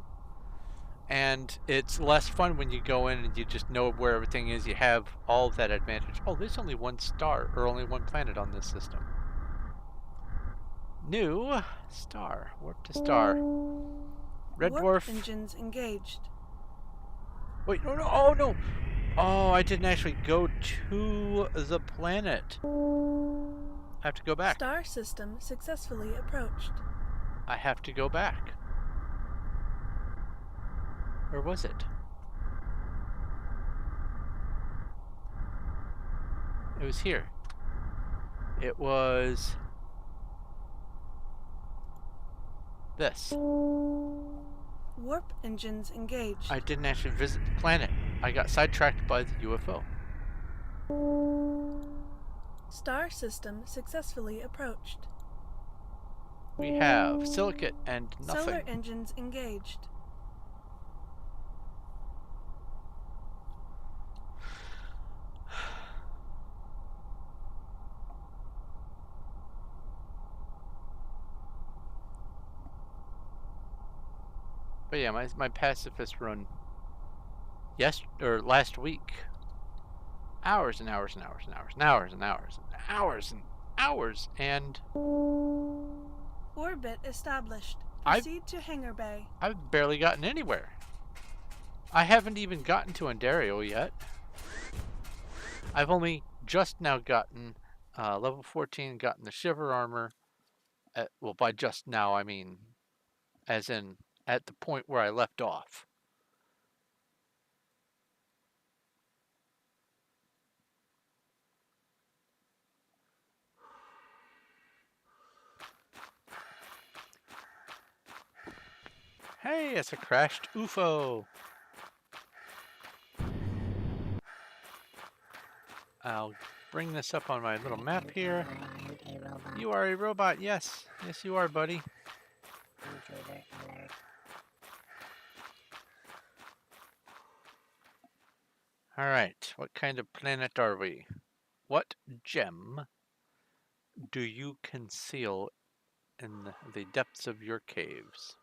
And it's less fun when you go in and you just know where everything is. You have all of that advantage. Oh, there's only one star, or only one planet on this system. New star, warp to star. Red Warp dwarf. engines engaged. Wait, no, oh no! Oh, I didn't actually go to the planet. I have to go back. Star system successfully approached. I have to go back. Or was it? It was here. It was this. Warp engines engaged. I didn't actually visit the planet. I got sidetracked by the UFO. Star system successfully approached. We have silicate and nothing. Solar engines engaged. But yeah, my pacifist run last week. Hours and hours and hours and hours and hours and hours and hours and hours and Orbit established. Proceed to Hangar Bay. I've barely gotten anywhere. I haven't even gotten to Ondario yet. I've only just now gotten level 14, gotten the Shiver armor. Well, by just now, I mean as in at the point where I left off. Hey, it's a crashed UFO. I'll bring this up on my little map here. You are a robot, yes. Yes, you are, buddy. Intruder alert. Alright, what kind of planet are we? What gem do you conceal in the depths of your caves?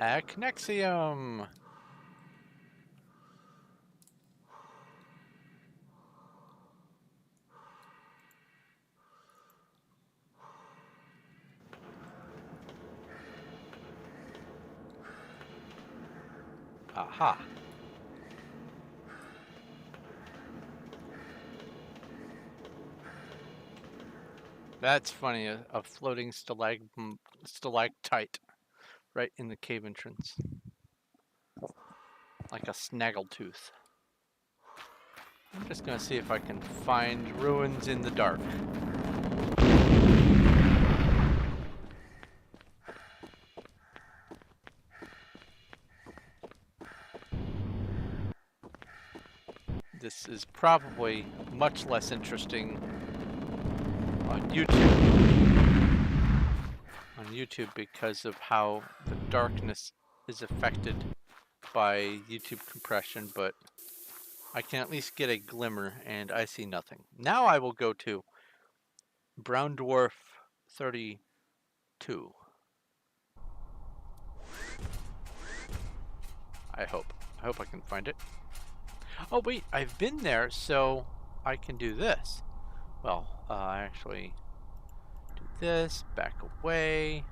Acnexium! Aha! That's funny, a floating stalactite right in the cave entrance. Like a snaggletooth. I'm just gonna see if I can find ruins in the dark. This is probably much less interesting on YouTube because of how the darkness is affected by YouTube compression, but I can at least get a glimmer and I see nothing. Now I will go to Brown Dwarf 32. I hope I can find it. Oh wait, I've been there, so I can do this. Well, actually do this, back away.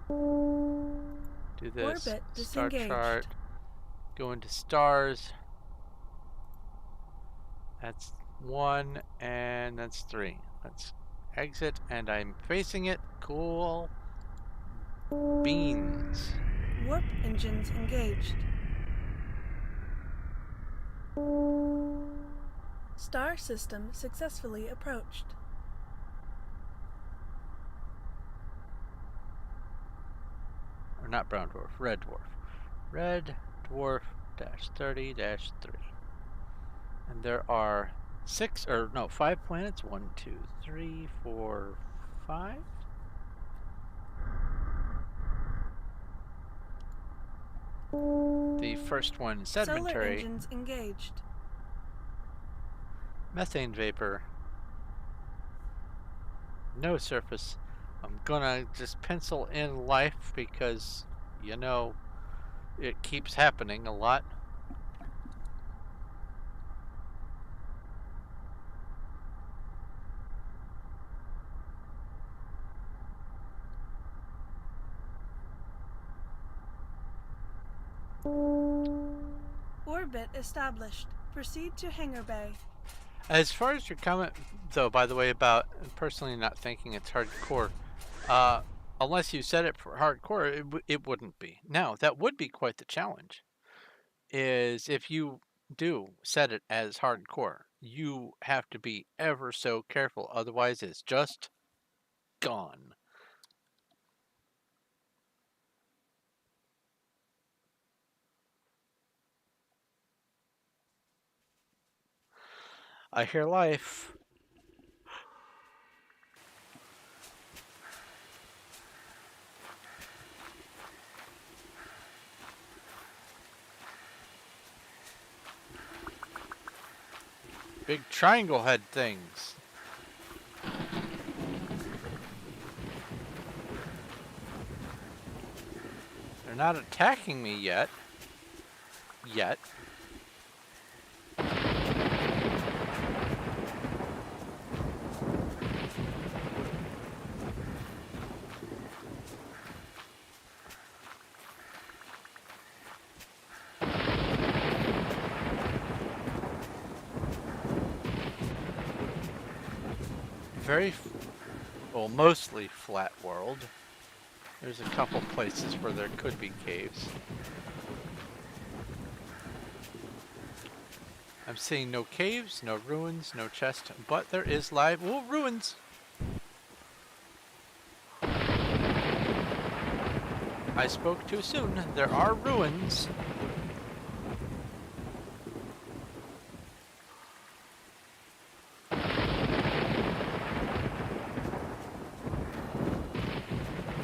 Do this, Orbit star disengaged. chart, go into stars. That's 1 and that's 3. Let's exit and I'm facing it. Cool. Beans. Warp engines engaged. Star system successfully approached. Or not brown dwarf, red dwarf. Red dwarf -30-3. And there are 5 planets. 1, 2, 3, 4, 5. The first one, Solar sedimentary. engines engaged. Methane vapor. No surface. I'm gonna just pencil in life because, you know, it keeps happening a lot. Orbit established. Proceed to Hangar Bay. As far as your comment, though, by the way, about personally not thinking it's hardcore, unless you set it for hardcore, it wouldn't be. Now, that would be quite the challenge, is if you do set it as hardcore, you have to be ever so careful, otherwise it's just gone. I hear life. Big triangle head things. They're not attacking me yet. Well, mostly flat world. There's a couple places where there could be caves. I'm seeing no caves, no ruins, no chest, but there is live ruins. I spoke too soon. There are ruins.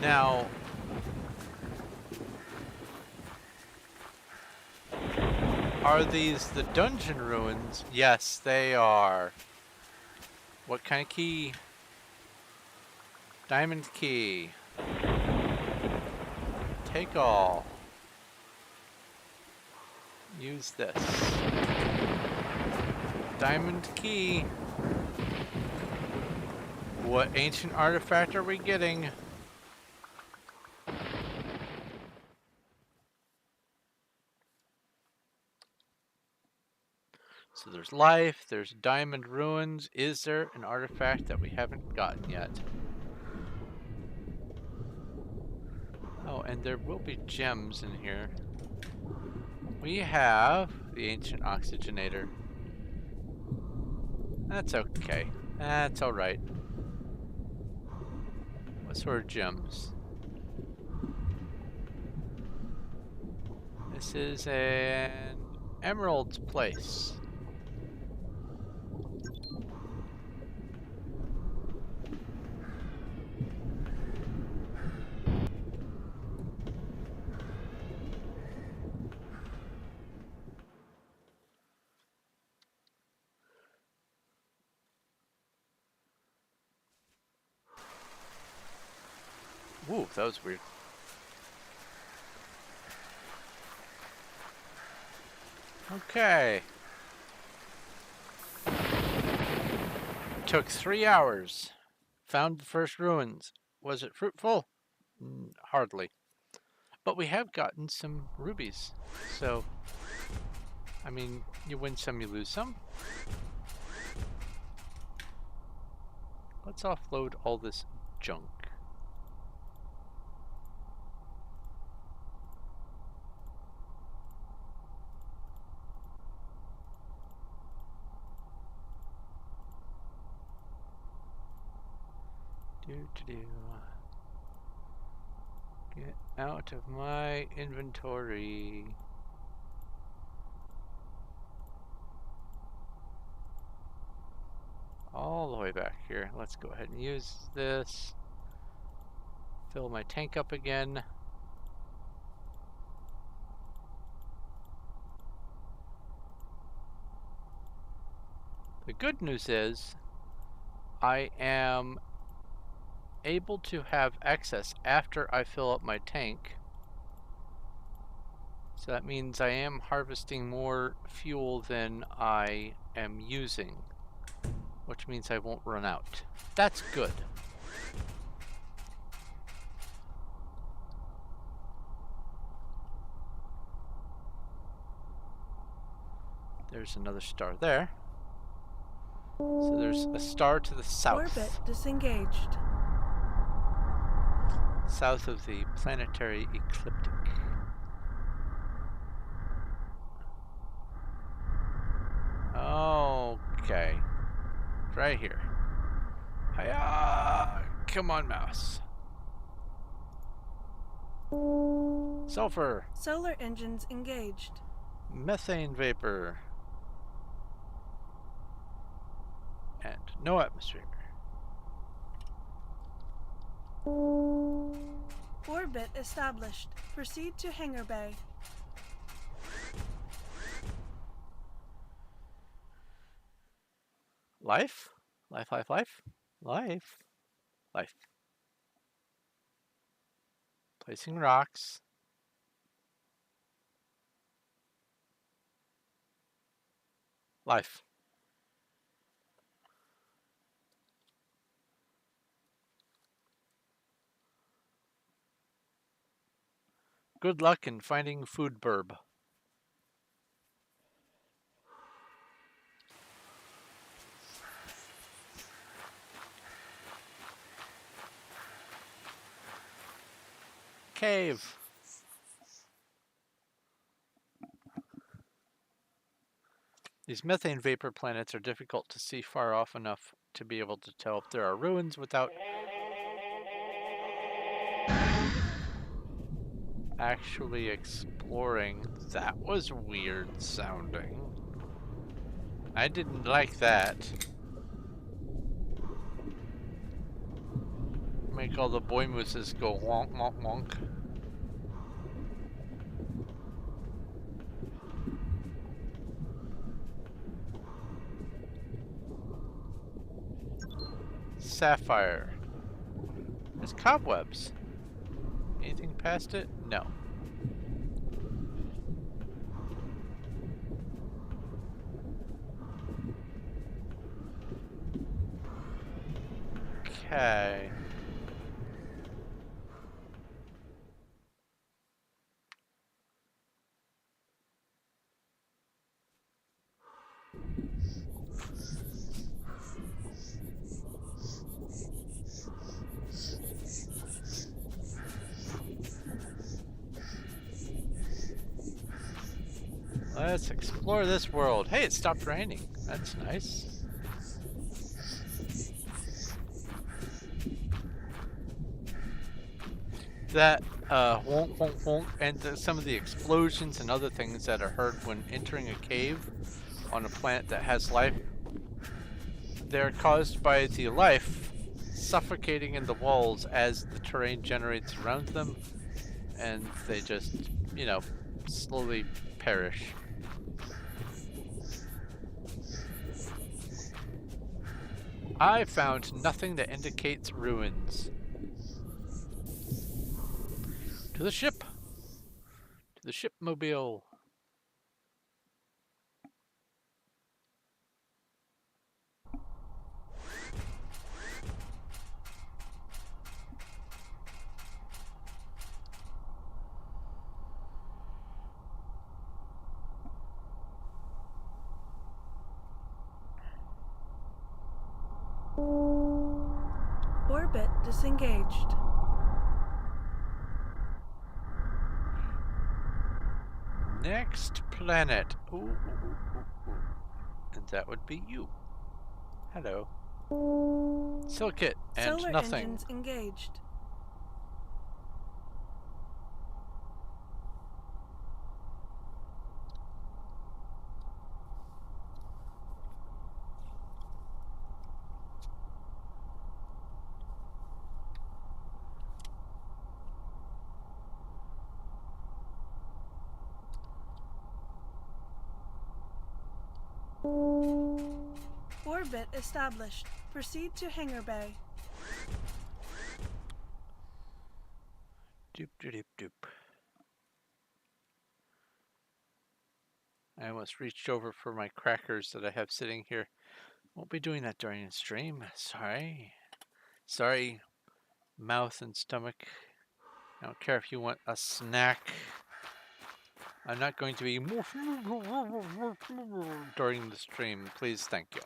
Now, are these the dungeon ruins? Yes, they are. What kind of key? Diamond key. Take all. Use this. Diamond key. What ancient artifact are we getting? So there's life, there's diamond ruins. Is there an artifact that we haven't gotten yet? Oh, and there will be gems in here. We have the ancient oxygenator. That's okay. That's alright. What sort of gems? This is an emerald's place. Ooh, that was weird. Okay. Took 3 hours. Found the first ruins. Was it fruitful? Hardly. But we have gotten some rubies. So, I mean, you win some, you lose some. Let's offload all this junk. Get out of my inventory. All the way back here. Let's go ahead and use this. Fill my tank up again. The good news is I am able to have excess after I fill up my tank. So that means I am harvesting more fuel than I am using, which means I won't run out. That's good. There's another star there. So there's a star to the south. Orbit disengaged. South of the planetary ecliptic. Okay. Right here. Hiya! Come on, mouse. Sulfur. Solar engines engaged. Methane vapor. And no atmosphere. Orbit established. Proceed to hangar bay. Life? Life, life, life? Life. Life. Placing rocks. Life. Good luck in finding food burb. Cave. These methane vapor planets are difficult to see far off enough to be able to tell if there are ruins without actually exploring. That was weird sounding. I didn't like that. Make all the boy mooses go wonk wonk wonk. Sapphire. There's cobwebs. Anything past it? No. Okay. Let's explore this world. Hey, it stopped raining. That's nice. That wonk wonk wonk and some of the explosions and other things that are heard when entering a cave on a planet that has life, they're caused by the life suffocating in the walls as the terrain generates around them, and they just, you know, slowly perish. I found nothing that indicates ruins. To the ship! To the shipmobile! Orbit disengaged. Next planet. Ooh, ooh, ooh, ooh, ooh. And that would be you. Hello. Silicate and Solar nothing. engines engaged. Orbit established. Proceed to hangar bay. Doop doop doop doop. I almost reached over for my crackers that I have sitting here. Won't be doing that during the stream. Sorry. Sorry, mouth and stomach. I don't care if you want a snack. I'm not going to be during the stream. Please, thank you.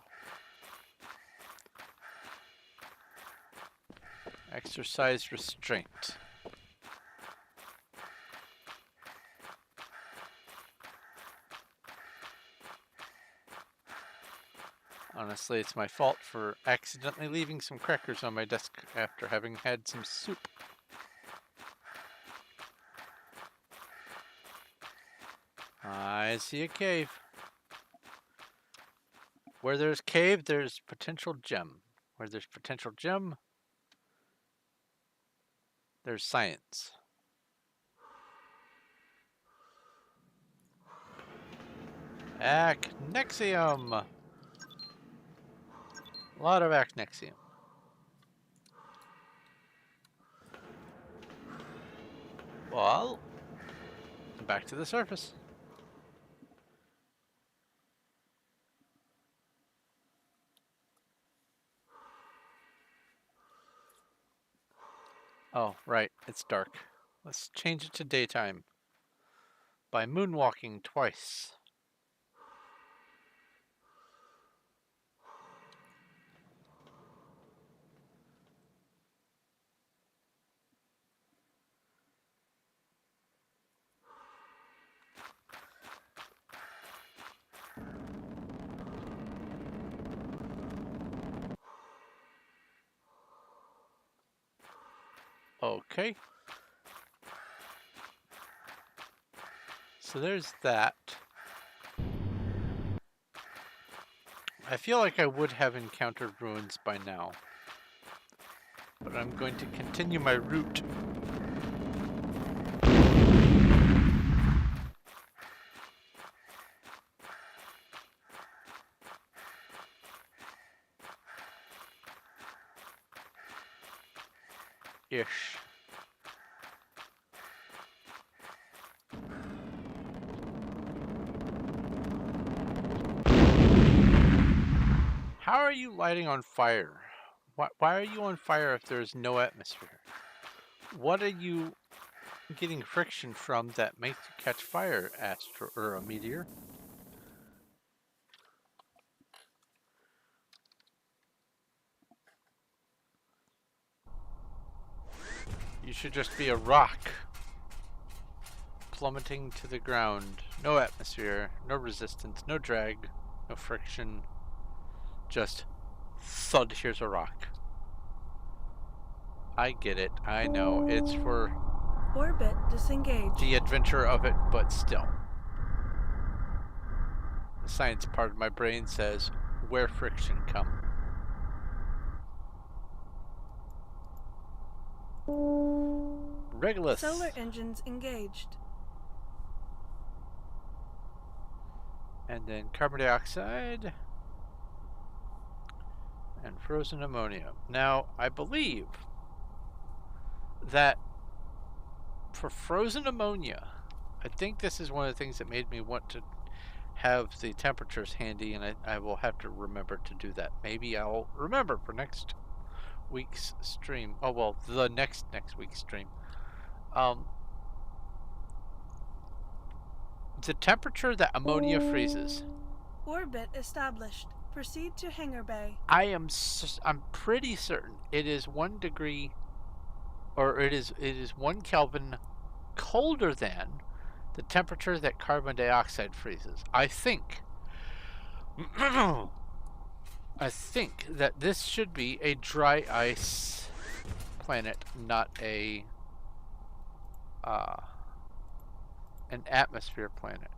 Exercise restraint. Honestly, it's my fault for accidentally leaving some crackers on my desk after having had some soup. I see a cave. Where there's cave, there's potential gem. Where there's potential gem, there's science. Acnexium! A lot of acnexium. Well, back to the surface. Oh, right, it's dark. Let's change it to daytime by moonwalking twice. Okay. So there's that. I feel like I would have encountered ruins by now. But I'm going to continue my route. Ish. How are you lighting on fire? Why are you on fire if there's no atmosphere? What are you getting friction from that makes you catch fire, or a meteor? You should just be a rock plummeting to the ground. No atmosphere, no resistance, no drag, no friction. Just thud, here's a rock. I get it. I know. It's for Orbit disengaged. the adventure of it, but still. The science part of my brain says, where friction come. Regulus. Solar engines engaged. And then carbon dioxide. And frozen ammonia. Now, I believe that for frozen ammonia, I think this is one of the things that made me want to have the temperatures handy, and I will have to remember to do that. Maybe I'll remember for next week's stream. Oh, well, the next week's stream. The temperature that ammonia freezes. Orbit established. Proceed to hangar bay. I'm pretty certain it is 1 degree, or it is 1 Kelvin colder than the temperature that carbon dioxide freezes. I think. I think that this should be a dry ice planet, not a an atmosphere planet.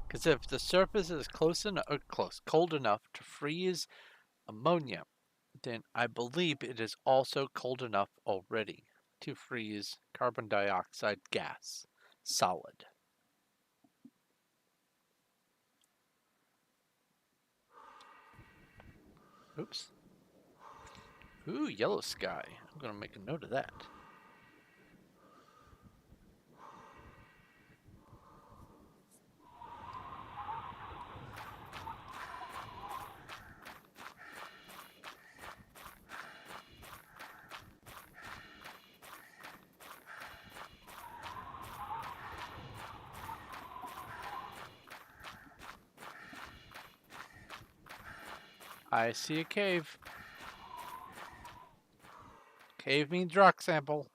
Because if the surface is cold enough to freeze ammonia, then I believe it is also cold enough already to freeze carbon dioxide gas solid. Oops. Ooh, yellow sky. I'm going to make a note of that. I see a cave. Cave means rock sample.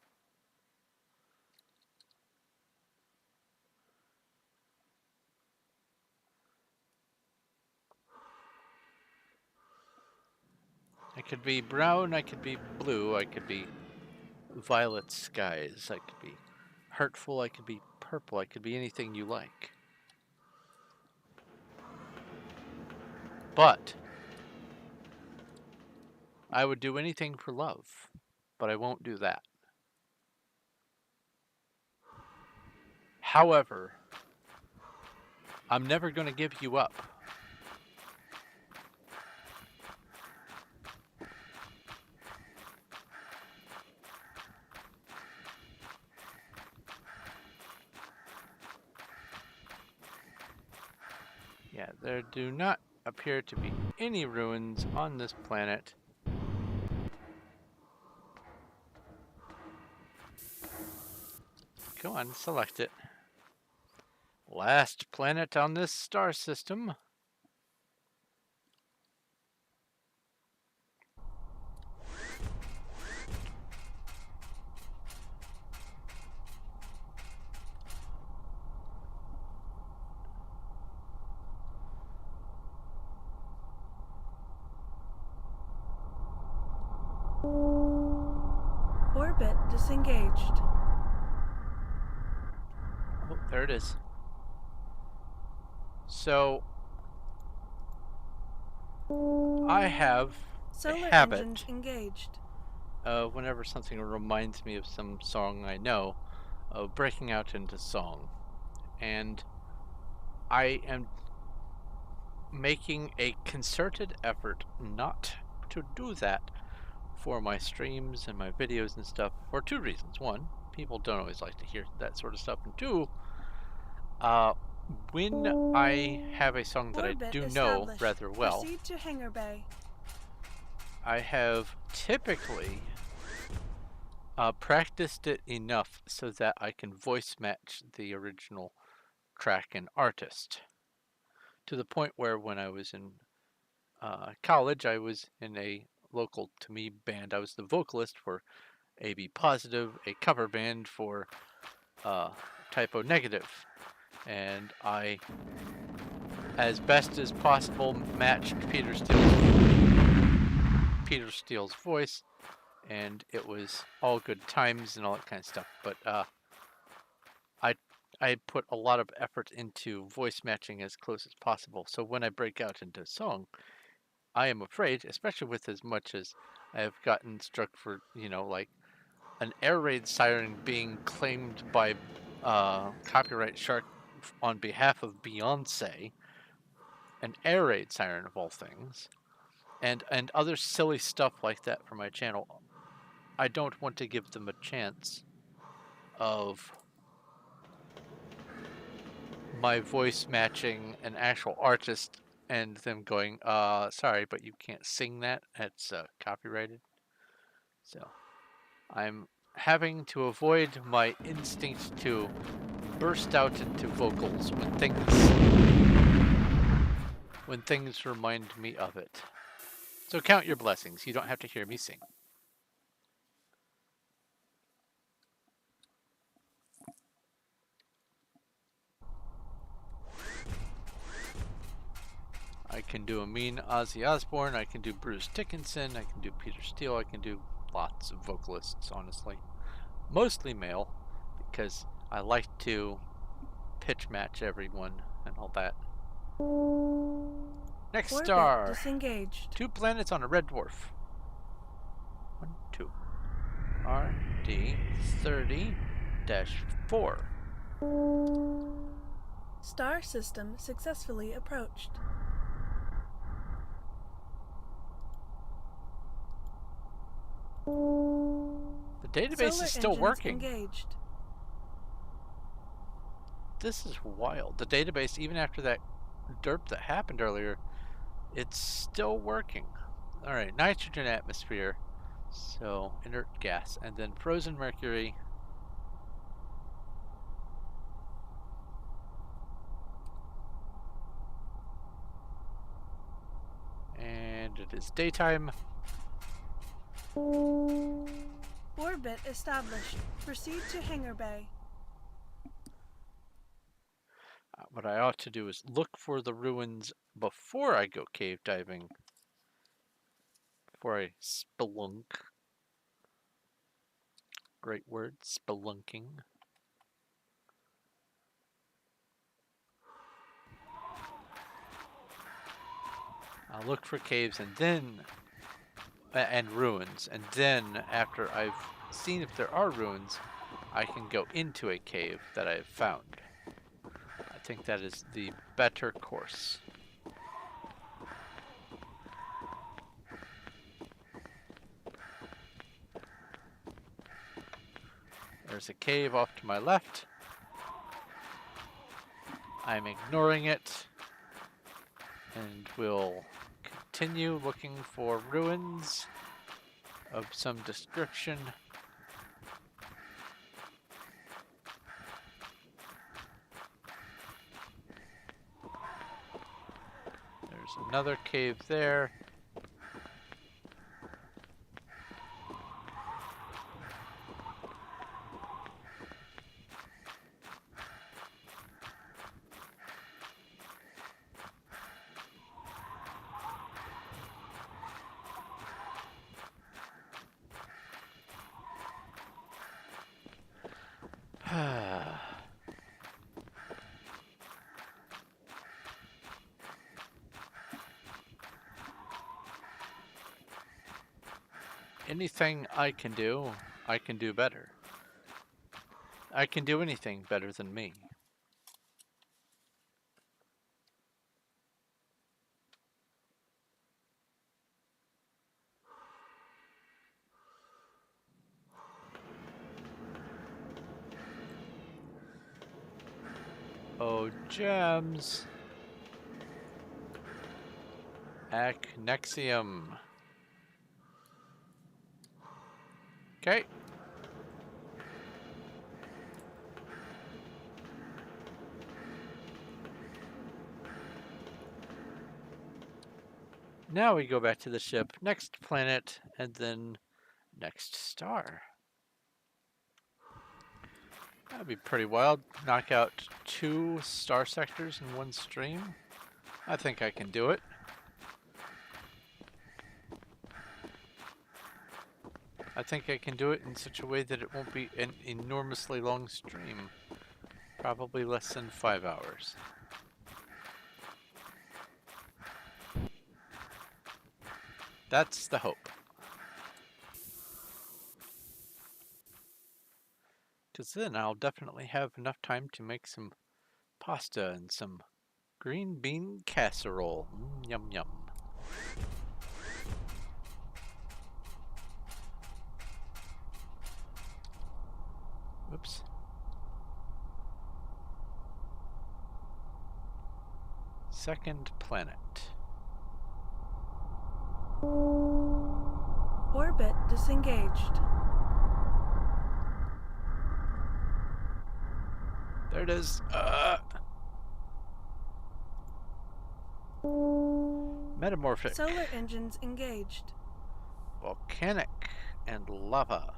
I could be brown, I could be blue, I could be violet skies, I could be hurtful, I could be purple, I could be anything you like. But I would do anything for love, but I won't do that. However, I'm never going to give you up. Yeah, there do not appear to be any ruins on this planet. Go on, select it. Last planet on this star system. Orbit disengaged. Oh, there it is. So, I have Solar a habit engines engaged. whenever something reminds me of some song I know, of breaking out into song. And I am making a concerted effort not to do that for my streams and my videos and stuff for two reasons. One, people don't always like to hear that sort of stuff. And two, when I have a song that Orbit I do know established. rather well, Proceed to hangar bay. I have typically practiced it enough so that I can voice match the original track and artist. To the point where when I was in college, I was in a local to me band. I was the vocalist for AB Positive, a cover band for Typo Negative. And I, as best as possible, matched Peter Steele's voice, and it was all good times and all that kind of stuff. But I put a lot of effort into voice matching as close as possible. So when I break out into song, I am afraid, especially with as much as I have gotten struck for, like an air raid siren being claimed by Copyright Shark on behalf of Beyonce, an air raid siren of all things, and other silly stuff like that for my channel. I don't want to give them a chance of my voice matching an actual artist and them going, sorry, but you can't sing that. It's copyrighted. So I'm having to avoid my instinct to burst out into vocals when things remind me of it. So count your blessings. You don't have to hear me sing. I can do a mean Ozzy Osbourne, I can do Bruce Dickinson, I can do Peter Steele, I can do lots of vocalists, honestly. Mostly male, because I like to pitch match everyone and all that. Next Orbit star! disengaged. 2 planets on a red dwarf. 1, 2. RD 30-4. Star system successfully approached. The database Solar is still engines working. Engaged. This is wild. The database, even after that derp that happened earlier, it's still working. Alright, nitrogen atmosphere. So, inert gas. And then frozen mercury. And is daytime. Orbit established. Proceed to Hangar Bay. What I ought to do is look for the ruins before I go cave diving. Before I spelunk. Great word, spelunking. I'll look for caves and then and ruins, and then after I've seen if there are ruins, I can go into a cave that I've found. I think that is the better course. There's a cave off to my left. I'm ignoring it, and we'll continue looking for ruins of some description. There's another cave there. Anything I can do better. I can do anything better than me. Oh, gems. Acnexium. Okay. Now we go back to the ship, next planet, and then next star. That'd be pretty wild. Knock out 2 star sectors in one stream. I think I can do it. I think I can do it in such a way that it won't be an enormously long stream. Probably less than 5 hours. That's the hope. Because then I'll definitely have enough time to make some pasta and some green bean casserole. Yum yum. Oops. Second planet. Orbit disengaged. There it is. Metamorphic. Solar engines engaged. Volcanic and lava.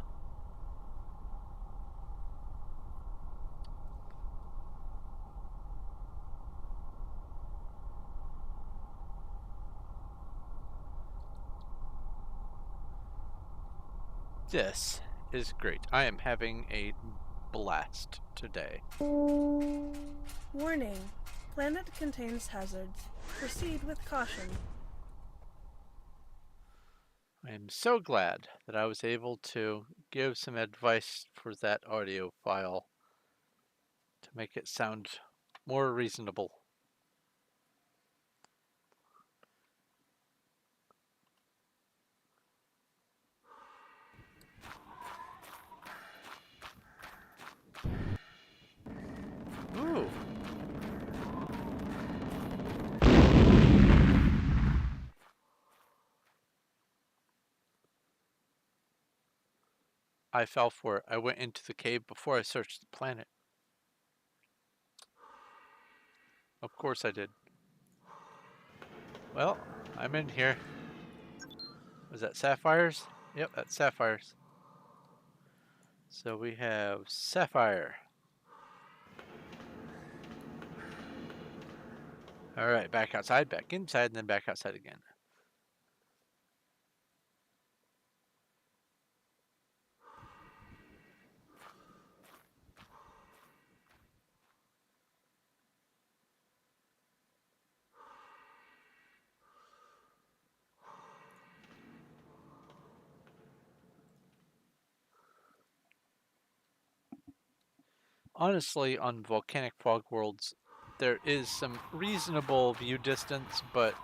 This is great. I am having a blast today. Warning. Planet contains hazards. Proceed with caution. I am so glad that I was able to give some advice for that audio file to make it sound more reasonable. Ooh. I fell for it. I went into the cave before I searched the planet. Of course I did. Well, I'm in here. Was that sapphires? Yep, that's sapphires. So we have sapphire. All right, back outside, back inside, and then back outside again. Honestly, on Volcanic Fog Worlds, there is some reasonable view distance, but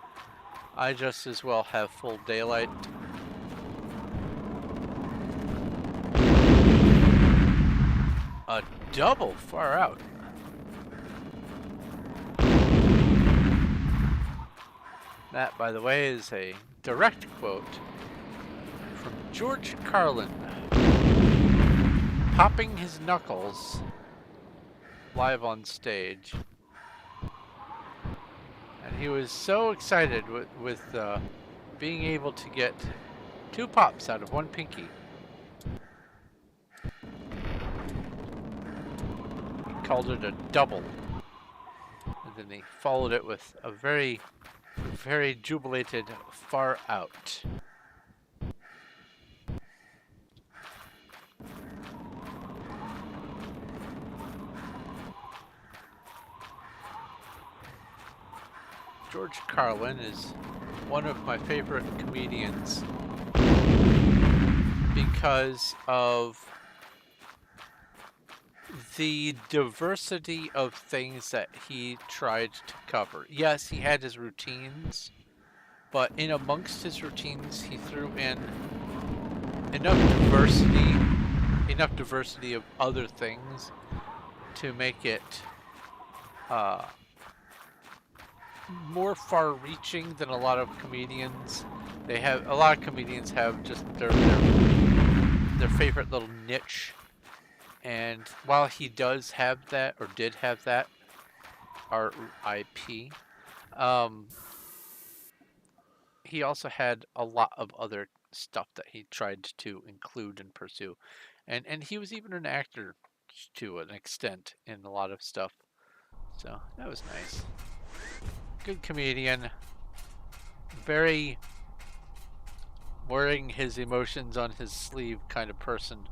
I just as well have full daylight. A double far out. That, by the way, is a direct quote from George Carlin, popping his knuckles live on stage. And he was so excited with being able to get 2 pops out of 1 pinky. He called it a double. And then he followed it with a very, very jubilated far out. George Carlin is one of my favorite comedians because of the diversity of things that he tried to cover. Yes, he had his routines, but in amongst his routines, he threw in enough diversity of other things to make it more far-reaching than a lot of comedians. A lot of comedians have just their favorite little niche, and while he does have that, or did have that, R.I.P. He also had a lot of other stuff that he tried to include and pursue, and he was even an actor to an extent in a lot of stuff. So that was nice. Good comedian. Very wearing his emotions on his sleeve kind of person.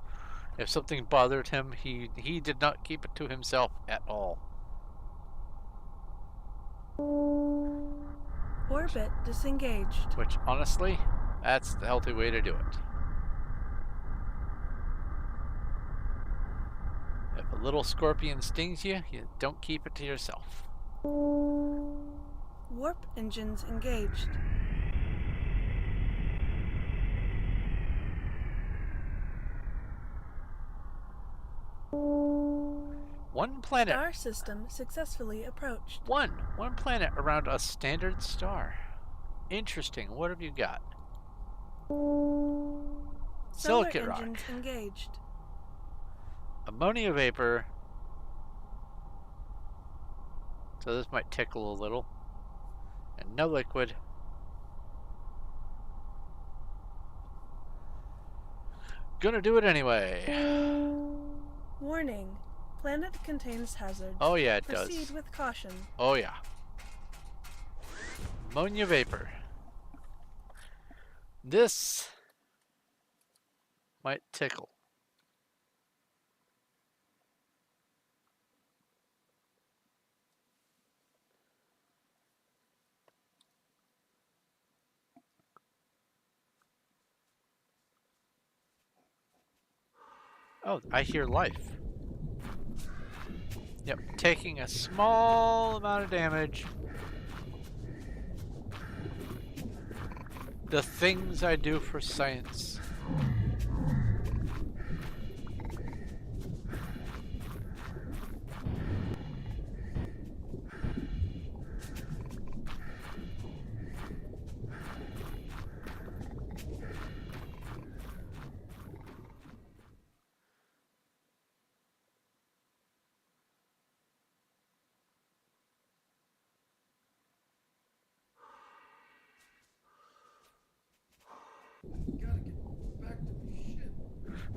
If something bothered him, he did not keep it to himself at all. Orbit disengaged. Which, honestly, that's the healthy way to do it. If a little scorpion stings you, you don't keep it to yourself. Warp engines engaged. One planet. Star system successfully approached. One planet around a standard star. Interesting. What have you got? Solar Silicate rock. engines engaged. Ammonia vapor. So this might tickle a little. And no liquid. Gonna do it anyway. Warning. Planet contains hazards. Oh yeah, it Proceed does. with caution. Oh yeah. Ammonia vapor. This might tickle. Oh, I hear life. Yep, taking a small amount of damage. The things I do for science.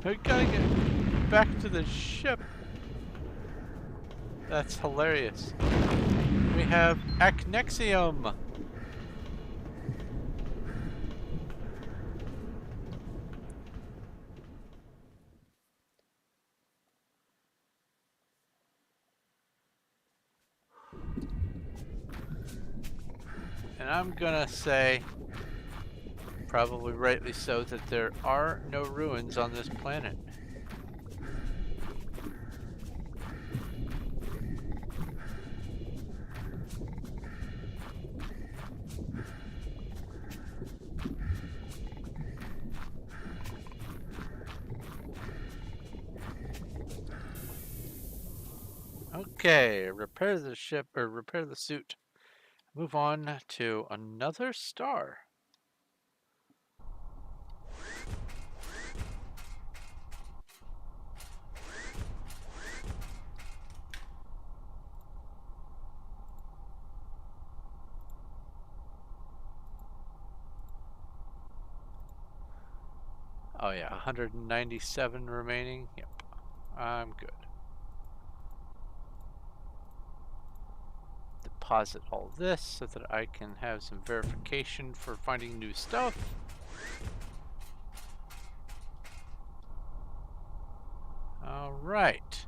We gotta get back to the ship. That's hilarious. We have Acnexium. And I'm gonna say, probably rightly so, that there are no ruins on this planet. Okay, repair the ship, or repair the suit. Move on to another star. Oh yeah, 197 remaining. Yep, I'm good. Deposit all this so that I can have some verification for finding new stuff. All right.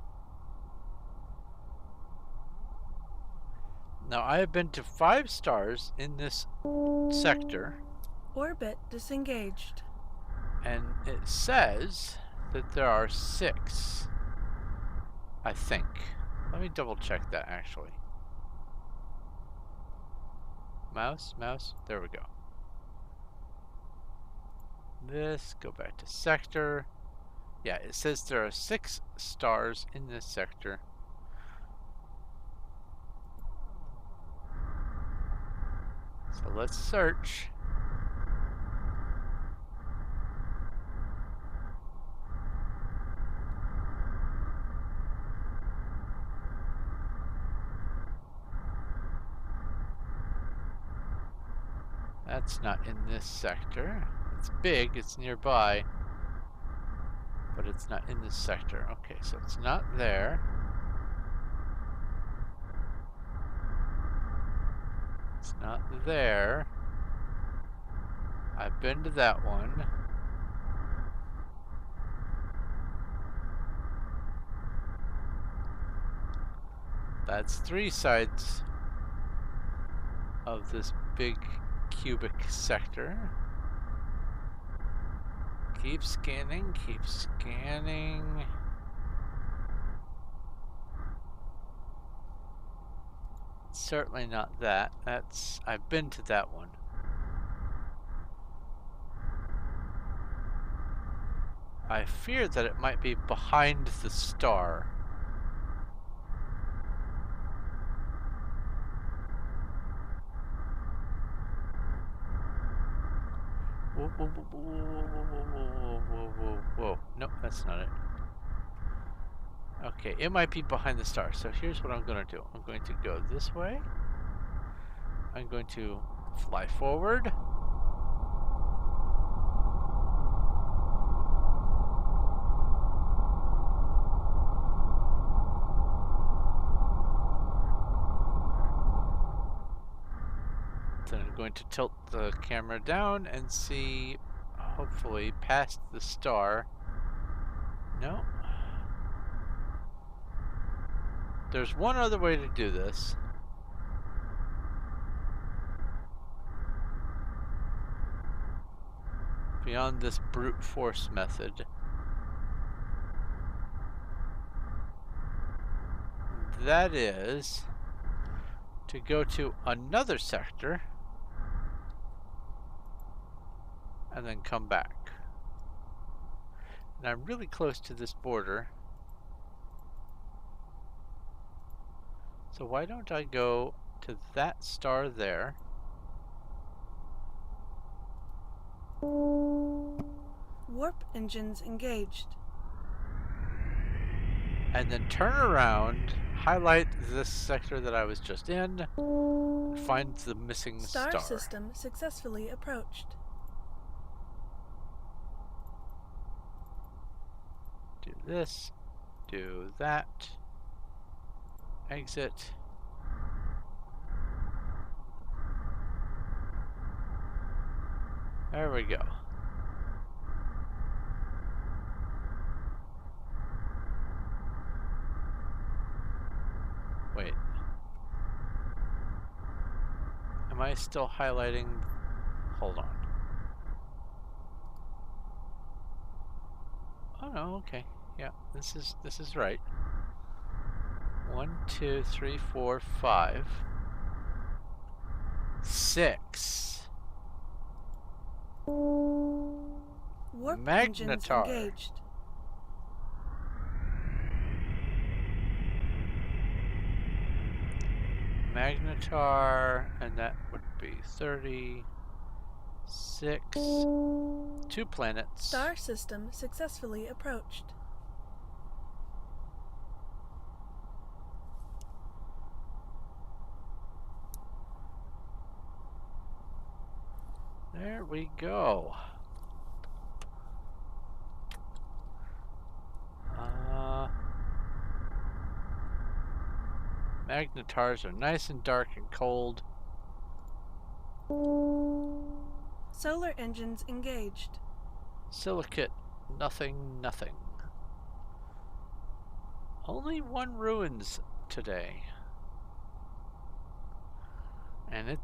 Now I have been to 5 stars in this sector, Orbit disengaged. and it says that there are 6, I think. Let me double check that actually. Mouse, there we go. This, go back to sector. Yeah, it says there are 6 stars in this sector. So let's search. That's not in this sector. It's big, it's nearby, but it's not in this sector. Okay, so it's not there. It's not there. I've been to that one. That's 3 sides of this big cubic sector. Keep scanning, keep scanning. Certainly not that. I've been to that one. I fear that it might be behind the star. Whoa, whoa, whoa, whoa, whoa, whoa, whoa, whoa, whoa. Nope, that's not it. Okay, it might be behind the star. So here's what I'm going to do. I'm going to go this way. I'm going to fly forward. Then I'm going to tilt the camera down and see, hopefully, past the star. No. There's one other way to do this. Beyond this brute force method. That is to go to another sector and then come back. And I'm really close to this border. So why don't I go to that star there? Warp engines engaged. And then turn around, highlight this sector that I was just in, find the missing star. Star system successfully approached. this, do that, exit. There we go. Wait. Am I still highlighting? Hold on. Oh no, okay. Yeah, this is right. 1, 2, 3, 4, 5, 6. Warp engines Magnetar. engaged. Magnetar, and that would be 36. 2 planets. Star system successfully approached. There we go. Magnetars are nice and dark and cold. Solar engines engaged. Silicate, nothing, nothing. Only 1 ruins today. And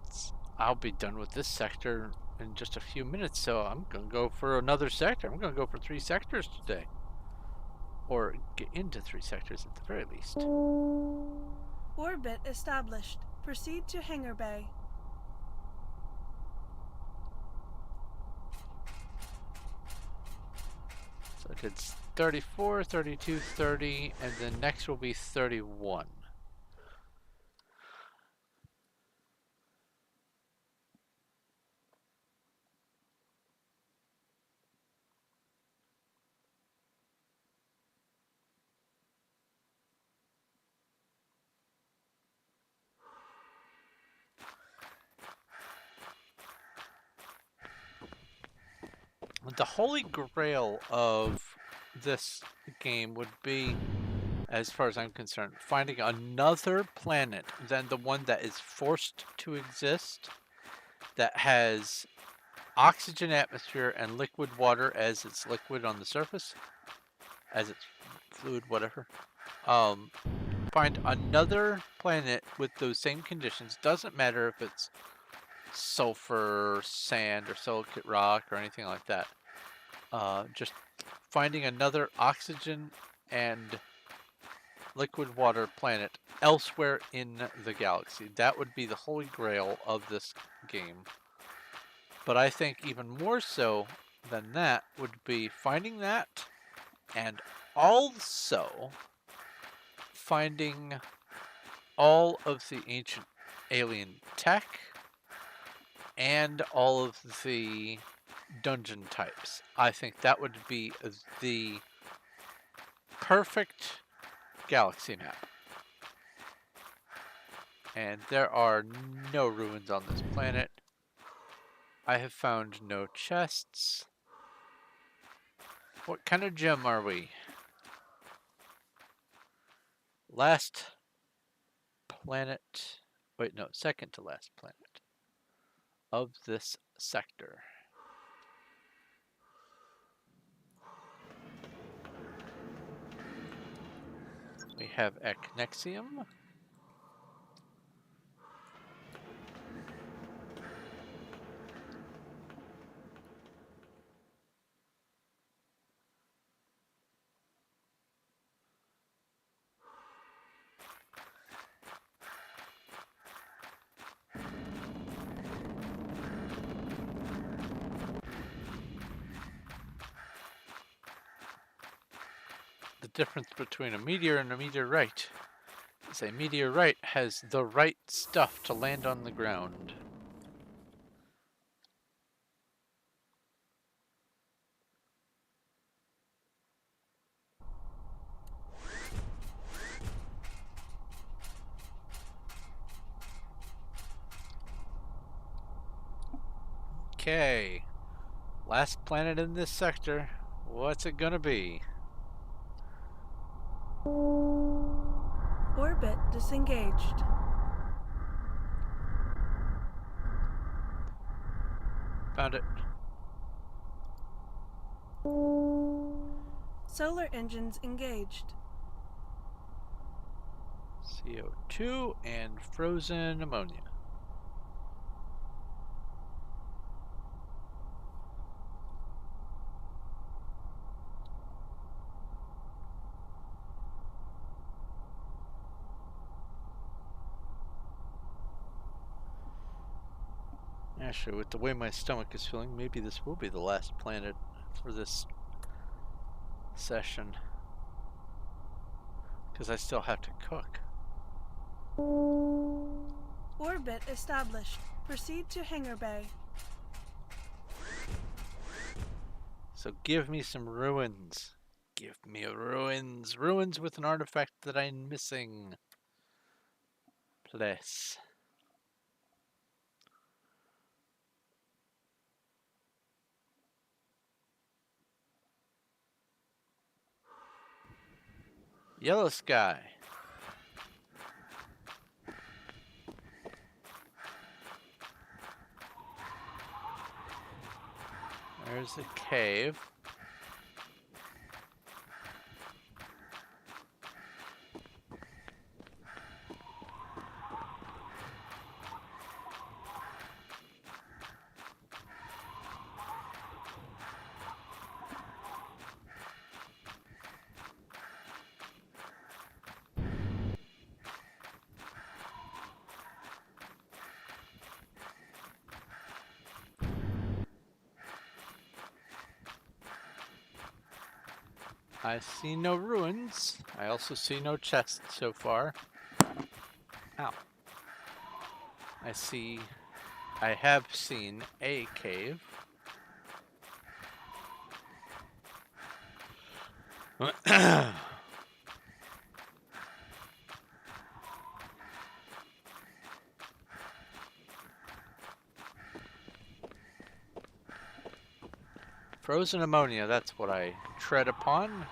I'll be done with this sector in just a few minutes, so I'm gonna go for another sector. I'm gonna go for 3 sectors today. Or get into 3 sectors at the very least. Orbit established. Proceed to Hangar Bay. So it's 34, 32, 30, and then next will be 31. The holy grail of this game would be, as far as I'm concerned, finding another planet than the one that is forced to exist, that has oxygen atmosphere and liquid water as its liquid on the surface, as its fluid, whatever. Find another planet with those same conditions. Doesn't matter if it's sulfur, sand, or silicate rock, or anything like that. Just finding another oxygen and liquid water planet elsewhere in the galaxy. That would be the holy grail of this game. But I think even more so than that would be finding that, and also finding all of the ancient alien tech and all of the dungeon types. I think that would be the perfect galaxy map. And there are no ruins on this planet. I have found no chests. What kind of gem are we? Last planet. Wait, no, second to last planet of this sector. We have Ecnexium. The difference between a meteor and a meteorite is a meteorite has the right stuff to land on the ground. Okay, last planet in this sector. What's it gonna be? Orbit disengaged. Found it. Solar engines engaged. CO2 and frozen ammonia. Actually, with the way my stomach is feeling, maybe this will be the last planet for this session. Because I still have to cook. Orbit established. Proceed to hangar bay. So give me some ruins. Give me ruins. Ruins with an artifact that I'm missing. Please. Yellow sky. There's a cave. I see no ruins. I also see no chests so far. Ow. I have seen a cave. Frozen ammonia, that's what I tread upon.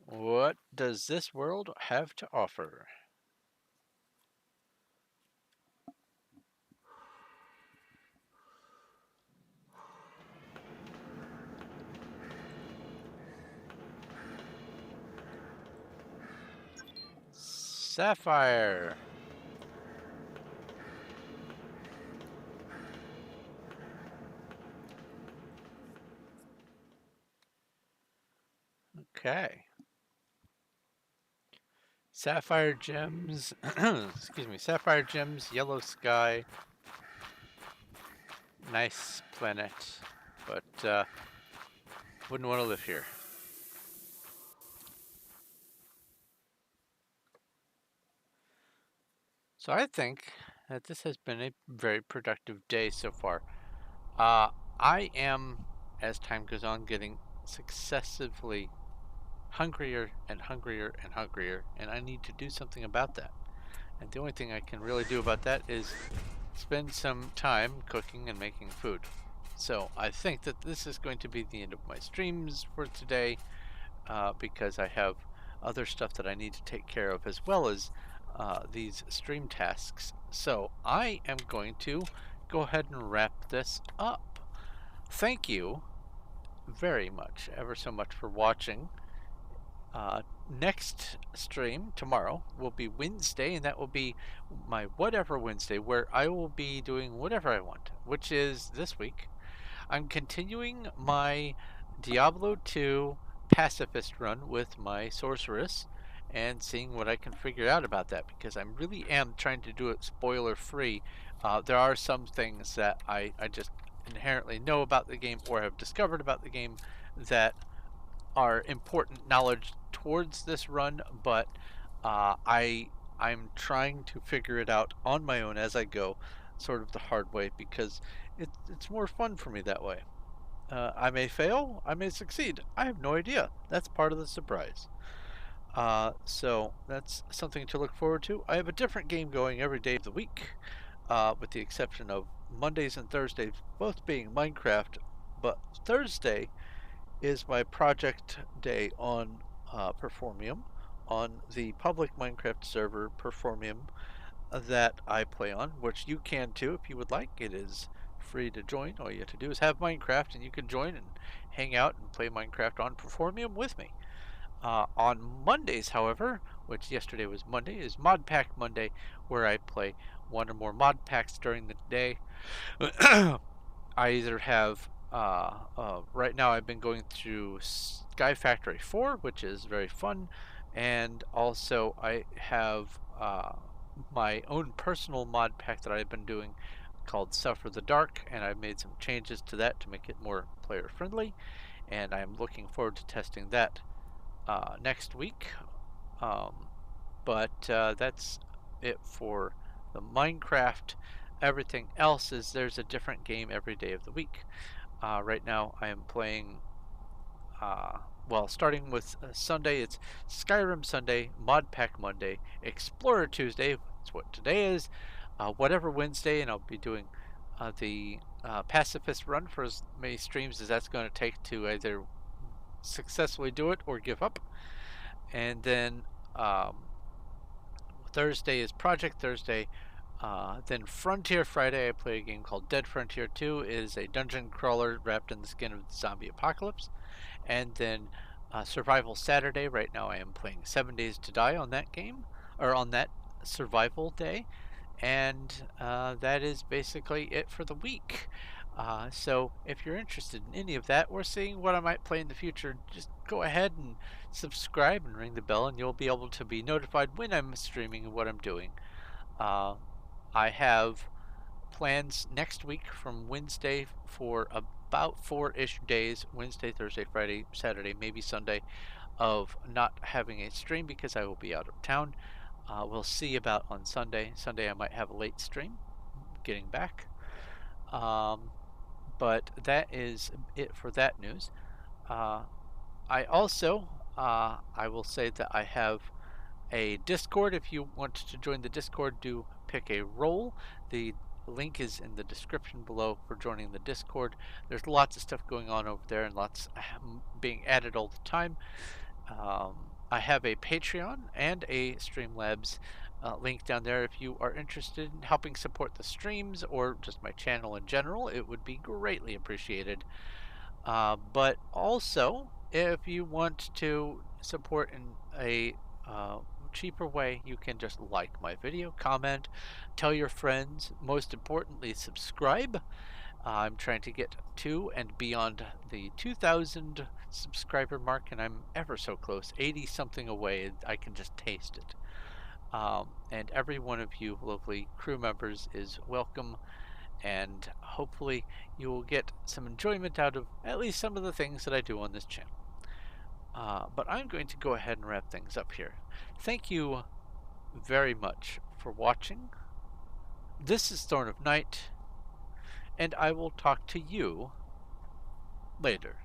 What does this world have to offer? Sapphire. Okay. Sapphire gems. Excuse me. Sapphire gems, yellow sky. Nice planet. But wouldn't want to live here. So I think that this has been a very productive day so far. I am, as time goes on, getting successively hungrier and hungrier and hungrier, and I need to do something about that. And the only thing I can really do about that is spend some time cooking and making food. So I think that this is going to be the end of my streams for today, because I have other stuff that I need to take care of, as well as these stream tasks. So I am going to go ahead and wrap this up. Thank you very much, ever so much, for watching. Next stream tomorrow will be Wednesday, and that will be my Whatever Wednesday, where I will be doing whatever I want, which is this week. I'm continuing my Diablo 2 pacifist run with my sorceress and seeing what I can figure out about that, because I really am trying to do it spoiler free. There are some things that I just inherently know about the game or have discovered about the game that are important knowledge towards this run, but I'm trying to figure it out on my own as I go, sort of the hard way, because it's more fun for me that way. I may fail, I may succeed. I have no idea. That's part of the surprise. So that's something to look forward to. I have a different game going every day of the week, with the exception of Mondays and Thursdays, both being Minecraft. But Thursday is my project day on Performium, on the public Minecraft server Performium that I play on, which you can too if you would like. It is free to join. All you have to do is have Minecraft, and you can join and hang out and play Minecraft on Performium with me. On Mondays, however, which yesterday was Monday, is Mod Pack Monday, where I play one or more mod packs during the day. I either have, right now I've been going through Sky Factory 4, which is very fun, and also I have my own personal mod pack that I've been doing called Suffer the Dark, and I've made some changes to that to make it more player friendly, and I'm looking forward to testing that next week. But that's it for the Minecraft. Everything else is there's a different game every day of the week. Right now I am playing, well, starting with Sunday, it's Skyrim Sunday, Mod Pack Monday, Explorer Tuesday, that's what today is, Whatever Wednesday, and I'll be doing the Pacifist run for as many streams as that's going to take to either successfully do it or give up. And then Thursday is Project Thursday. Then Frontier Friday, I play a game called Dead Frontier 2. It is a dungeon crawler wrapped in the skin of the zombie apocalypse. And then Survival Saturday, right now I am playing 7 Days to Die on that game, or on that survival day. And that is basically it for the week. So if you're interested in any of that or seeing what I might play in the future, just go ahead and subscribe and ring the bell, and you'll be able to be notified when I'm streaming and what I'm doing. I have plans next week from Wednesday for about 4-ish days, Wednesday, Thursday, Friday, Saturday, maybe Sunday, of not having a stream because I will be out of town. We'll see about on Sunday. Sunday I might have a late stream getting back. But that is it for that news. I also, I will say that I have a Discord. If you want to join the Discord, do pick a role. The link is in the description below for joining the Discord. There's lots of stuff going on over there and lots being added all the time. I have a Patreon and a Streamlabs link down there. If you are interested in helping support the streams or just my channel in general, it would be greatly appreciated. But also, if you want to support in a cheaper way, you can just like my video, comment, tell your friends, most importantly subscribe. I'm trying to get to and beyond the 2,000 subscriber mark, and I'm ever so close, 80 something away. I can just taste it. And every one of you lovely crew members is welcome, and hopefully you will get some enjoyment out of at least some of the things that I do on this channel. But I'm going to go ahead and wrap things up here. Thank you very much for watching. This is Thorn of Night, and I will talk to you later.